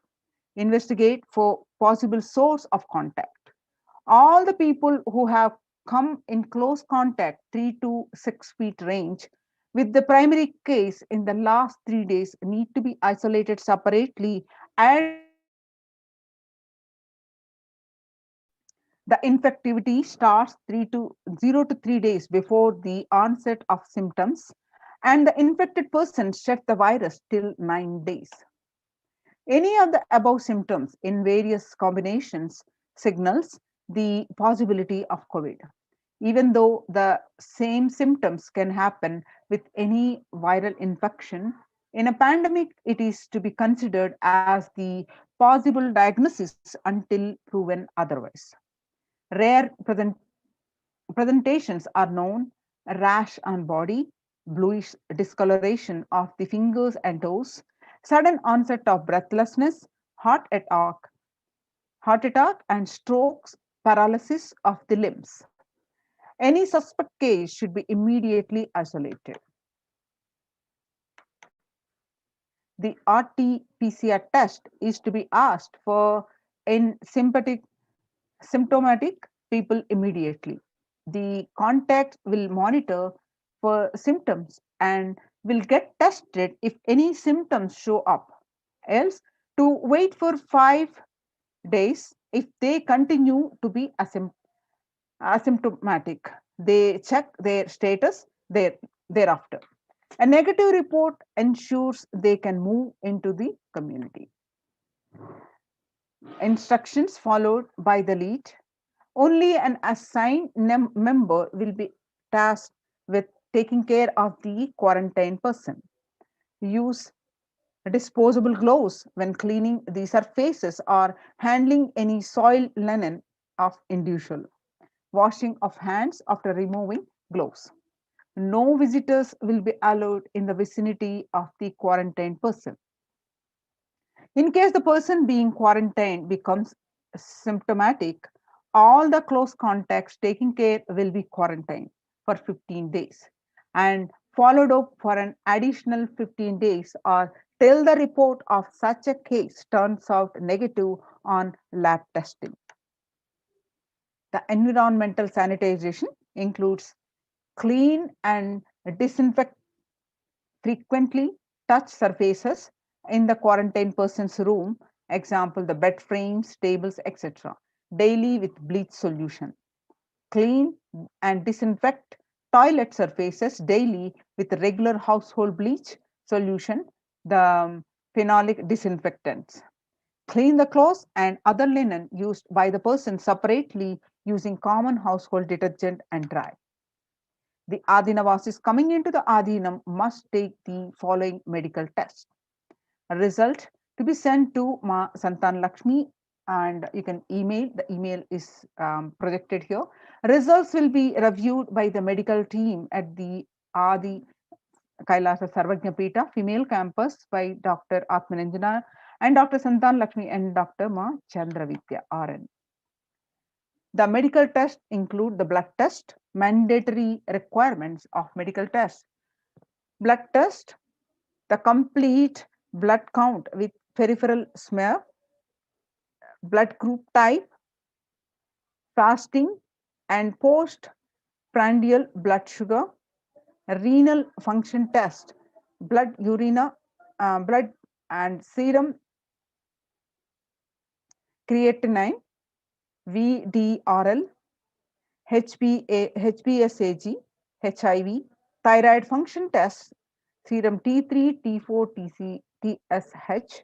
Investigate for possible source of contact. All the people who have come in close contact 3 to 6 feet range with the primary case in the last 3 days need to be isolated separately and the infectivity starts 0 to 3 days before the onset of symptoms, and the infected person shed the virus till 9 days. Any of the above symptoms in various combinations signals the possibility of COVID. Even though the same symptoms can happen with any viral infection, in a pandemic, it is to be considered as the possible diagnosis until proven otherwise. Rare presentations are known: rash on body, bluish discoloration of the fingers and toes, sudden onset of breathlessness, heart attack and strokes, paralysis of the limbs. Any suspect case should be immediately isolated. The RT-PCR test is to be asked for in symptomatic people immediately. The contact will monitor for symptoms and will get tested if any symptoms show up. Else, to wait for 5 days if they continue to be asymptomatic. They check their status thereafter. A negative report ensures they can move into the community. Instructions followed by the lead. Only an assigned member will be tasked with taking care of the quarantined person. Use disposable gloves when cleaning the surfaces or handling any soiled linen of individual. Washing of hands after removing gloves. No visitors will be allowed in the vicinity of the quarantined person. In case the person being quarantined becomes symptomatic, all the close contacts taking care will be quarantined for 15 days and followed up for an additional 15 days or till the report of such a case turns out negative on lab testing. The environmental sanitization includes clean and disinfect frequently touch surfaces in the quarantine person's room, example the bed frames, tables, etc., daily with bleach solution. Clean and disinfect toilet surfaces daily with regular household bleach solution, the phenolic disinfectants. Clean the clothes and other linen used by the person separately using common household detergent and dry. The Adinavasis coming into the Adinam must take the following medical test. A result to be sent to Ma Santan Lakshmi, and you can email. The email is projected here. Results will be reviewed by the medical team at the Adi Kailasa Sarvajñapita female campus by Dr. Atmananjana and Dr. Santan Lakshmi and Dr. Ma Chandravidya RN. The medical tests include the blood test, mandatory requirements of medical tests. Blood test, the complete blood count with peripheral smear, blood group type, fasting and postprandial blood sugar, renal function test, blood urina, blood and serum creatinine, VDRL, HBsAg, HIV, thyroid function test, serum T3, T4, TSH,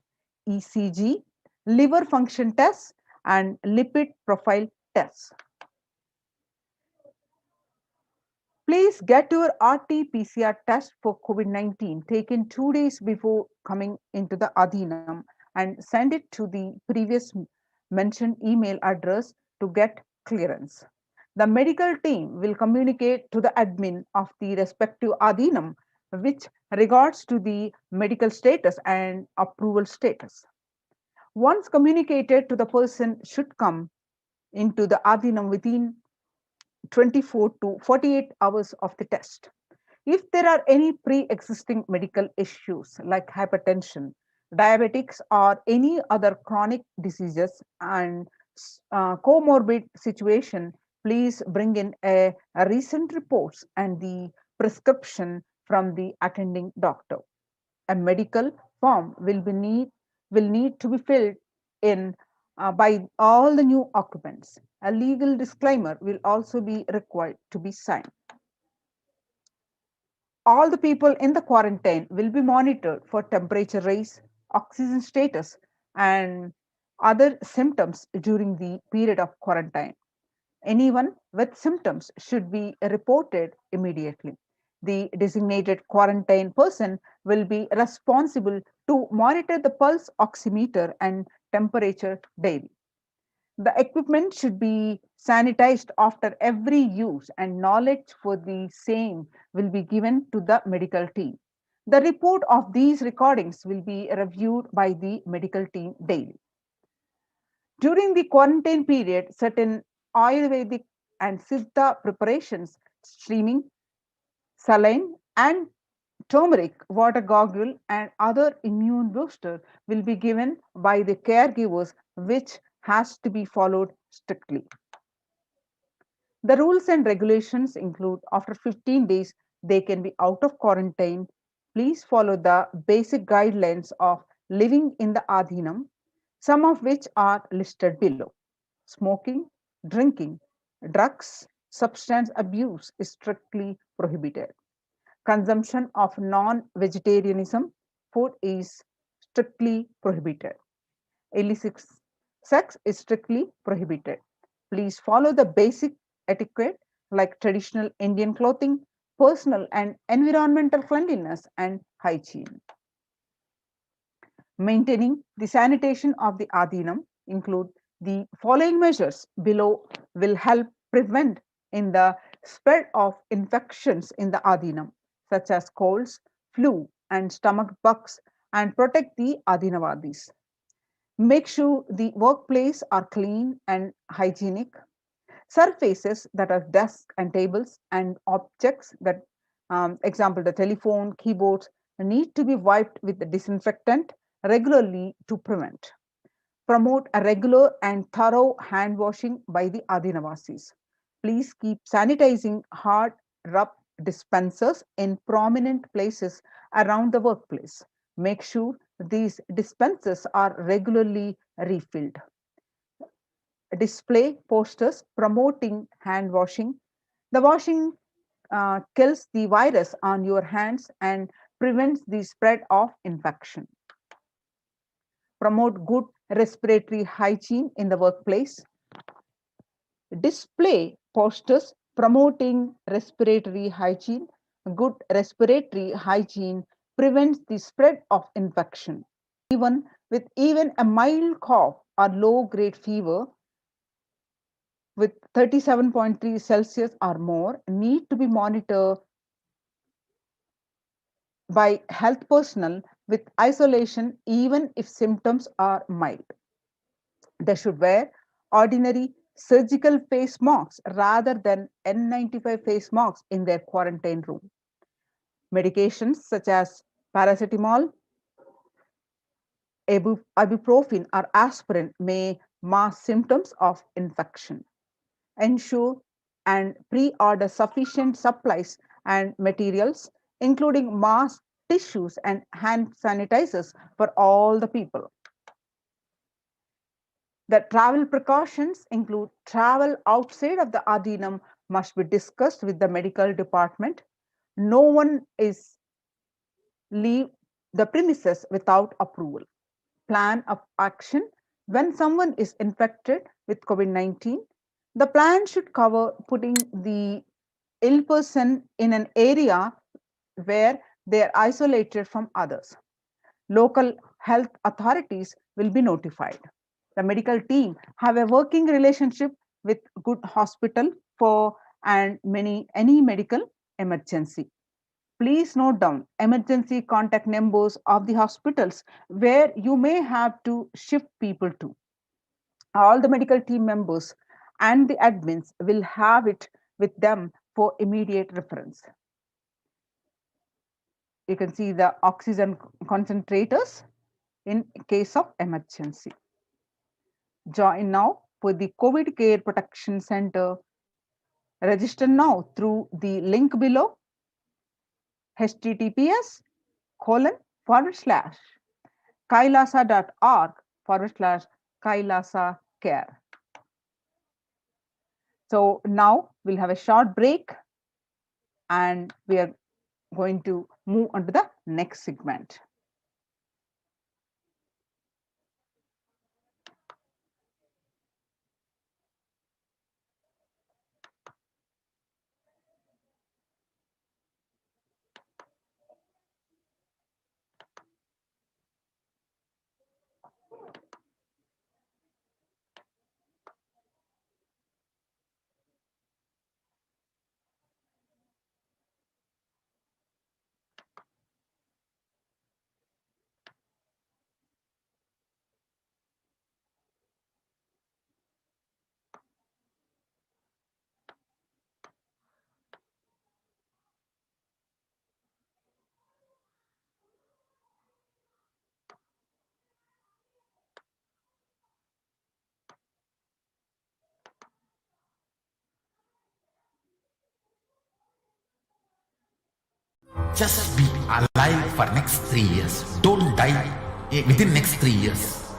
ECG, liver function test, and lipid profile tests. Please get your RT-PCR test for COVID-19 taken 2 days before coming into the Adhinam and send it to the previous mentioned email address to get clearance. The medical team will communicate to the admin of the respective Adhinam which regards to the medical status and approval status. Once communicated to the person should come into the Adhinam within 24 to 48 hours of the test. If there are any pre-existing medical issues like hypertension, diabetics, or any other chronic diseases and comorbid situation, please bring in a recent reports and the prescription from the attending doctor. A medical form will need to be filled in by all the new occupants. A legal disclaimer will also be required to be signed. All the people in the quarantine will be monitored for temperature rise, oxygen status, and other symptoms during the period of quarantine. Anyone with symptoms should be reported immediately. The designated quarantine person will be responsible to monitor the pulse oximeter and temperature daily. The equipment should be sanitized after every use, and knowledge for the same will be given to the medical team. The report of these recordings will be reviewed by the medical team daily. During the quarantine period, certain Ayurvedic and Siddha preparations, streaming, saline, and turmeric water goggle and other immune booster will be given by the caregivers, which has to be followed strictly. The rules and regulations include after 15 days they can be out of quarantine. Please follow the basic guidelines of living in the Adhinam, some of which are listed below. Smoking, drinking, drugs, substance abuse is strictly prohibited. Consumption of non-vegetarianism food is strictly prohibited. Illicit sex is strictly prohibited. Please follow the basic etiquette like traditional Indian clothing, personal and environmental cleanliness, and hygiene. Maintaining the sanitation of the Adhinam include the following measures below will help prevent in the spread of infections in the Adhinam, such as colds, flu, and stomach bugs, and protect the Adhinavadis. Make sure the workplace are clean and hygienic. Surfaces that are desks and tables and objects that, example, the telephone, keyboards, need to be wiped with the disinfectant regularly to prevent. Promote a regular and thorough hand washing by the Adinavasis. Please keep sanitizing hard rub dispensers in prominent places around the workplace. Make sure these dispensers are regularly refilled. Display posters promoting hand washing. The washing kills the virus on your hands and prevents the spread of infection. Promote good respiratory hygiene in the workplace. Display posters promoting respiratory hygiene. Good respiratory hygiene prevents the spread of infection. Even with even a mild cough or low-grade fever with 37.3 Celsius or more need to be monitored by health personnel with isolation even if symptoms are mild. They should wear ordinary surgical face masks rather than N95 face masks in their quarantine room. Medications such as paracetamol, ibuprofen, or aspirin may mask symptoms of infection. Ensure and pre-order sufficient supplies and materials, including masks, tissues, and hand sanitizers for all the people. The travel precautions include travel outside of the Ardinum must be discussed with the medical department. No one is leave the premises without approval. Plan of action when someone is infected with COVID-19. The plan should cover putting the ill person in an area where they are isolated from others. Local health authorities will be notified. The medical team have a working relationship with good hospital for and any medical emergency. Please note down emergency contact numbers of the hospitals where you may have to shift people to. All the medical team members and the admins will have it with them for immediate reference. You can see the oxygen concentrators in case of emergency. Join now for the COVID Care Protection Center. Register now through the link below, https://kailasa.org/Kailasa Care. So now we'll have a short break and we are going to move on to the next segment. Just be alive for next 3 years. Don't die within next 3 years.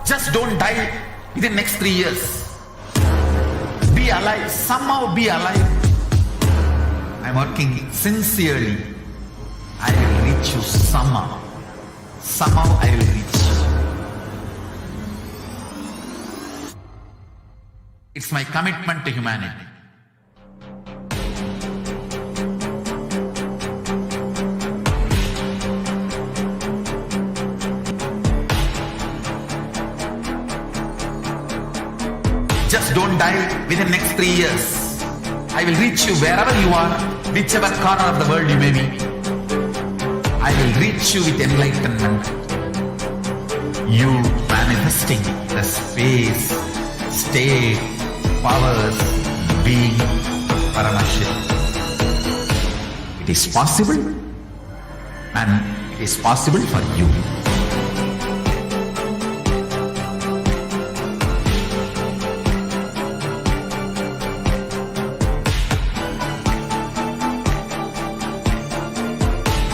Just don't die within next 3 years. Be alive. Somehow be alive. I'm working sincerely. I will reach you somehow. Somehow I will reach you. It's my commitment to humanity. Just don't die within next 3 years. I will reach you wherever you are, whichever corner of the world you may be. I will reach you with enlightenment. You manifesting the space, state, powers, being Paramashivoham. It is possible, and it is possible for you.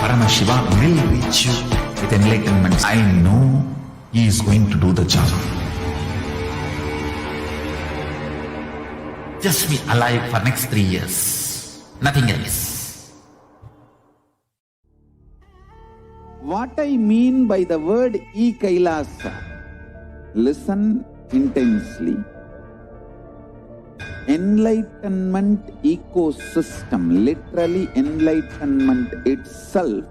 Paramashivoham will reach you with enlightenment. I know he is going to do the job. Just be alive for next 3 years. Nothing else. What I mean by the word e-Kailasa, listen intensely. Enlightenment ecosystem, literally enlightenment itself,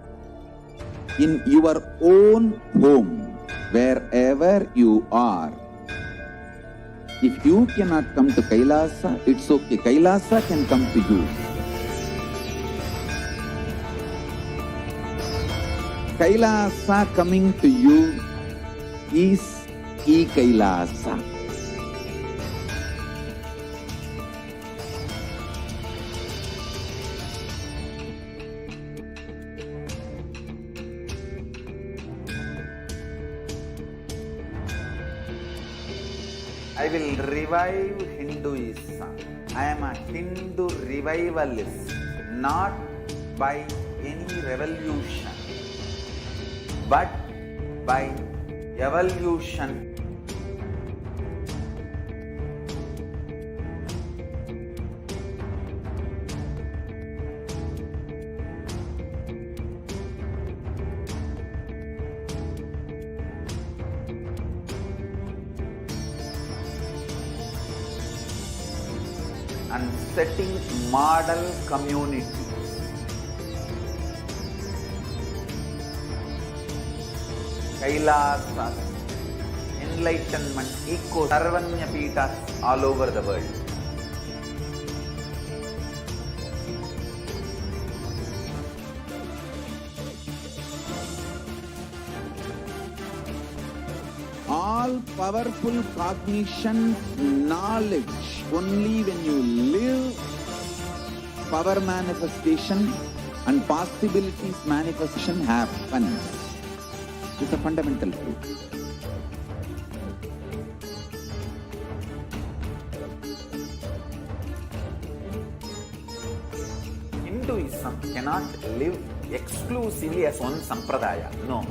in your own home, wherever you are. If you cannot come to Kailasa, it's okay. Kailasa can come to you. Kailasa coming to you is e-Kailasa. I will revive Hinduism. I am a Hindu revivalist, not by any revolution, but by evolution. And setting model community. Kailasas, enlightenment, Sarvanya Pitas all over the world. All powerful cognition, knowledge, only when you live, power manifestation and possibilities manifestation happens. It's a fundamental truth. Hinduism cannot live exclusively as one sampradaya. No.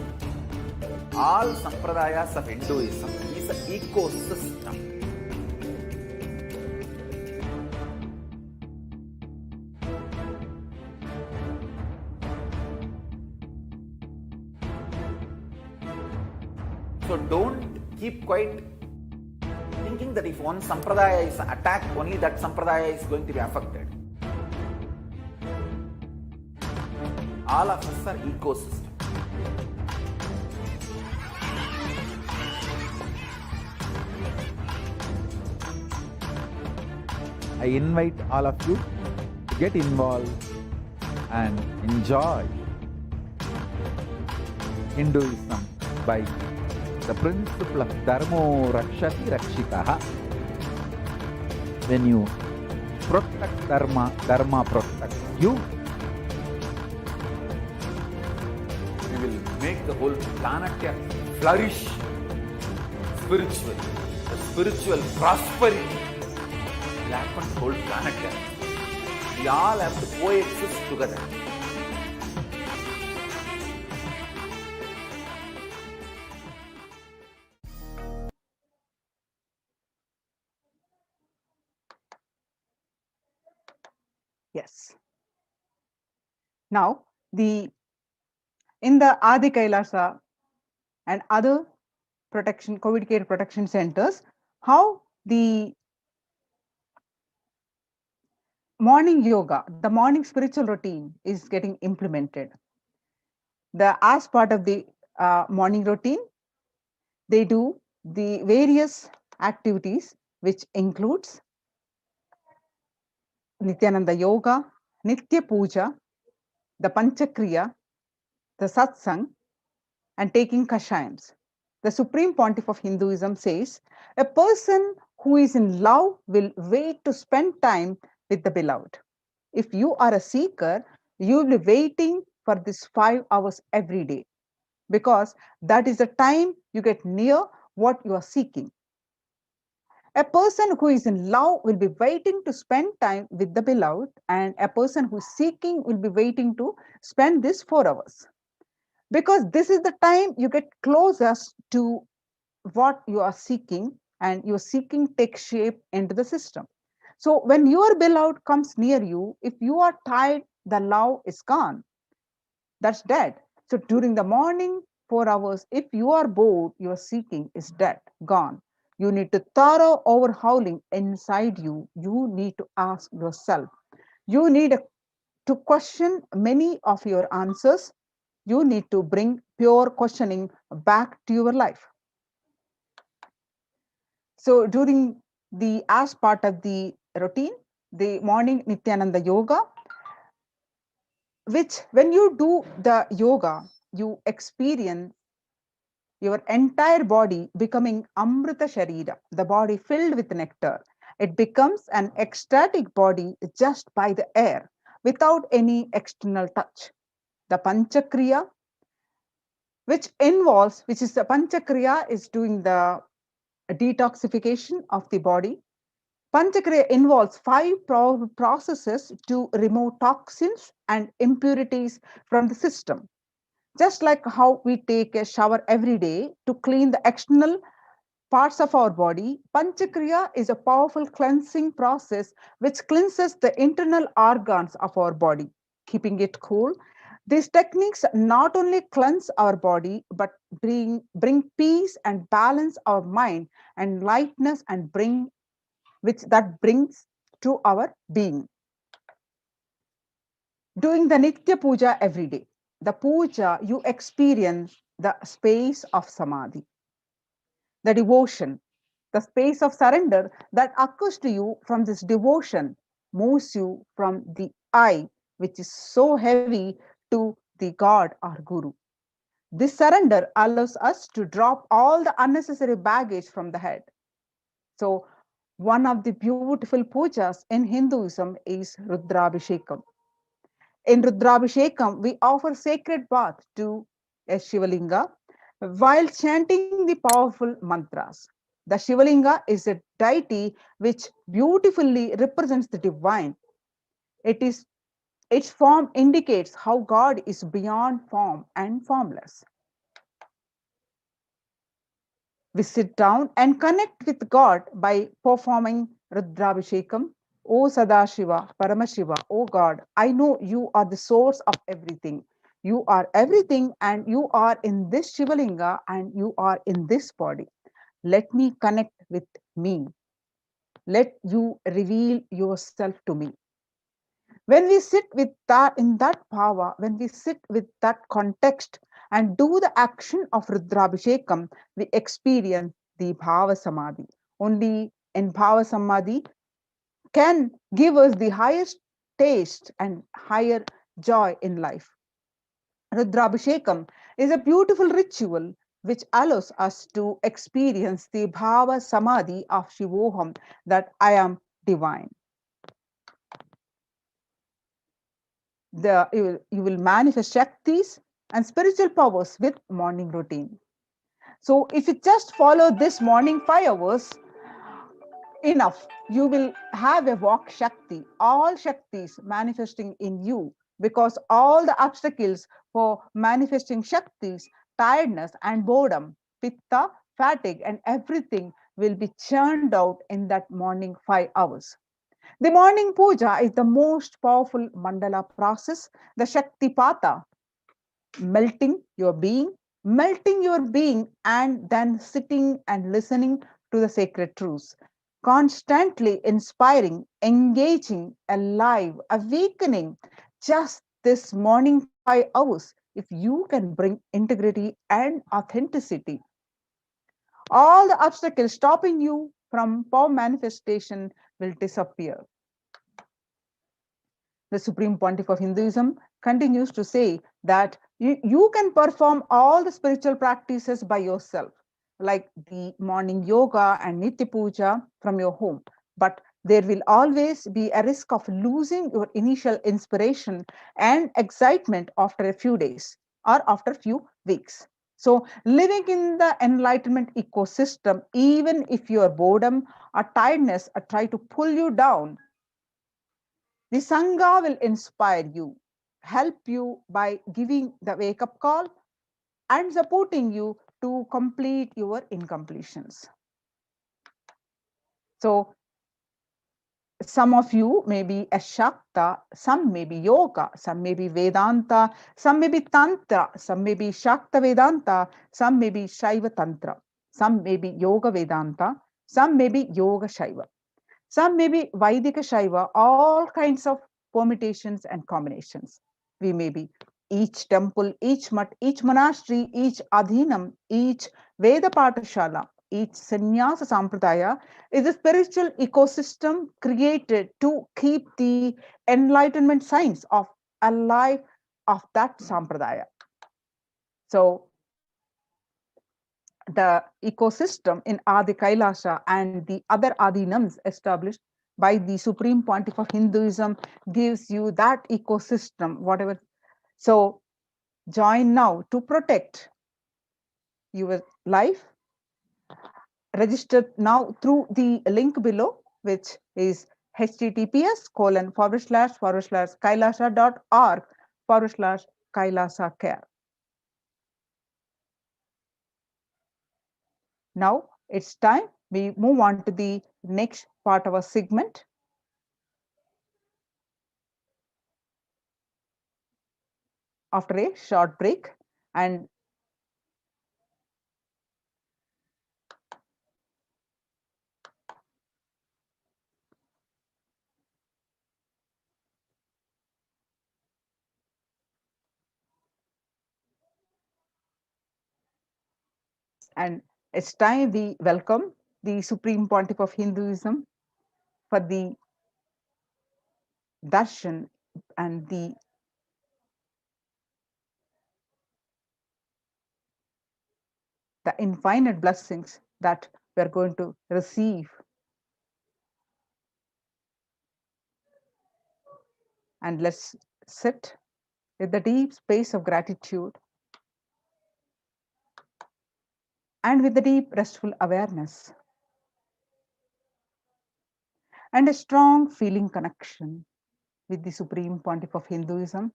All sampradayas of Hinduism is an ecosystem. So don't keep quiet thinking that if one sampradaya is attacked, only that sampradaya is going to be affected. All of us are ecosystem. I invite all of you to get involved and enjoy Hinduism by the principle of Dharmo Rakshati Rakshitaha. When you protect Dharma, Dharma protects you. We will make the whole planet flourish spiritually. The spiritual prosperity will happen to the whole planet. We all have to coexist together. Yes. Now, in the Adi Kailasa and other COVID care protection centers, how the morning yoga, the morning spiritual routine is getting implemented. As part of the morning routine, they do the various activities, which includes Nithyananda Yoga, Nitya Puja, the Panchakriya, the Satsang, and taking Kashayams. The Supreme Pontiff of Hinduism says, a person who is in love will wait to spend time with the beloved. If you are a seeker, you will be waiting for this 5 hours every day, because that is the time you get near what you are seeking. A person who is in love will be waiting to spend time with the beloved, and a person who is seeking will be waiting to spend this 4 hours. Because this is the time you get closest to what you are seeking, and your seeking takes shape into the system. So when your beloved comes near you, if you are tired, the love is gone. That's dead. So during the morning 4 hours, if you are bored, your seeking is dead, gone. You need to thorough overhauling inside you. You need to ask yourself. You need to question many of your answers. You need to bring pure questioning back to your life. So during the as part of the routine, the morning Nithyananda yoga, which when you do the yoga, you experience your entire body becoming Amrita Sharira, the body filled with nectar. It becomes an ecstatic body just by the air, without any external touch. The Panchakriya, which is the Panchakriya, is doing the detoxification of the body. Panchakriya involves five processes to remove toxins and impurities from the system. Just like how we take a shower every day to clean the external parts of our body, Panchakriya is a powerful cleansing process which cleanses the internal organs of our body, keeping it cool. These techniques not only cleanse our body, but bring peace and balance our mind and lightness and bring which that brings to our being. Doing the Nitya Puja every day. The puja, you experience the space of samadhi, the devotion, the space of surrender that occurs to you from this devotion moves you from the I, which is so heavy, to the God or Guru. This surrender allows us to drop all the unnecessary baggage from the head. So, one of the beautiful pujas in Hinduism is Rudrabhishekam. In Rudrabhishekam, we offer sacred bath to a Shivalinga while chanting the powerful mantras. The Shivalinga is a deity which beautifully represents the divine. It is its form indicates how God is beyond form and formless. We sit down and connect with God by performing Rudrabhishekam. O Sadashiva, Paramashiva, O God, I know you are the source of everything. You are everything, and you are in this Shivalinga, and you are in this body. Let me connect with me. Let you reveal yourself to me. When we sit with that in that power, when we sit with that context and do the action of Rudrabhishekam, we experience the Bhava Samadhi. Only in Bhava Samadhi can give us the highest taste and higher joy in life. Rudrabhishekam is a beautiful ritual which allows us to experience the Bhava Samadhi of Shivoham, that I am divine. You will manifest Shaktis and spiritual powers with morning routine. So if you just follow this morning 5 hours, enough. You will have a walk Shakti, all Shaktis manifesting in you, because all the obstacles for manifesting Shaktis, tiredness and boredom, pitta, fatigue, and everything will be churned out in that morning 5 hours. The morning puja is the most powerful mandala process, the Shakti Pata, melting your being, and then sitting and listening to the sacred truths. Constantly inspiring, engaging, alive, awakening. Just this morning 5 hours, if you can bring integrity and authenticity, all the obstacles stopping you from power manifestation will disappear. The Supreme Pontiff of Hinduism continues to say that you can perform all the spiritual practices by yourself, like the morning yoga and Nitya Puja from your home. But there will always be a risk of losing your initial inspiration and excitement after a few days or after a few weeks. So, living in the enlightenment ecosystem, even if your boredom or tiredness try to pull you down, the Sangha will inspire you, help you by giving the wake up call and supporting you to complete your incompletions. So, some of you may be a Shakta, some may be Yoga, some may be Vedanta, some may be Tantra, some may be Shakta Vedanta, some may be Shaiva Tantra, some may be Yoga Vedanta, some may be Yoga Shaiva, some may be Vaidika Shaiva, all kinds of permutations and combinations. We may be each temple, each mutt, each monastery, each adhinam, each Veda Patashala, each sannyasa sampradaya is a spiritual ecosystem created to keep the enlightenment signs of alive of that sampradaya. So the ecosystem in Adi Kailasa and the other adhinams established by the Supreme Pontiff of Hinduism gives you that ecosystem, whatever. So join now to protect your life. Register now through the link below, which is https://kailasa.org/kailasa care. Now it's time we move on to the next part of our segment. After a short break, and it's time we welcome the Supreme Pontiff of Hinduism for the darshan and the infinite blessings that we are going to receive. And let's sit with the deep space of gratitude and with the deep restful awareness and a strong feeling connection with the Supreme Pontiff of Hinduism.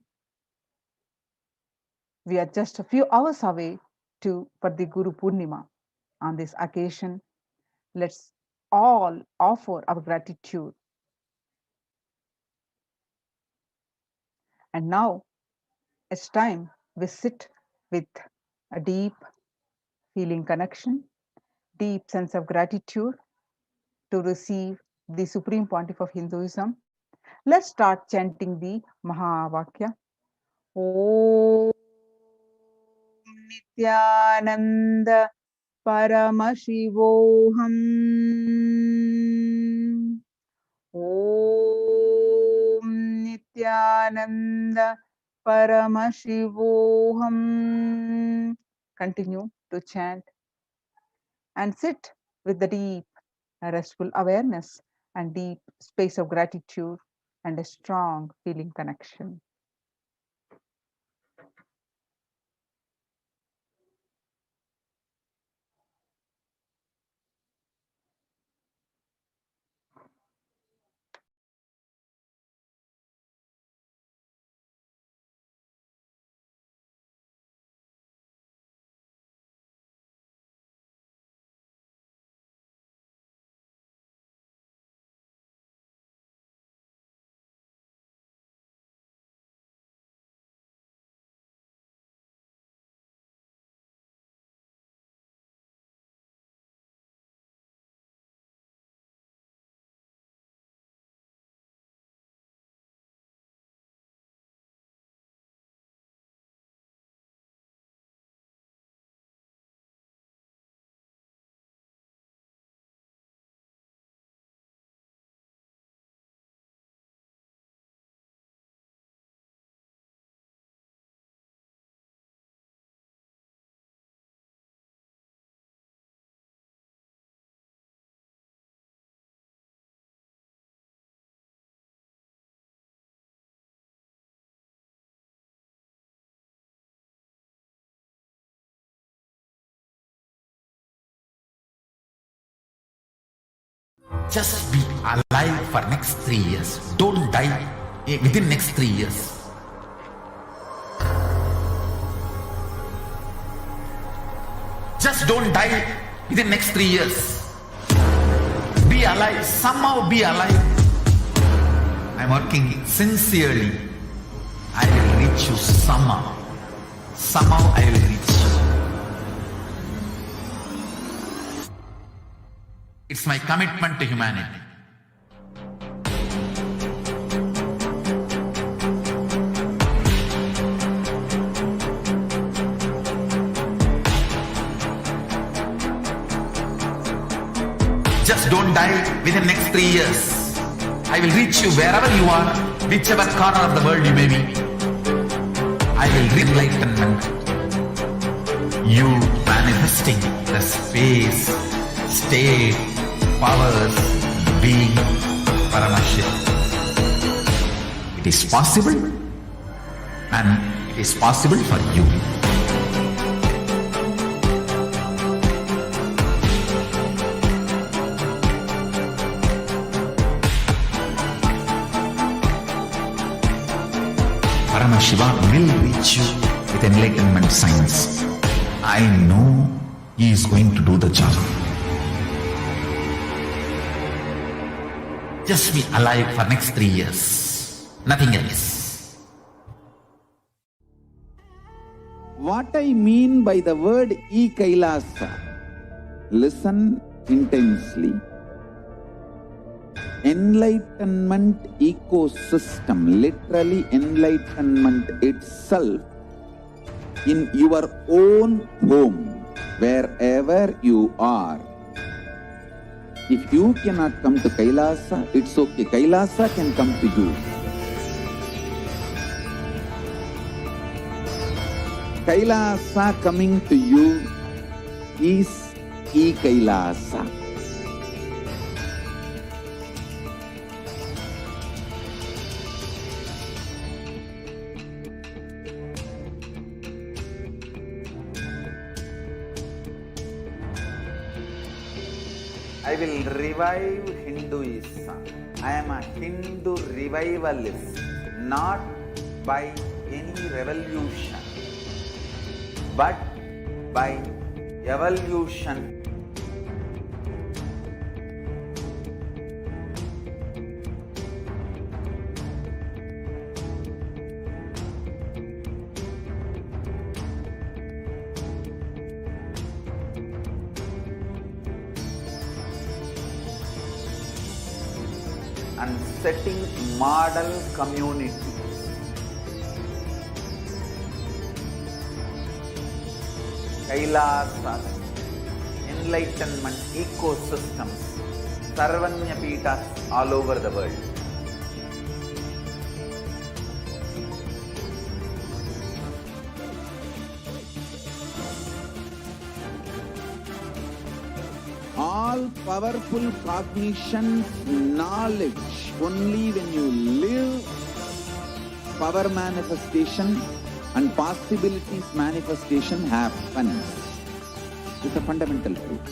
We are just a few hours away for the Guru Purnima. On this occasion, let's all offer our gratitude. And now it's time we sit with a deep feeling connection, deep sense of gratitude to receive the Supreme Pontiff of Hinduism. Let's start chanting the Mahavakya. Om Nithyananda Paramashivoham. Om Nithyananda Paramashivoham. Continue to chant and sit with the deep restful awareness and deep space of gratitude and a strong feeling connection. Just be alive for next 3 years. Don't die within next 3 years. Just don't die within next 3 years. Be alive. Somehow be alive. I'm working sincerely. I will reach you somehow. Somehow I will reach you. It's my commitment to humanity. Just don't die within next 3 years. I will reach you wherever you are, whichever corner of the world you may be. I will bring enlightenment. You manifesting the space, state, powers, being Paramashivoham. It is possible, and it is possible for you. Paramashivoham will reach you with enlightenment science. I know he is going to do the job. Just be alive for next 3 years. Nothing else. What I mean by the word e-Kailasa, listen intensely. Enlightenment ecosystem, literally enlightenment itself, in your own home, wherever you are. If you cannot come to Kailasa, it's okay. Kailasa can come to you. Kailasa coming to you is e-Kailasa. I will revive Hinduism. I am a Hindu revivalist, not by any revolution, but by evolution. And setting model community. Kailasas, enlightenment ecosystems, Sarvanya Peethas all over the world. All powerful cognition, knowledge, only when you live, power manifestation and possibilities manifestation happens. It's a fundamental truth.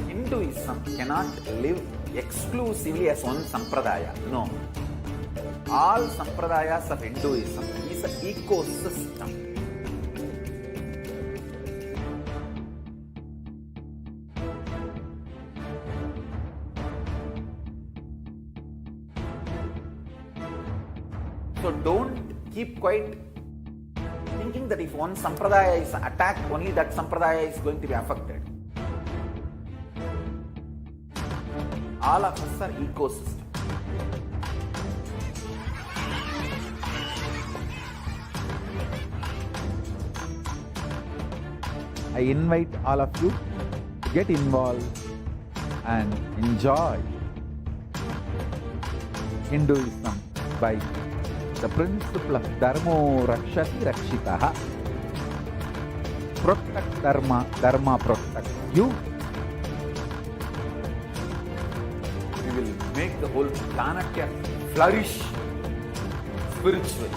Hinduism cannot live exclusively as one sampradaya. No. All sampradayas of Hinduism is an ecosystem. So don't keep quiet thinking that if one sampradaya is attacked, only that sampradaya is going to be affected. All of us are ecosystem. I invite all of you to get involved and enjoy Hinduism by the principle of Dharmo Rakshati Rakshitaha. Protect Dharma, Dharma protect you. We will make the whole planet flourish spiritually.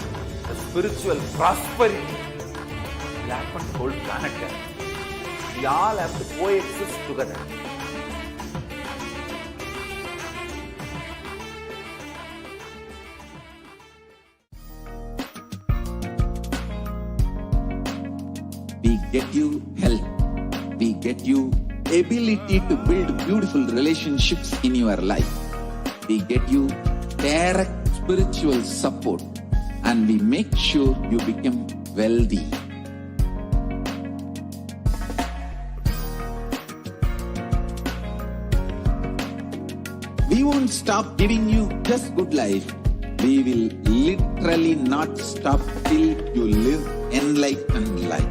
The spiritual prosperity will happen to the whole planet. We all have to coexist together. We get you health. We get you ability to build beautiful relationships in your life. We get you direct spiritual support, and we make sure you become wealthy. We won't stop giving you just good life. We will literally not stop till you live enlightened life.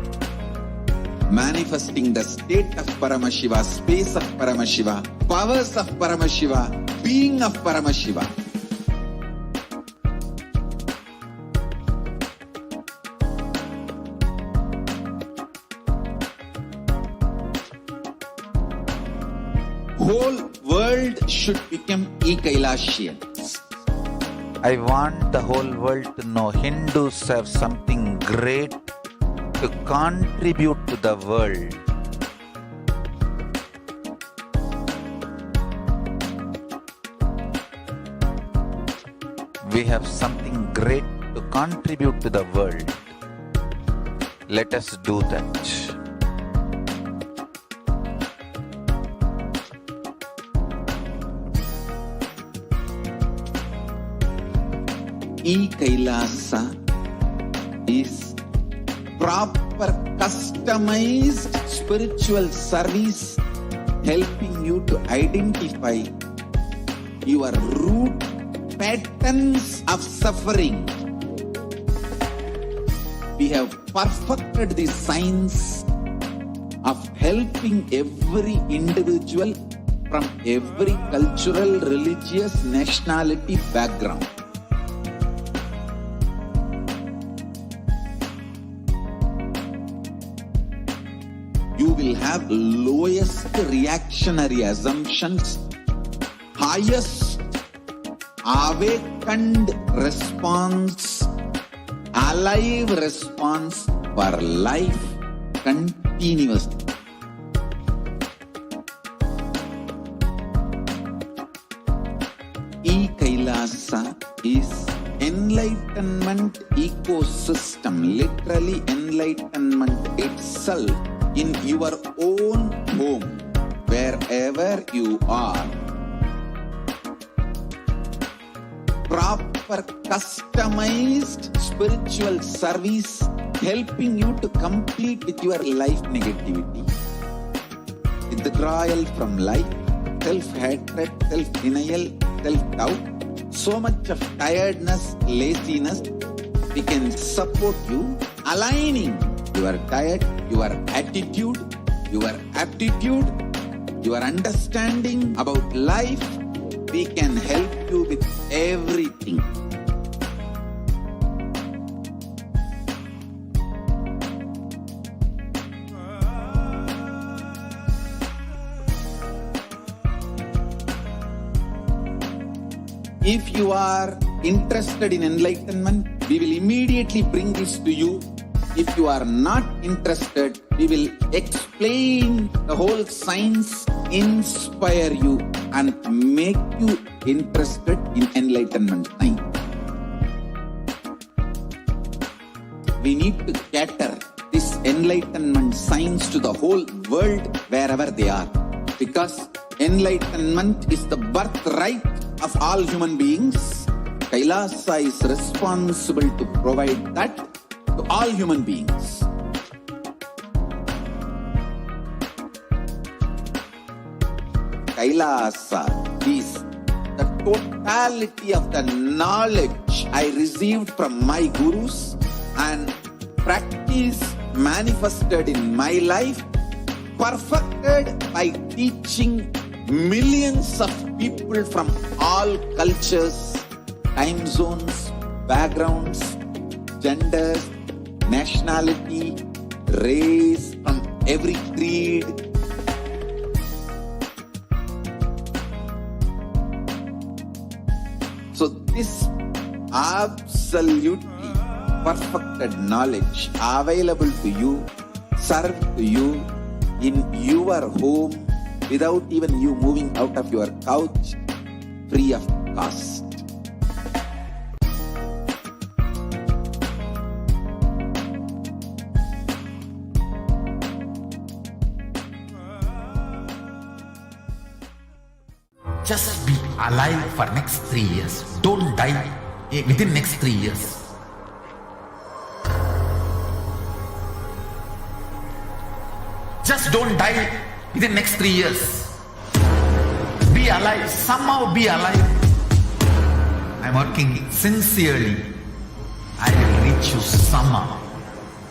Manifesting the state of Paramashiva, space of Paramashiva, powers of Paramashiva, being of Paramashiva. Whole world should become Kailashians. I want the whole world to know Hindus have something great to contribute to the world. We have something great to contribute to the world. Let us do that. Kailasa is proper customized spiritual service helping you to identify your root patterns of suffering. We have perfected the science of helping every individual from every cultural, religious, nationality background. You will have lowest reactionary assumptions, highest awakened response, alive response for life continuously. Kailasa is enlightenment ecosystem, literally enlightenment itself in your own home, wherever you are. Proper customized spiritual service helping you to complete with your life negativity, withdrawal from life, self-hatred, self-denial, self-doubt, so much of tiredness, laziness. We can support you aligning your diet, your attitude, your aptitude, your understanding about life. We can help you with everything. If you are interested in enlightenment, we will immediately bring this to you. If you are not interested, we will explain the whole science, inspire you, and make you interested in enlightenment science. We need to cater this enlightenment science to the whole world wherever they are, because enlightenment is the birthright of all human beings. Kailasa is responsible to provide that to all human beings. Kailasa is the totality of the knowledge I received from my gurus and practice manifested in my life, perfected by teaching millions of people from all cultures, time zones, backgrounds, genders, nationality, race, from every creed. So this absolutely perfected knowledge available to you, served to you in your home without even you moving out of your couch, free of cost. Just be alive for next 3 years. Don't die within next 3 years. Just don't die within next 3 years. Be alive. Somehow be alive. I'm working sincerely. I will reach you somehow.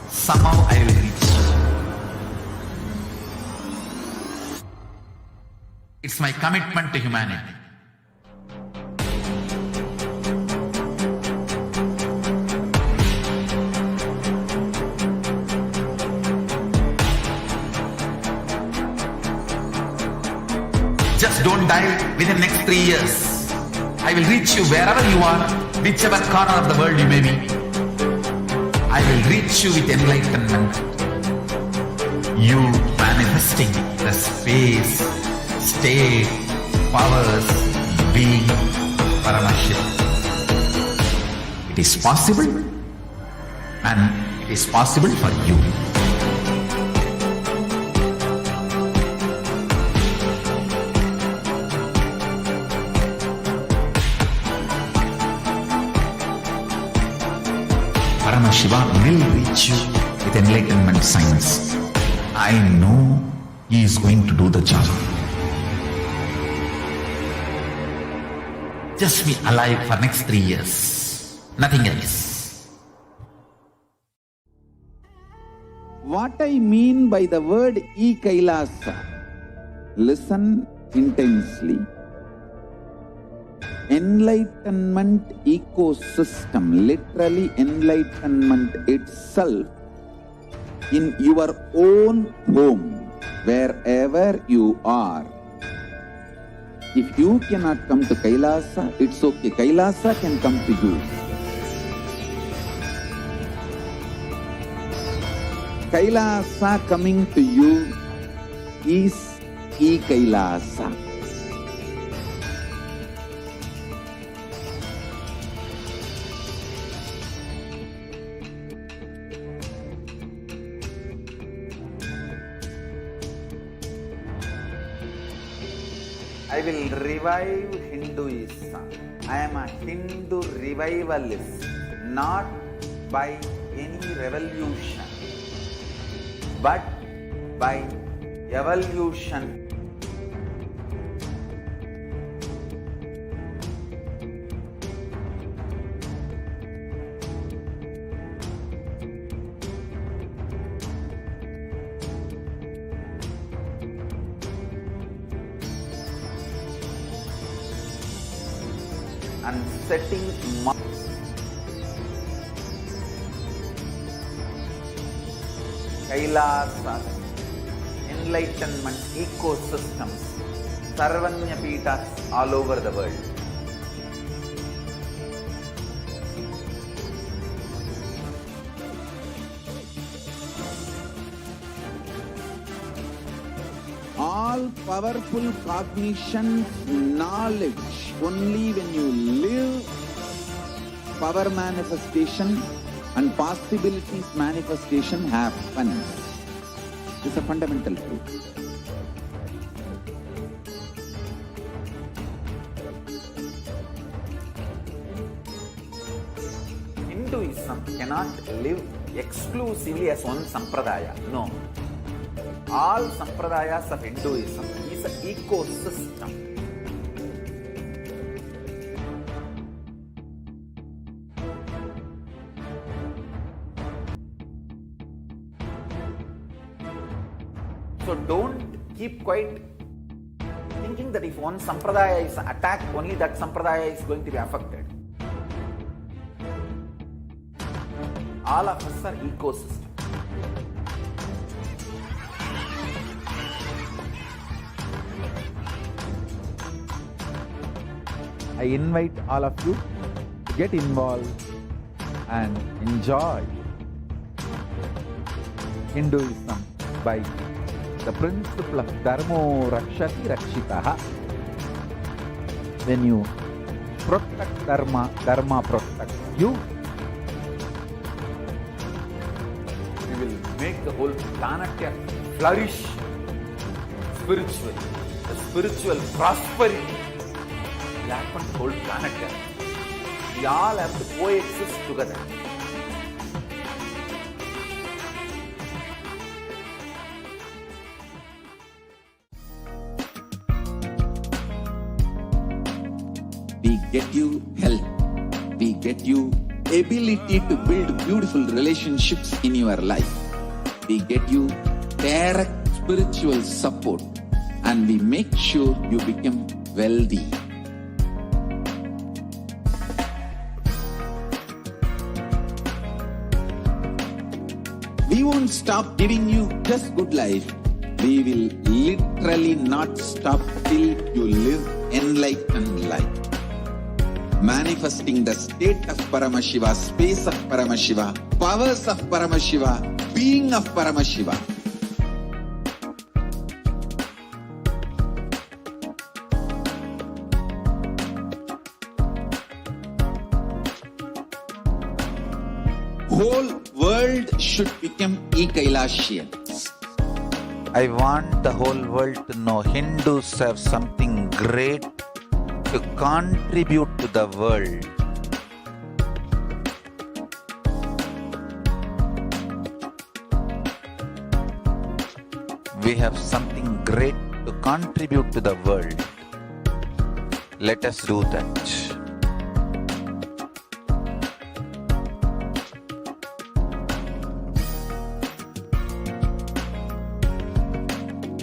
Somehow I will reach you. It's my commitment to humanity. Just don't die within next 3 years. I will reach you wherever you are, whichever corner of the world you may be. I will reach you with enlightenment. You manifesting the space, state, powers, being Paramashivoham. It is possible, and it is possible for you. Paramashivoham will reach you with enlightenment science. I know he is going to do the job. Just be alive for next 3 years. Nothing else. What I mean by the word e-Kailasa, listen intensely. Enlightenment ecosystem, literally enlightenment itself, in your own home, wherever you are. If you cannot come to Kailasa, it's okay. Kailasa can come to you. Kailasa coming to you is e-Kailasa. I will revive Hinduism. I am a Hindu revivalist, not by any revolution, but by evolution. And setting Kailasas, enlightenment ecosystems, Sarvanya Peethas all over the world. All powerful cognition, knowledge, only when you live, power manifestation and possibilities manifestation happens. This is a fundamental truth. Hinduism cannot live exclusively as one sampradaya. No. All sampradayas of Hinduism is an ecosystem. So don't keep quiet thinking that if one sampradaya is attacked, only that sampradaya is going to be affected. All of us are ecosystem. I invite all of you to get involved and enjoy Hinduism by the principle of Dharmo Rakshati Rakshitaha. When you protect Dharma, Dharma protects you. We will make the whole planet flourish spiritually. The spiritual prosperity will happen to the whole planet Earth. We all have to coexist together. We get you health. We get you ability to build beautiful relationships in your life. We get you direct spiritual support, and we make sure you become wealthy. We won't stop giving you just good life. We will literally not stop till you live enlightened life. Manifesting the state of Paramashiva, space of Paramashiva, powers of Paramashiva, being of Paramashiva. Whole world should become e-Kailashians. I want the whole world to know Hindus have something great to contribute to the world. We have something great to contribute to the world. Let us do that.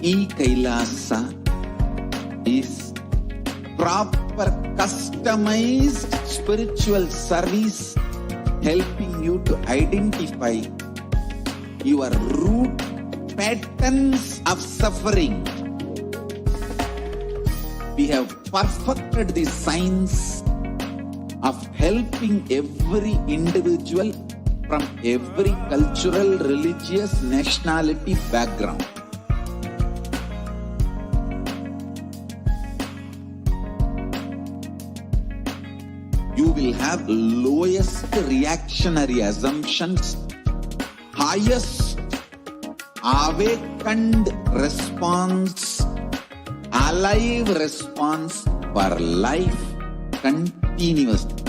E-Kailasa is proper customized spiritual service helping you to identify your root patterns of suffering. We have perfected the science of helping every individual from every cultural, religious, nationality background. You will have lowest reactionary assumptions, highest awakened response, alive response for life continuously.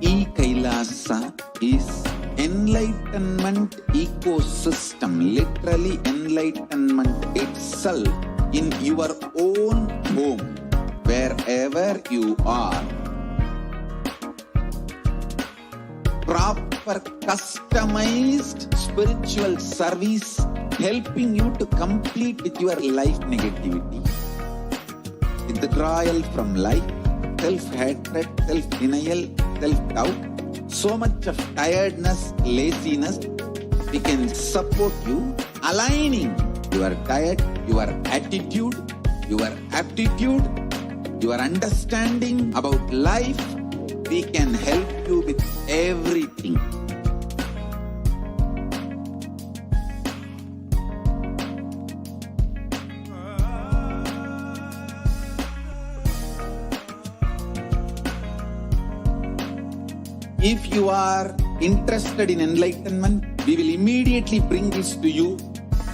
E-Kailasa is enlightenment ecosystem, literally enlightenment itself in your own home, wherever you are. Proper customized spiritual service helping you to complete with your life negativity, withdrawal from life, self-hatred, self-denial, self-doubt, so much of tiredness, laziness. We can support you aligning your diet, your attitude, your aptitude, your understanding about life. We can help you with everything. If you are interested in enlightenment, we will immediately bring this to you.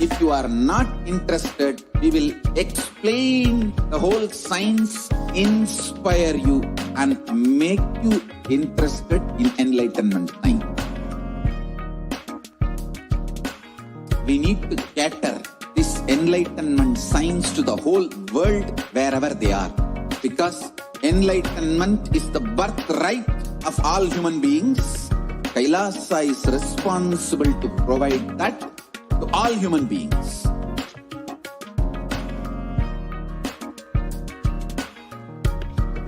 If you are not interested, we will explain the whole science, inspire you, and make you interested in enlightenment time. We need to cater this enlightenment science to the whole world wherever they are, because enlightenment is the birthright of all human beings. Kailasa is responsible to provide that to all human beings.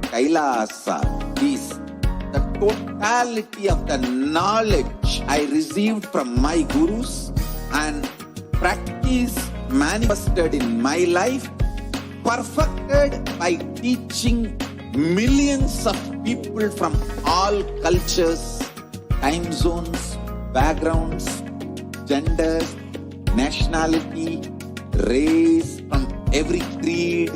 Kailasa is the totality of the knowledge I received from my gurus and practice manifested in my life, perfected by teaching millions of people from all cultures, time zones, backgrounds, genders, nationality, race, from every creed.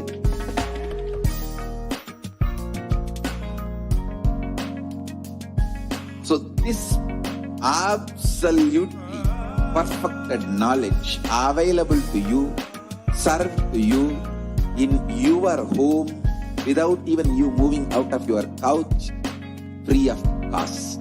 So this absolutely perfected knowledge available to you serve to you in your home without even you moving out of your couch, free of cost.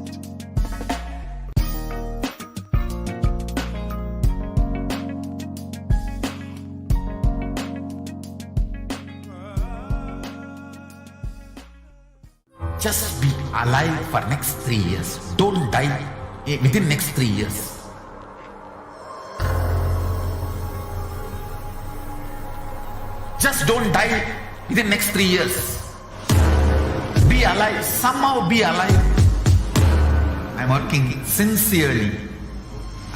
Just be alive for next 3 years. Don't die within next 3 years. Just don't die within next 3 years. Be alive. Somehow be alive. I'm working sincerely.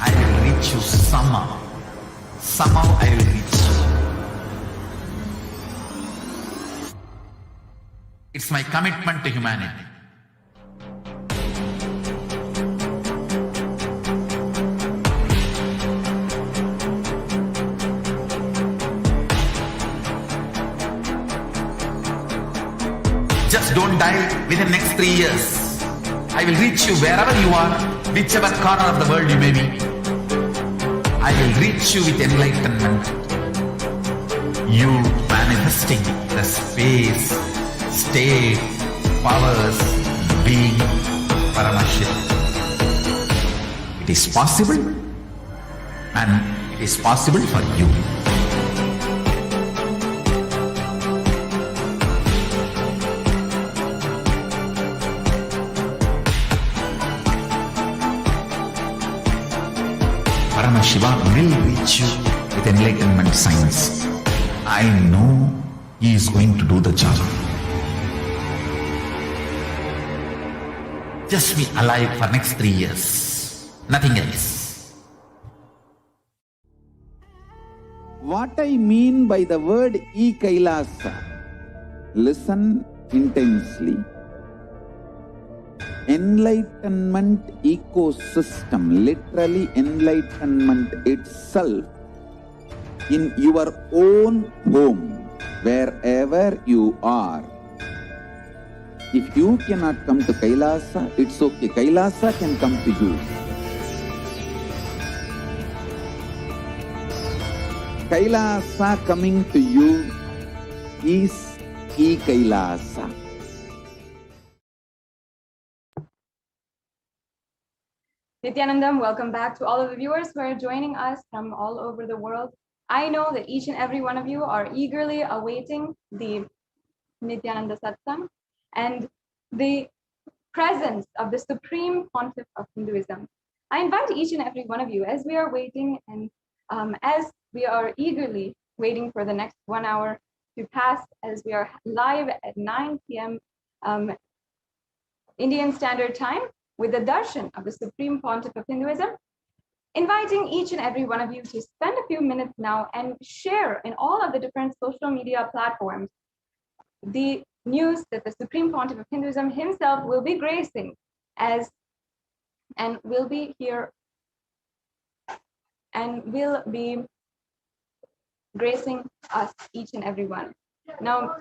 I will reach you somehow. Somehow I will reach you. It's my commitment to humanity. Just don't die within next 3 years. I will reach you wherever you are, whichever corner of the world you may be. I will reach you with enlightenment. You manifesting the space, state, powers, being Paramashivoham. It is possible, and it is possible for you. Paramashivoham will reach you with enlightenment science. I know he is going to do the job. Just be alive for next 3 years. Nothing else. What I mean by the word e-Kailasa, listen intensely. Enlightenment ecosystem, literally enlightenment itself, in your own home, wherever you are. If you cannot come to Kailasa, it's okay. Kailasa can come to you. Kailasa coming to you is e-Kailasa. Nithyanandam, welcome back to all of the viewers who are joining us from all over the world. I know that each and every one of you are eagerly awaiting the Nithyananda Satsang and the presence of the Supreme Pontiff of Hinduism. I invite each and every one of you, as we are waiting and as we are eagerly waiting for the next 1 hour to pass, as we are live at 9 p.m. Indian Standard Time, with the darshan of the Supreme Pontiff of Hinduism, inviting each and every one of you to spend a few minutes now and share in all of the different social media platforms the news that the Supreme Pontiff of Hinduism himself will be gracing and will be here and will be gracing us, each and every one. Now,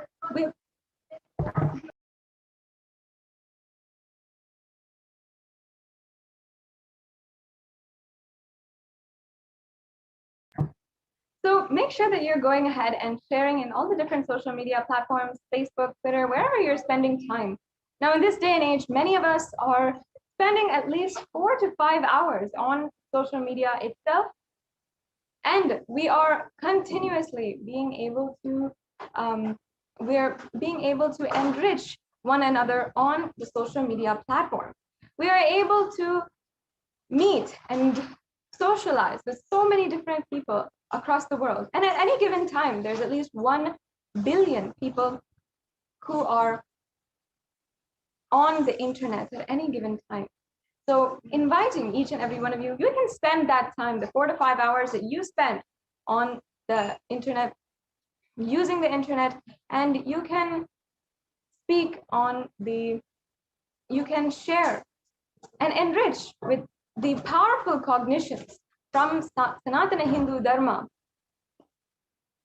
so make sure that you're going ahead and sharing in all the different social media platforms, Facebook, Twitter, wherever you're spending time. Now, in this day and age, many of us are spending at least 4 to 5 hours on social media itself. And we are continuously being able to, enrich one another on the social media platform. We are able to meet and socialize with so many different people across the world. And at any given time, there's at least 1 billion people who are on the internet at any given time. So inviting each and every one of you, you can spend that time, the 4 to 5 hours that you spend on the internet, using the internet, and you can speak on you can share and enrich with the powerful cognitions from Sanatana Hindu Dharma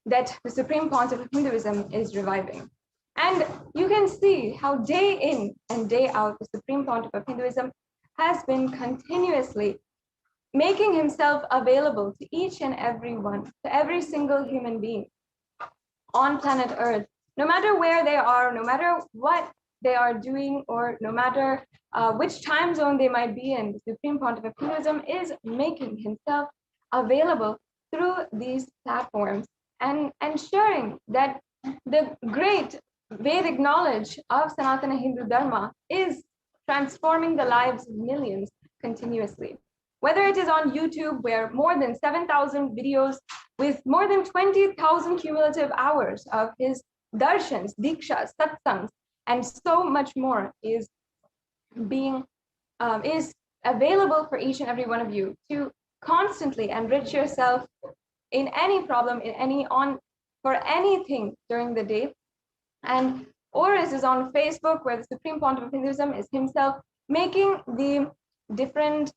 that the Supreme Pontiff of Hinduism is reviving. And you can see how day in and day out, the Supreme Pontiff of Hinduism has been continuously making himself available to each and every one, to every single human being on planet Earth, no matter where they are, no matter what they are doing, or no matter which time zone they might be in. The Supreme Pontiff of Hinduism is making himself available through these platforms and ensuring that the great Vedic knowledge of Sanatana Hindu Dharma is transforming the lives of millions continuously. Whether it is on YouTube, where more than 7,000 videos with more than 20,000 cumulative hours of his darshans, dikshas, satsangs, and so much more is available for each and every one of you to constantly enrich yourself in any problem, for anything during the day. And Oris is on Facebook, where the Supreme Pontiff of Hinduism is himself making the different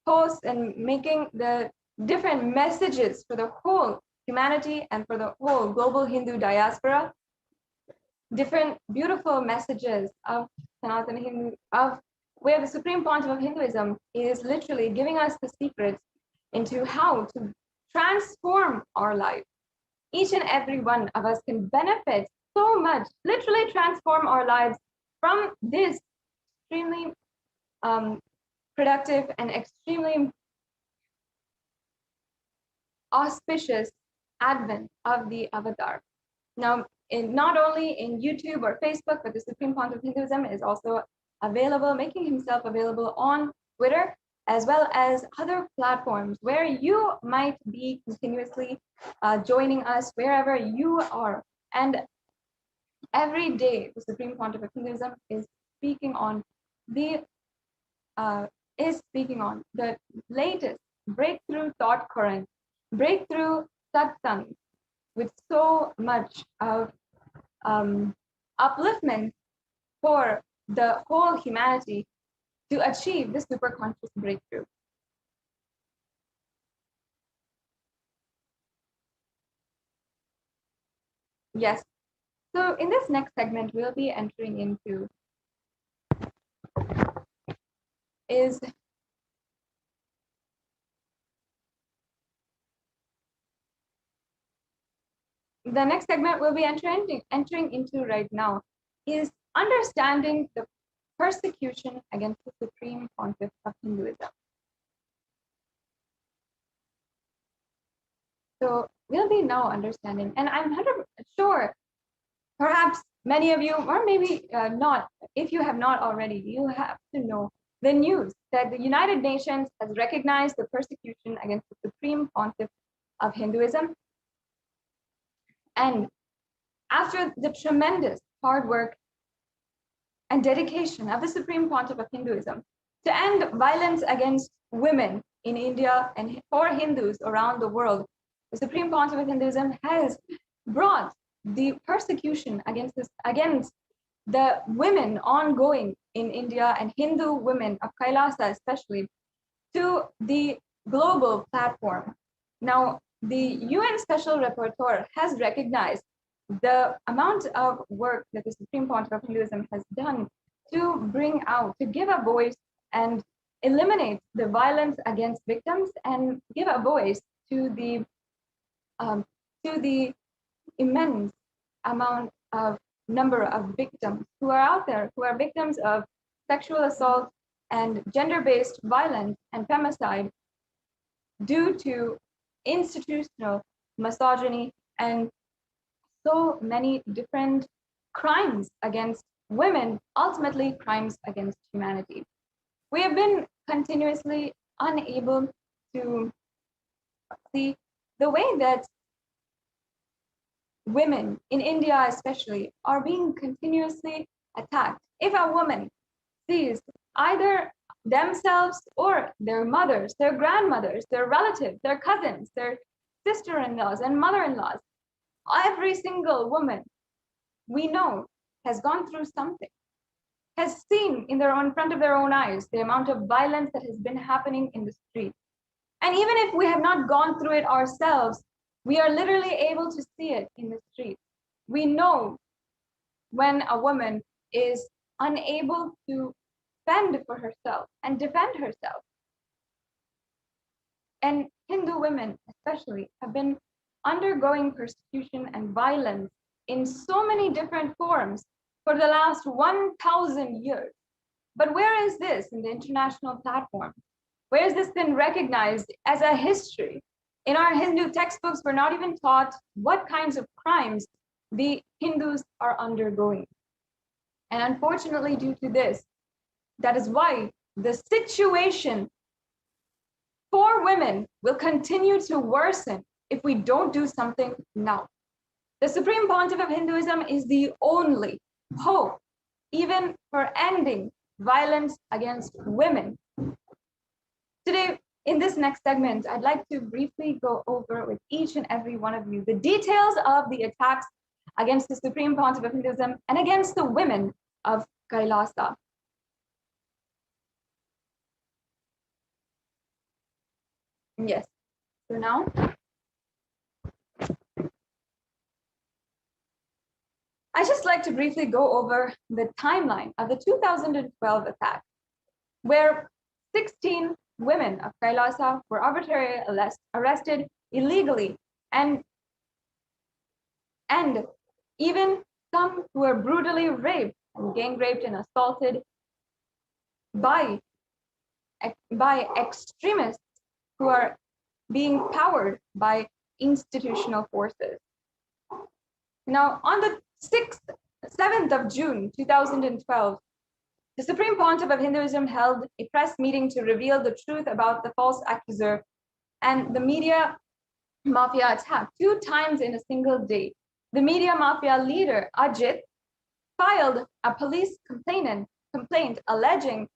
posts and making the different messages for the whole humanity and for the whole global Hindu diaspora, different beautiful messages of Sanatana Hindu, of where the Supreme Pontiff of Hinduism is literally giving us the secrets into how to transform our life. Each and every one of us can benefit so much, literally transform our lives from this extremely productive and extremely auspicious advent of the avatar. Now, not only in YouTube or Facebook, but the Supreme Pontiff of Hinduism is also available, making himself available on Twitter, as well as other platforms where you might be continuously joining us wherever you are. And every day, the Supreme Pontiff of Hinduism is speaking on the latest breakthrough thought current, breakthrough satsang, with so much of upliftment for the whole humanity to achieve this superconscious breakthrough. Yes. So in this next segment, we'll be entering into the next segment we'll be entering into right now is understanding the persecution against the Supreme Pontiff of Hinduism. So we'll be now understanding, and I'm 100% sure, perhaps many of you, or maybe not, if you have not already, you have to know the news that the United Nations has recognized the persecution against the Supreme Pontiff of Hinduism. And after the tremendous hard work and dedication of the Supreme Pontiff of Hinduism to end violence against women in India and for Hindus around the world, the Supreme Pontiff of Hinduism has brought the persecution against the women ongoing in India and Hindu women of Kailasa especially to the global platform. Now, the UN Special Rapporteur has recognized the amount of work that the Supreme Pontiff of Hinduism has done to bring out, to give a voice and eliminate the violence against victims and give a voice to the immense amount of number of victims who are out there, who are victims of sexual assault and gender-based violence and femicide due to institutional misogyny and so many different crimes against women, ultimately crimes against humanity. We have been continuously unable to see the way that women in India especially are being continuously attacked. If a woman sees either themselves or their mothers, their grandmothers, their relatives, their cousins, their sister-in-laws and mother-in-laws, every single woman we know has gone through something, has seen in front of their own eyes the amount of violence that has been happening in the street. And even if we have not gone through it ourselves, we are literally able to see it in the street. We know when a woman is unable to fend for herself and defend herself. and Hindu women especially have been undergoing persecution and violence in so many different forms for the last 1,000 years. But where is this in the international platform? Where has this been recognized as a history? In our Hindu textbooks, we're not even taught what kinds of crimes the Hindus are undergoing. And unfortunately, due to this, that is why the situation for women will continue to worsen if we don't do something now. The Supreme Pontiff of Hinduism is the only hope, even for ending violence against women. Today, in this next segment, I'd like to briefly go over with each and every one of you the details of the attacks against the Supreme Pontiff of Hinduism and against the women of Kailasa. Yes, so now, I just like to briefly go over the timeline of the 2012 attack, where 16 women of Kailasa were arbitrarily arrested illegally, and even some who were brutally raped and gang raped and assaulted by extremists who are being powered by institutional forces. Now, on the 7th of June 2012, the Supreme Pontiff of Hinduism held a press meeting to reveal the truth about the false accuser and the media mafia attack 2 times in a single day. The media mafia leader, Ajit, filed a police complaint alleging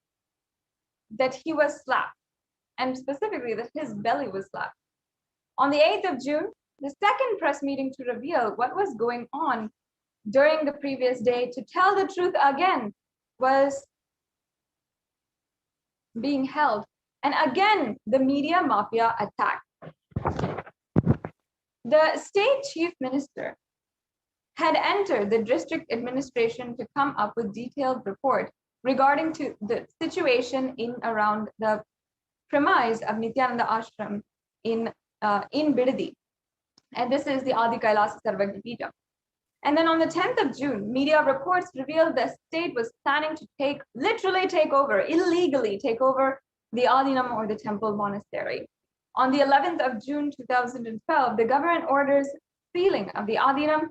that he was slapped, and specifically that his belly was slapped. On the 8th of June, the second press meeting to reveal what was going on during the previous day, to tell the truth again, was being held. And again, the media mafia attacked. The state chief minister had entered the district administration to come up with detailed report regarding to the situation in around the premise of Nithyananda Ashram in Bidadi. And this is the Adi Kailasa Sarvagya Pita. And then on the 10th of June, media reports revealed the state was planning to illegally take over the Adinam, or the temple monastery. On the 11th of June 2012, the government orders sealing of the Adinam,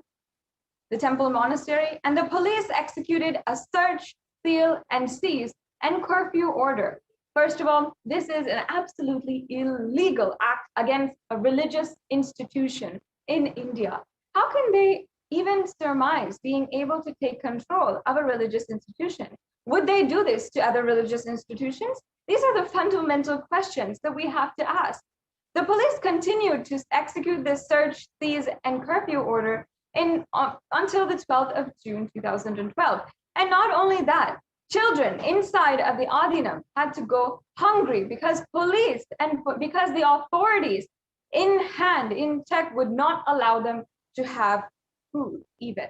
the temple monastery, and the police executed a search, seal, and seize and curfew order. First of all, this is an absolutely illegal act against a religious institution in India. How can they even surmise being able to take control of a religious institution? Would they do this to other religious institutions? These are the fundamental questions that we have to ask. The police continued to execute this search, seize, and curfew order until the 12th of June 2012. And not only that, children inside of the Adinam had to go hungry because police and because the authorities in check would not allow them to have food even.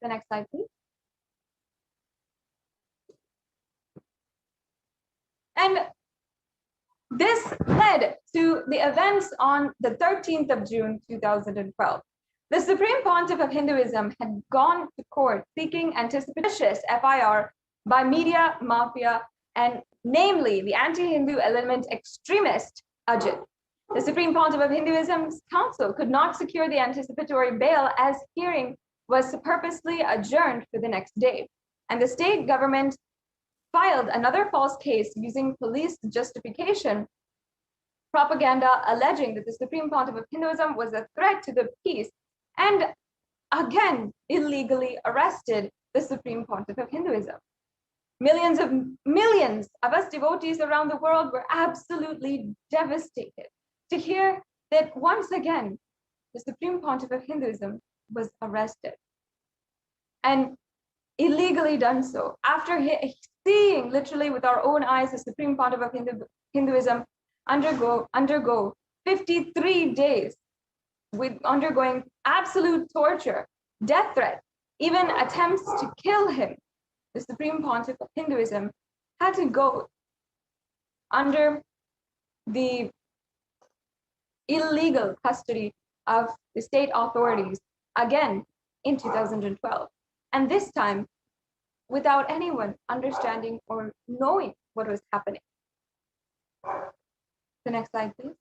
The next slide, please. And this led to the events on the 13th of June 2012. The Supreme Pontiff of Hinduism had gone to court seeking anticipatory FIR by media mafia, and namely the anti-Hindu element extremist Ajit. The Supreme Pontiff of Hinduism's council could not secure the anticipatory bail as hearing was purposely adjourned for the next day. And the state government filed another false case using police justification propaganda alleging that the Supreme Pontiff of Hinduism was a threat to the peace, and again illegally arrested the Supreme Pontiff of Hinduism. Millions of us devotees around the world were absolutely devastated to hear that once again the Supreme Pontiff of Hinduism was arrested, and illegally done so after seeing literally with our own eyes the Supreme Pontiff of Hinduism undergo 53 days with undergoing absolute torture, death threats, even attempts to kill him. The Supreme Pontiff of Hinduism had to go under the illegal custody of the state authorities again in 2012. And this time, without anyone understanding or knowing what was happening. The next slide, please.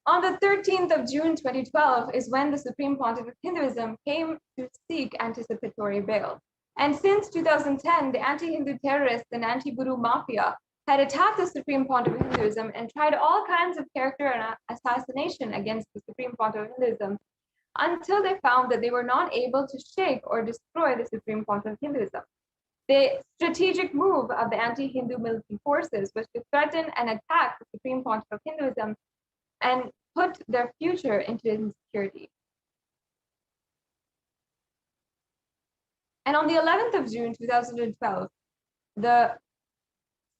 On the 13th of June 2012 is when the Supreme Pontiff of Hinduism came to seek anticipatory bail. And since 2010, the anti-Hindu terrorists and anti-Guru mafia had attacked the Supreme Pontiff of Hinduism and tried all kinds of character and assassination against the Supreme Pontiff of Hinduism until they found that they were not able to shake or destroy the Supreme Pontiff of Hinduism. The strategic move of the anti-Hindu military forces was to threaten and attack the Supreme Pontiff of Hinduism and put their future into insecurity. And on the 11th of June 2012, the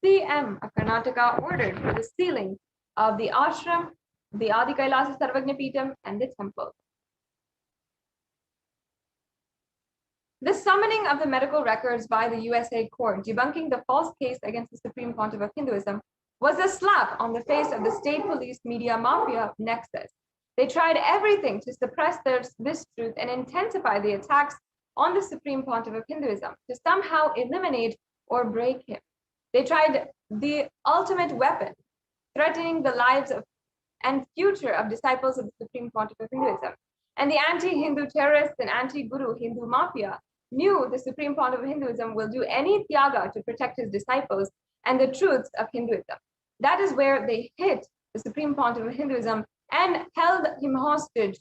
CM of Karnataka ordered for the sealing of the ashram, the Adi Kailasa Sarvagna Peetham, and the temple. The summoning of the medical records by the USA court debunking the false case against the Supreme Pontiff of Hinduism was a slap on the face of the state police media mafia nexus. They tried everything to suppress this truth and intensify the attacks on the Supreme Pontiff of Hinduism to somehow eliminate or break him. They tried the ultimate weapon, threatening the lives of and future of disciples of the Supreme Pontiff of Hinduism. And the anti-Hindu terrorists and anti-Guru Hindu mafia knew the Supreme Pontiff of Hinduism will do any tyaga to protect his disciples and the truths of Hinduism. That is where they hit the Supreme Pontiff of Hinduism and held hostage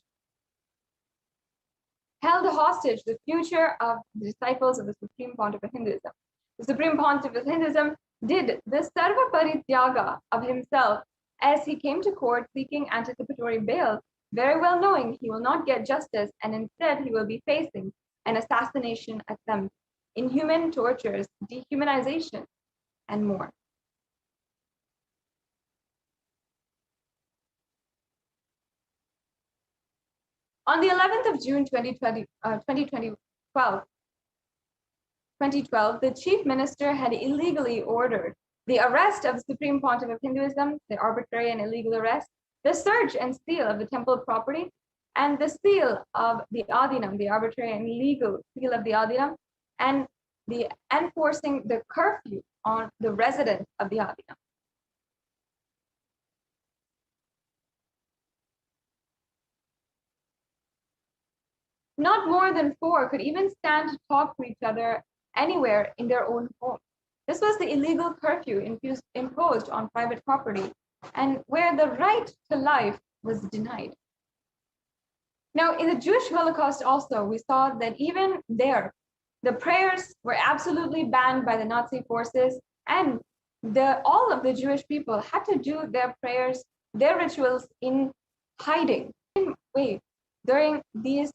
the future of the disciples of the Supreme Pontiff of Hinduism. The Supreme Pontiff of Hinduism did the sarva parityaga of himself as he came to court seeking anticipatory bail, very well knowing he will not get justice and instead he will be facing an assassination attempt, inhuman tortures, dehumanization, and more. On the 11th of June 2012, the chief minister had illegally ordered the arrest of the Supreme Pontiff of Hinduism, the arbitrary and illegal arrest, the search and seal of the temple property, and the seal of the Adinam, the arbitrary and illegal seal of the Adinam, and the enforcing the curfew on the residents of the Adinam. Not more than 4 could even stand to talk to each other anywhere in their own home. This was the illegal curfew imposed on private property and where the right to life was denied. Now, in the Jewish Holocaust also, we saw that even there, the prayers were absolutely banned by the Nazi forces, and all of the Jewish people had to do their prayers, their rituals in hiding. Wait, during these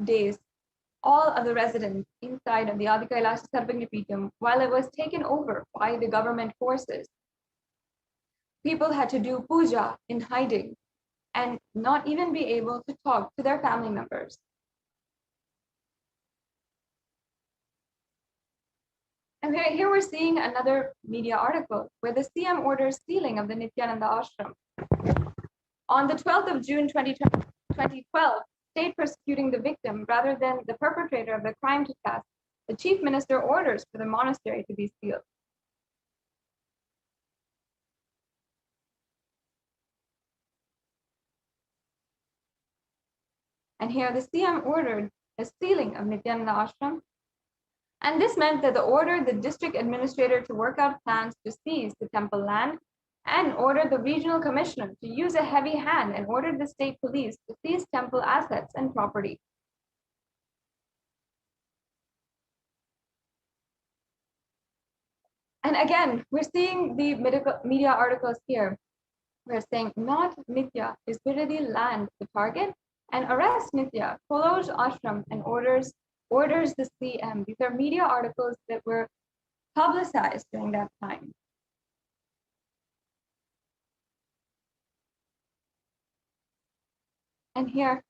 days, all of the residents inside of the Adi Kailasa Sarvagna Peetham, while it was taken over by the government forces, people had to do puja in hiding and not even be able to talk to their family members. And here we're seeing another media article where the CM orders sealing of the Nithyananda ashram. On the 12th of June 2012, state persecuting the victim rather than the perpetrator of the crime to task, the chief minister orders for the monastery to be sealed. And here the CM ordered the sealing of Nithyananda ashram. And this meant that the ordered the district administrator to work out plans to seize the temple land and ordered the regional commissioner to use a heavy hand and ordered the state police to seize temple assets and property. And again, we're seeing the media articles here. We're saying not Nithya is Viradi land the target and arrest Nithya, follows ashram and orders the CM. These are media articles that were publicized during that time. And here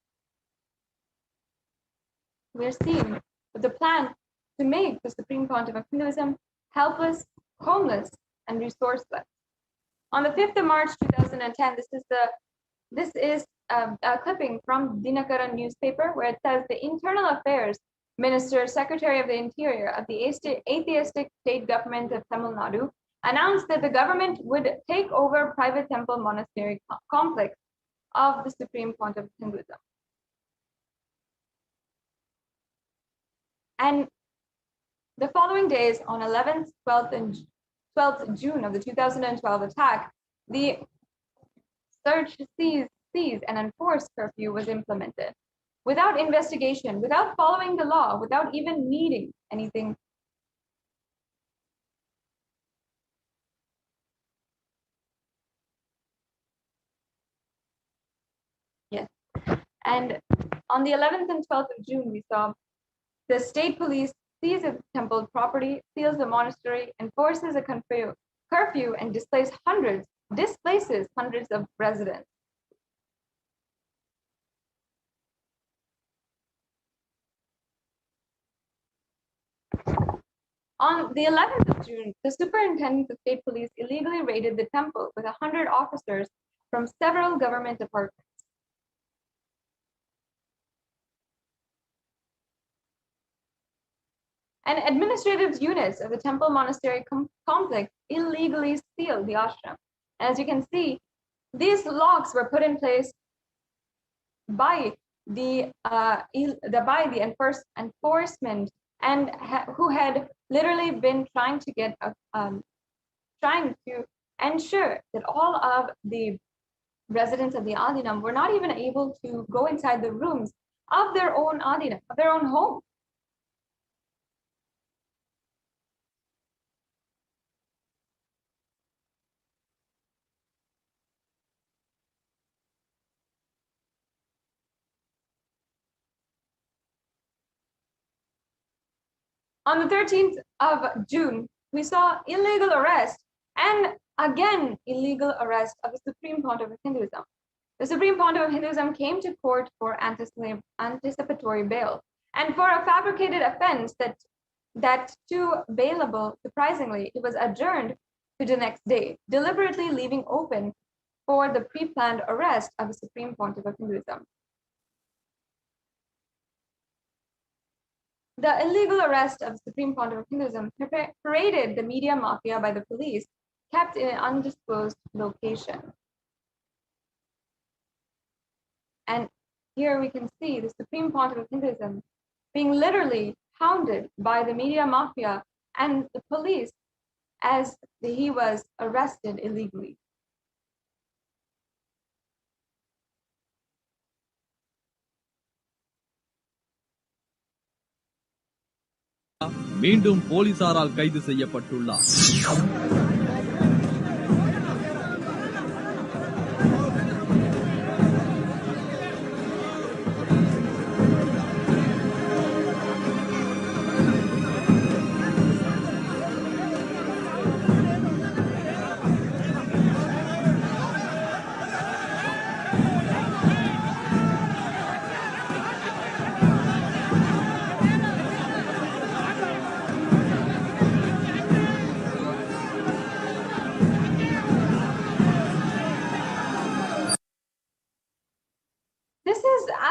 we're seeing the plan to make the Supreme Pontiff of Hinduism helpless, homeless, and resourceless. On the 5th of March 2010, this is a clipping from Dinakaran newspaper where it says the Internal Affairs Minister, Secretary of the Interior of the atheistic state government of Tamil Nadu announced that the government would take over private temple monastery complex of the Supreme Pontiff of Hinduism. And the following days, on 11th, 12th, and 12th June of the 2012 attack, the search, seize, and enforce curfew was implemented without investigation, without following the law, without even needing anything. Yes. And on the 11th and 12th of June, we saw the state police seizes the temple property, seals the monastery, enforces a curfew, and displaces hundreds of residents. On the 11th of June, the superintendent of state police illegally raided the temple with 100 officers from several government departments. And administrative units of the temple monastery complex illegally sealed the ashram. As you can see, these locks were put in place by the enforcement and who had literally been trying to ensure that all of the residents of the Adinam were not even able to go inside the rooms of their own Adinam, of their own home. On the 13th of June, we saw illegal arrest and again illegal arrest of the Supreme Pontiff of Hinduism. The Supreme Pontiff of Hinduism came to court for anticipatory bail and for a fabricated offense that too bailable, surprisingly, it was adjourned to the next day, deliberately leaving open for the pre-planned arrest of the Supreme Pontiff of Hinduism. The illegal arrest of the Supreme Pontiff of Hinduism paraded the media mafia by the police, kept in an undisclosed location. And here we can see the Supreme Pontiff of Hinduism being literally hounded by the media mafia and the police as he was arrested illegally. மீண்டும் போலீசாரால் கைது செய்யப்பட்டுள்ளார்.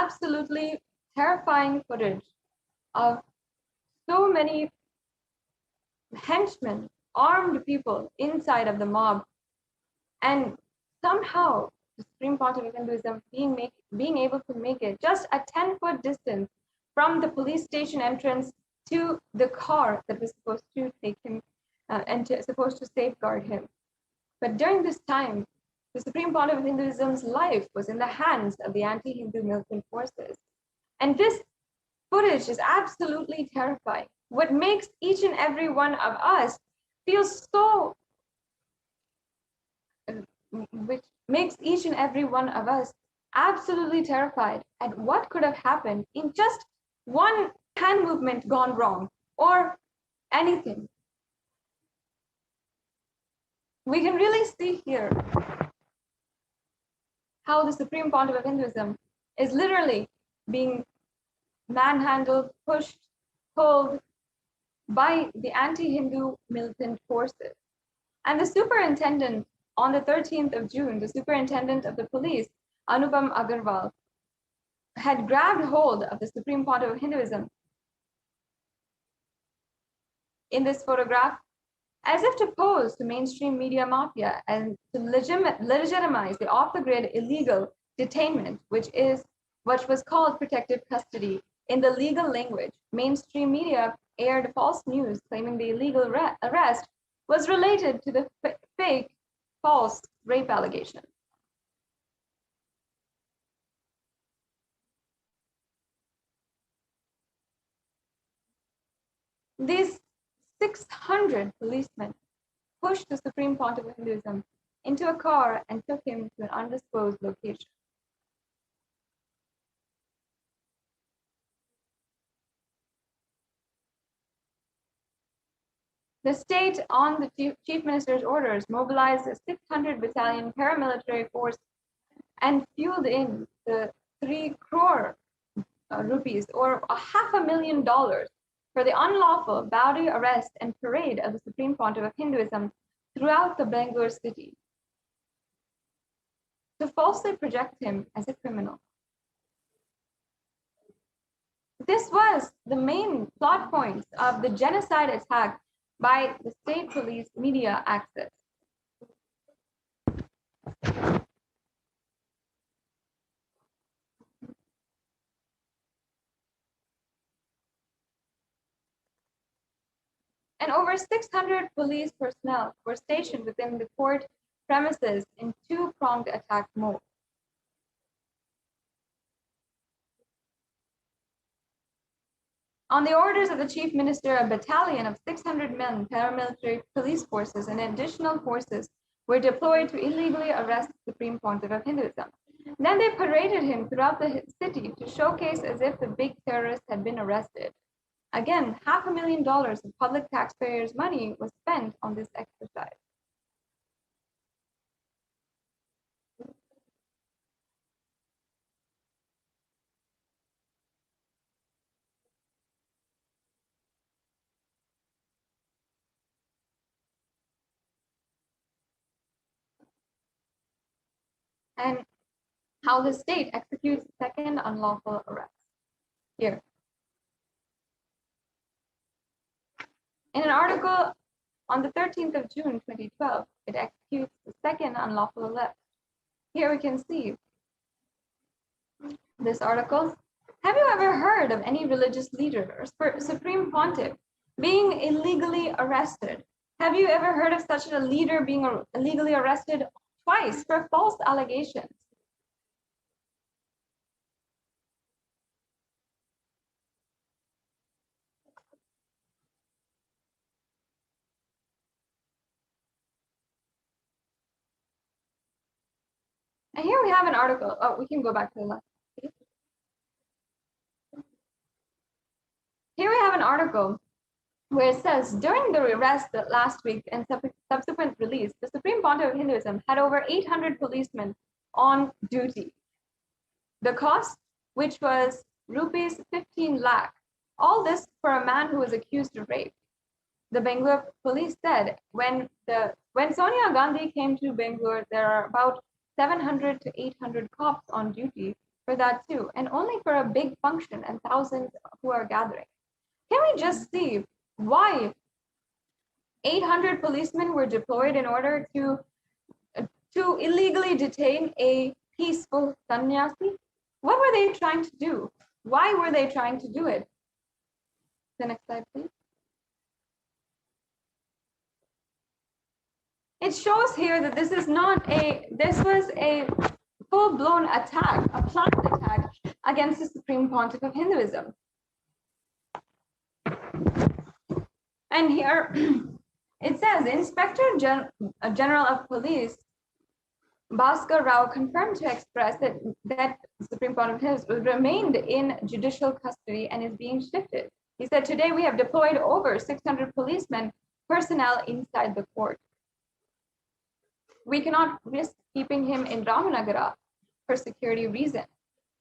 Absolutely terrifying footage of so many henchmen, armed people inside of the mob, and somehow the Supreme Pontiff of Hinduism being able to make it just a 10-foot distance from the police station entrance to the car that was supposed to take him supposed to safeguard him. But during this time, the Supreme Pontiff of Hinduism's life was in the hands of the anti-Hindu militant forces. And this footage is absolutely terrifying. What makes each and every one of us feel so, which makes each and every one of us absolutely terrified at what could have happened in just one hand movement gone wrong or anything. We can really see here how the Supreme Pontiff of Hinduism is literally being manhandled, pushed, pulled, by the anti-Hindu militant forces. And the superintendent, on the 13th of June, the superintendent of the police, Anupam Agarwal, had grabbed hold of the Supreme Pontiff of Hinduism in this photograph as if to pose to mainstream media mafia and to legitimize the off-the-grid illegal detainment, which was called protective custody. In the legal language, mainstream media aired false news claiming the illegal arrest was related to the fake, false rape allegation. These 600 policemen pushed the Supreme Pontiff of Hinduism into a car and took him to an undisclosed location. The state, on the chief minister's orders, mobilized a 600 battalion paramilitary force and fueled in the 3 crore rupees, or $500,000, for the unlawful Baudi arrest and parade of the Supreme Pontiff of Hinduism throughout the Bangalore city, to falsely project him as a criminal. This was the main plot points of the genocide attack by the state police media access. And over 600 police personnel were stationed within the court premises in 2-pronged attack mode. On the orders of the chief minister, a battalion of 600 men, paramilitary police forces, and additional forces were deployed to illegally arrest the Supreme Pontiff of Hinduism. Then they paraded him throughout the city to showcase as if the big terrorist had been arrested. Again, $500,000 of public taxpayers' money was spent on this exercise. And how the state executes second unlawful arrest. Here. In an article on the 13th of June 2012, it executes the second unlawful arrest. Here we can see this article. Have you ever heard of any religious leader or Supreme Pontiff being illegally arrested? Have you ever heard of such a leader being illegally arrested twice for false allegations? And here we have an article. Oh, we can go back to the left. Here we have an article where it says, during the arrest last week and subsequent release, the Supreme Pontiff of Hinduism had over 800 policemen on duty. The cost, which was rupees 15 lakh, all this for a man who was accused of rape. The Bangalore police said when Sonia Gandhi came to Bangalore, there are about 700 to 800 cops on duty for that too, and only for a big function and thousands who are gathering. Can we just see why 800 policemen were deployed in order to illegally detain a peaceful sannyasi? What were they trying to do? Why were they trying to do it? The next slide, please. It shows here that this was a full-blown attack, a planned attack against the Supreme Pontiff of Hinduism. And here it says, Inspector General of Police Bhaskar Rao confirmed to Express that Supreme Pontiff remained in judicial custody and is being shifted. He said, today we have deployed over 600 policemen personnel inside the court. We cannot risk keeping him in Ramanagara for security reasons.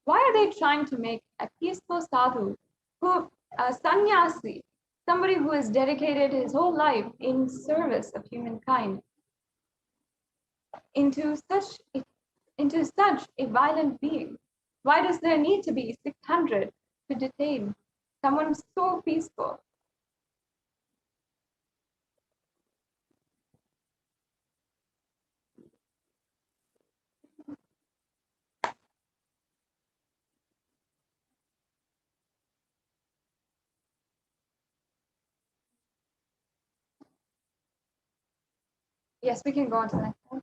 Why are they trying to make a peaceful sadhu, a sannyasi, somebody who has dedicated his whole life in service of humankind into such a violent being? Why does there need to be 600 to detain someone so peaceful? Yes, we can go on to the next one.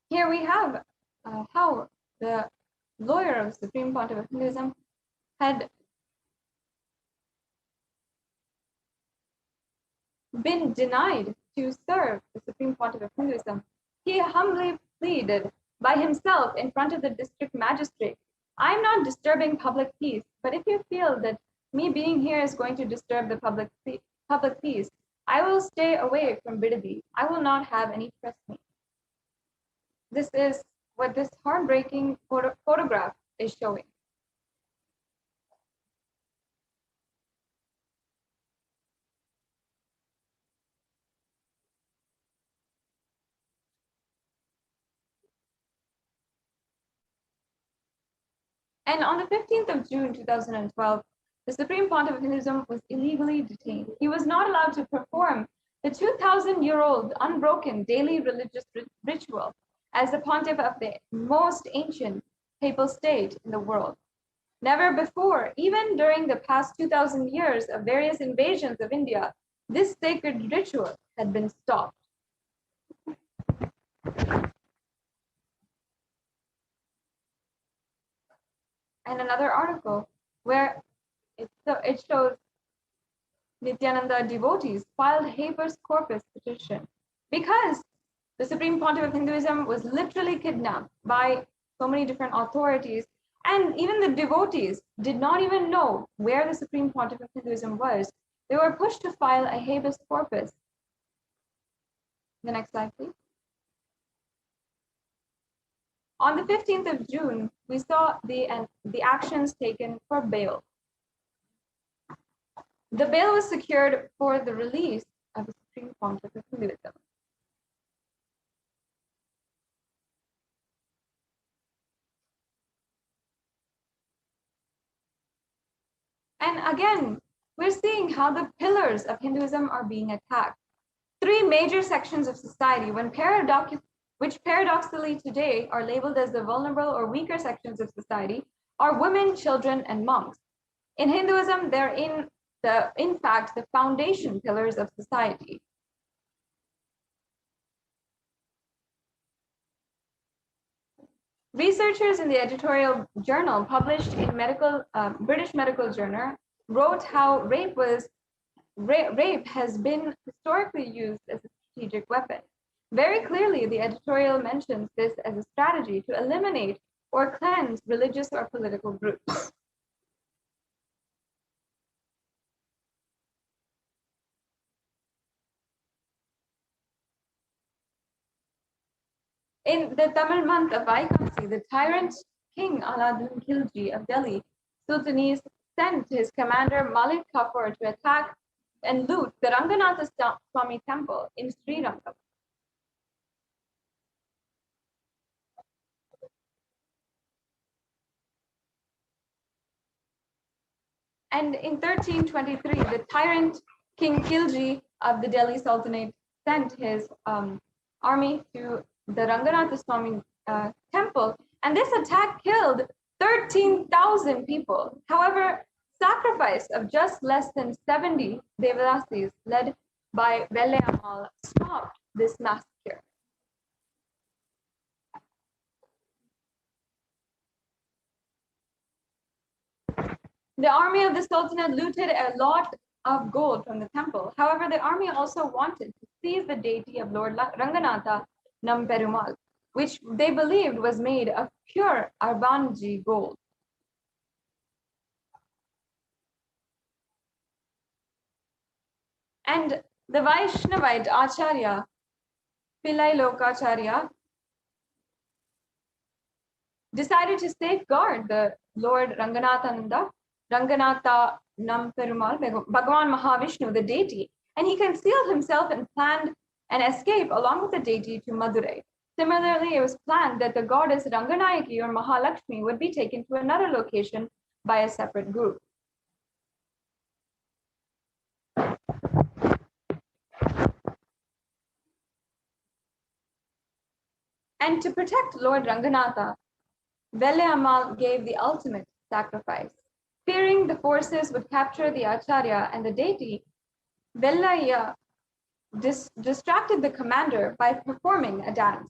Here we have how the lawyer of the Supreme Pontiff of Hinduism had been denied to serve the Supreme Pontiff of Hinduism. He humbly pleaded by himself in front of the district magistrate, "I'm not disturbing public peace, but if you feel that me being here is going to disturb the public peace, I will stay away from Bidadi. I will not have any press meet." This is what this heartbreaking photograph is showing. And on the 15th of June 2012, the Supreme Pontiff of Hinduism was illegally detained. He was not allowed to perform the 2,000-year-old unbroken daily religious ritual as the pontiff of the most ancient papal state in the world. Never before, even during the past 2,000 years of various invasions of India, this sacred ritual had been stopped. And another article where it shows Nithyananda devotees filed habeas corpus petition because the Supreme Pontiff of Hinduism was literally kidnapped by so many different authorities, and even the devotees did not even know where the Supreme Pontiff of Hinduism was. They were pushed to file a habeas corpus. The next slide, please. On the 15th of June, we saw the actions taken for bail. The bail was secured for the release of the Supreme Pontiff of Hinduism. And again, we're seeing how the pillars of Hinduism are being attacked. Three major sections of society, which paradoxically today are labeled as the vulnerable or weaker sections of society, are women, children, and monks. In Hinduism, they're in fact the foundation pillars of society. Researchers in the editorial journal published in British Medical Journal wrote how rape has been historically used as a strategic weapon. Very clearly, the editorial mentions this as a strategy to eliminate or cleanse religious or political groups. In the Tamil month of Vaikamsi, the tyrant King Alauddin Khilji of Delhi Sultanate sent his commander Malik Kafur to attack and loot the Ranganatha Swami temple in Srirangam. And in 1323, the tyrant King Khilji of the Delhi Sultanate sent his army to the Ranganatha Swami temple, and this attack killed 13,000 people. However, sacrifice of just less than 70 Devadasis led by Velle Ammal stopped this massacre. The army of the Sultanate looted a lot of gold from the temple. However, the army also wanted to seize the deity of Lord Ranganatha Namperumal, which they believed was made of pure Arbanji gold. And the Vaishnavite Acharya, Pillai Lokacharya, decided to safeguard the Lord Ranganatha Nam Perumal, Bhagavan Mahavishnu, the deity, and he concealed himself and planned an escape along with the deity to Madurai. Similarly, it was planned that the goddess Ranganayaki or Mahalakshmi would be taken to another location by a separate group. And to protect Lord Ranganatha, Vellayammal gave the ultimate sacrifice. Fearing the forces would capture the Acharya and the deity, Vellayya distracted the commander by performing a dance.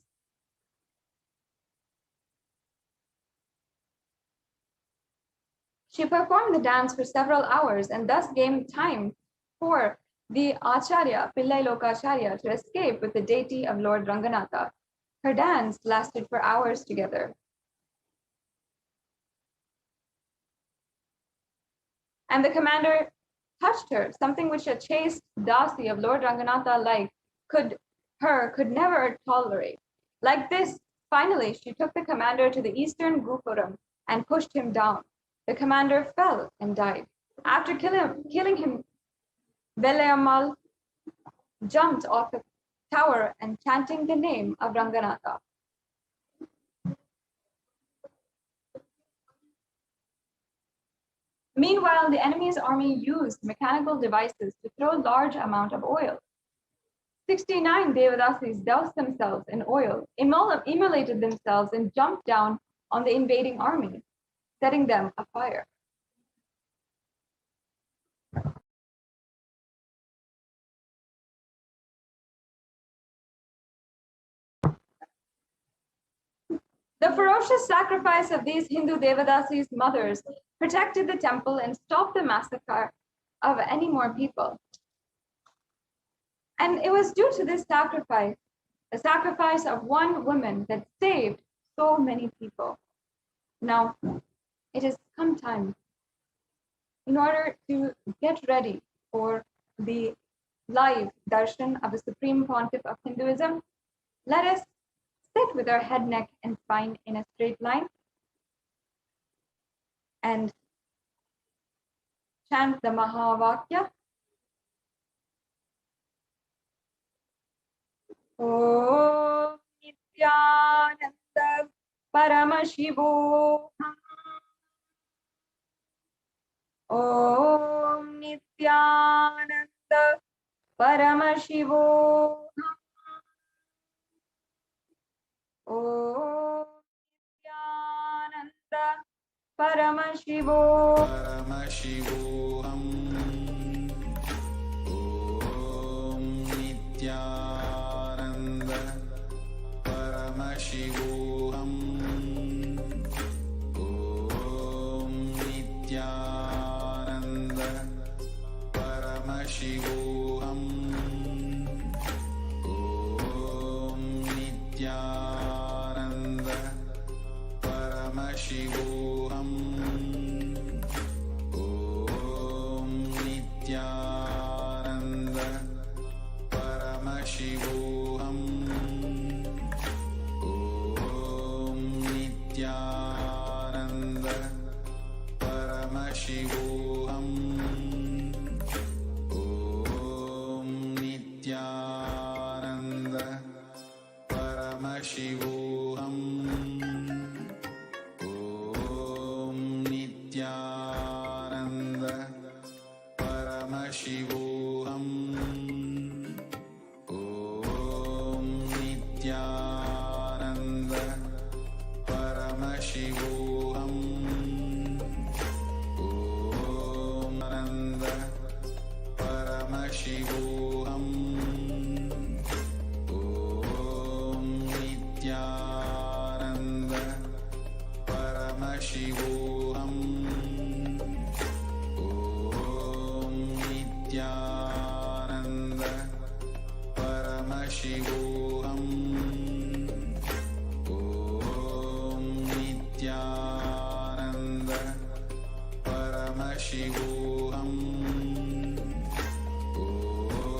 She performed the dance for several hours and thus gained time for the Acharya, Pillai Lokacharya, to escape with the deity of Lord Ranganatha. Her dance lasted for hours together. And the commander touched her, something which a chaste dasi of Lord Ranganatha could never tolerate. Like this, finally, she took the commander to the eastern Gupuram and pushed him down. The commander fell and died. After killing him, Vellayammal jumped off the tower and chanting the name of Ranganatha. Meanwhile, the enemy's army used mechanical devices to throw large amount of oil. 69 Devadasis doused themselves in oil, immolated themselves, and jumped down on the invading army, setting them afire. The ferocious sacrifice of these Hindu Devadasis' mothers protected the temple and stopped the massacre of any more people. And it was due to this sacrifice, the sacrifice of one woman, that saved so many people. Now, it has come time, in order to get ready for the live darshan of the Supreme Pontiff of Hinduism, let us sit with our head, neck, and spine in a straight line and chant the Mahavakya. Om Nithyananda Paramashivoham. Om Nithyananda Paramashivoham. Om Nithyananda Paramashivoham. Om Nithyananda Paramashivoham. Om Nithyananda Paramashivoham. Om Nithyananda Paramashivoham. Om Nithyananda Paramashivoham. Om Nithyananda Paramashivoham. Om Nithyananda Paramashivoham. Om Nithyananda Paramashivoham. Om Nithyananda Paramashivoham. Om Nanda Paramashivoham. Om Nithyananda Paramashivoham. Om Nithyananda Paramashivoham. Om Nithyananda Paramashivoham. Om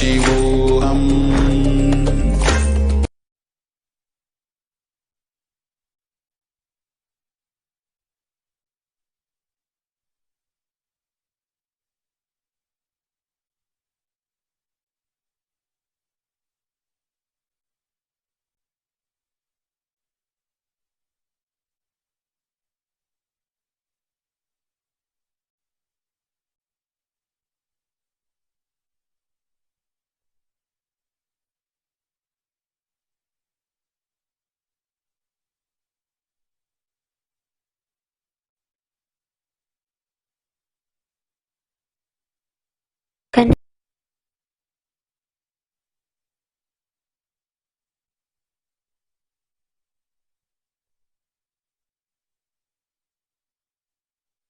Paramashivoham.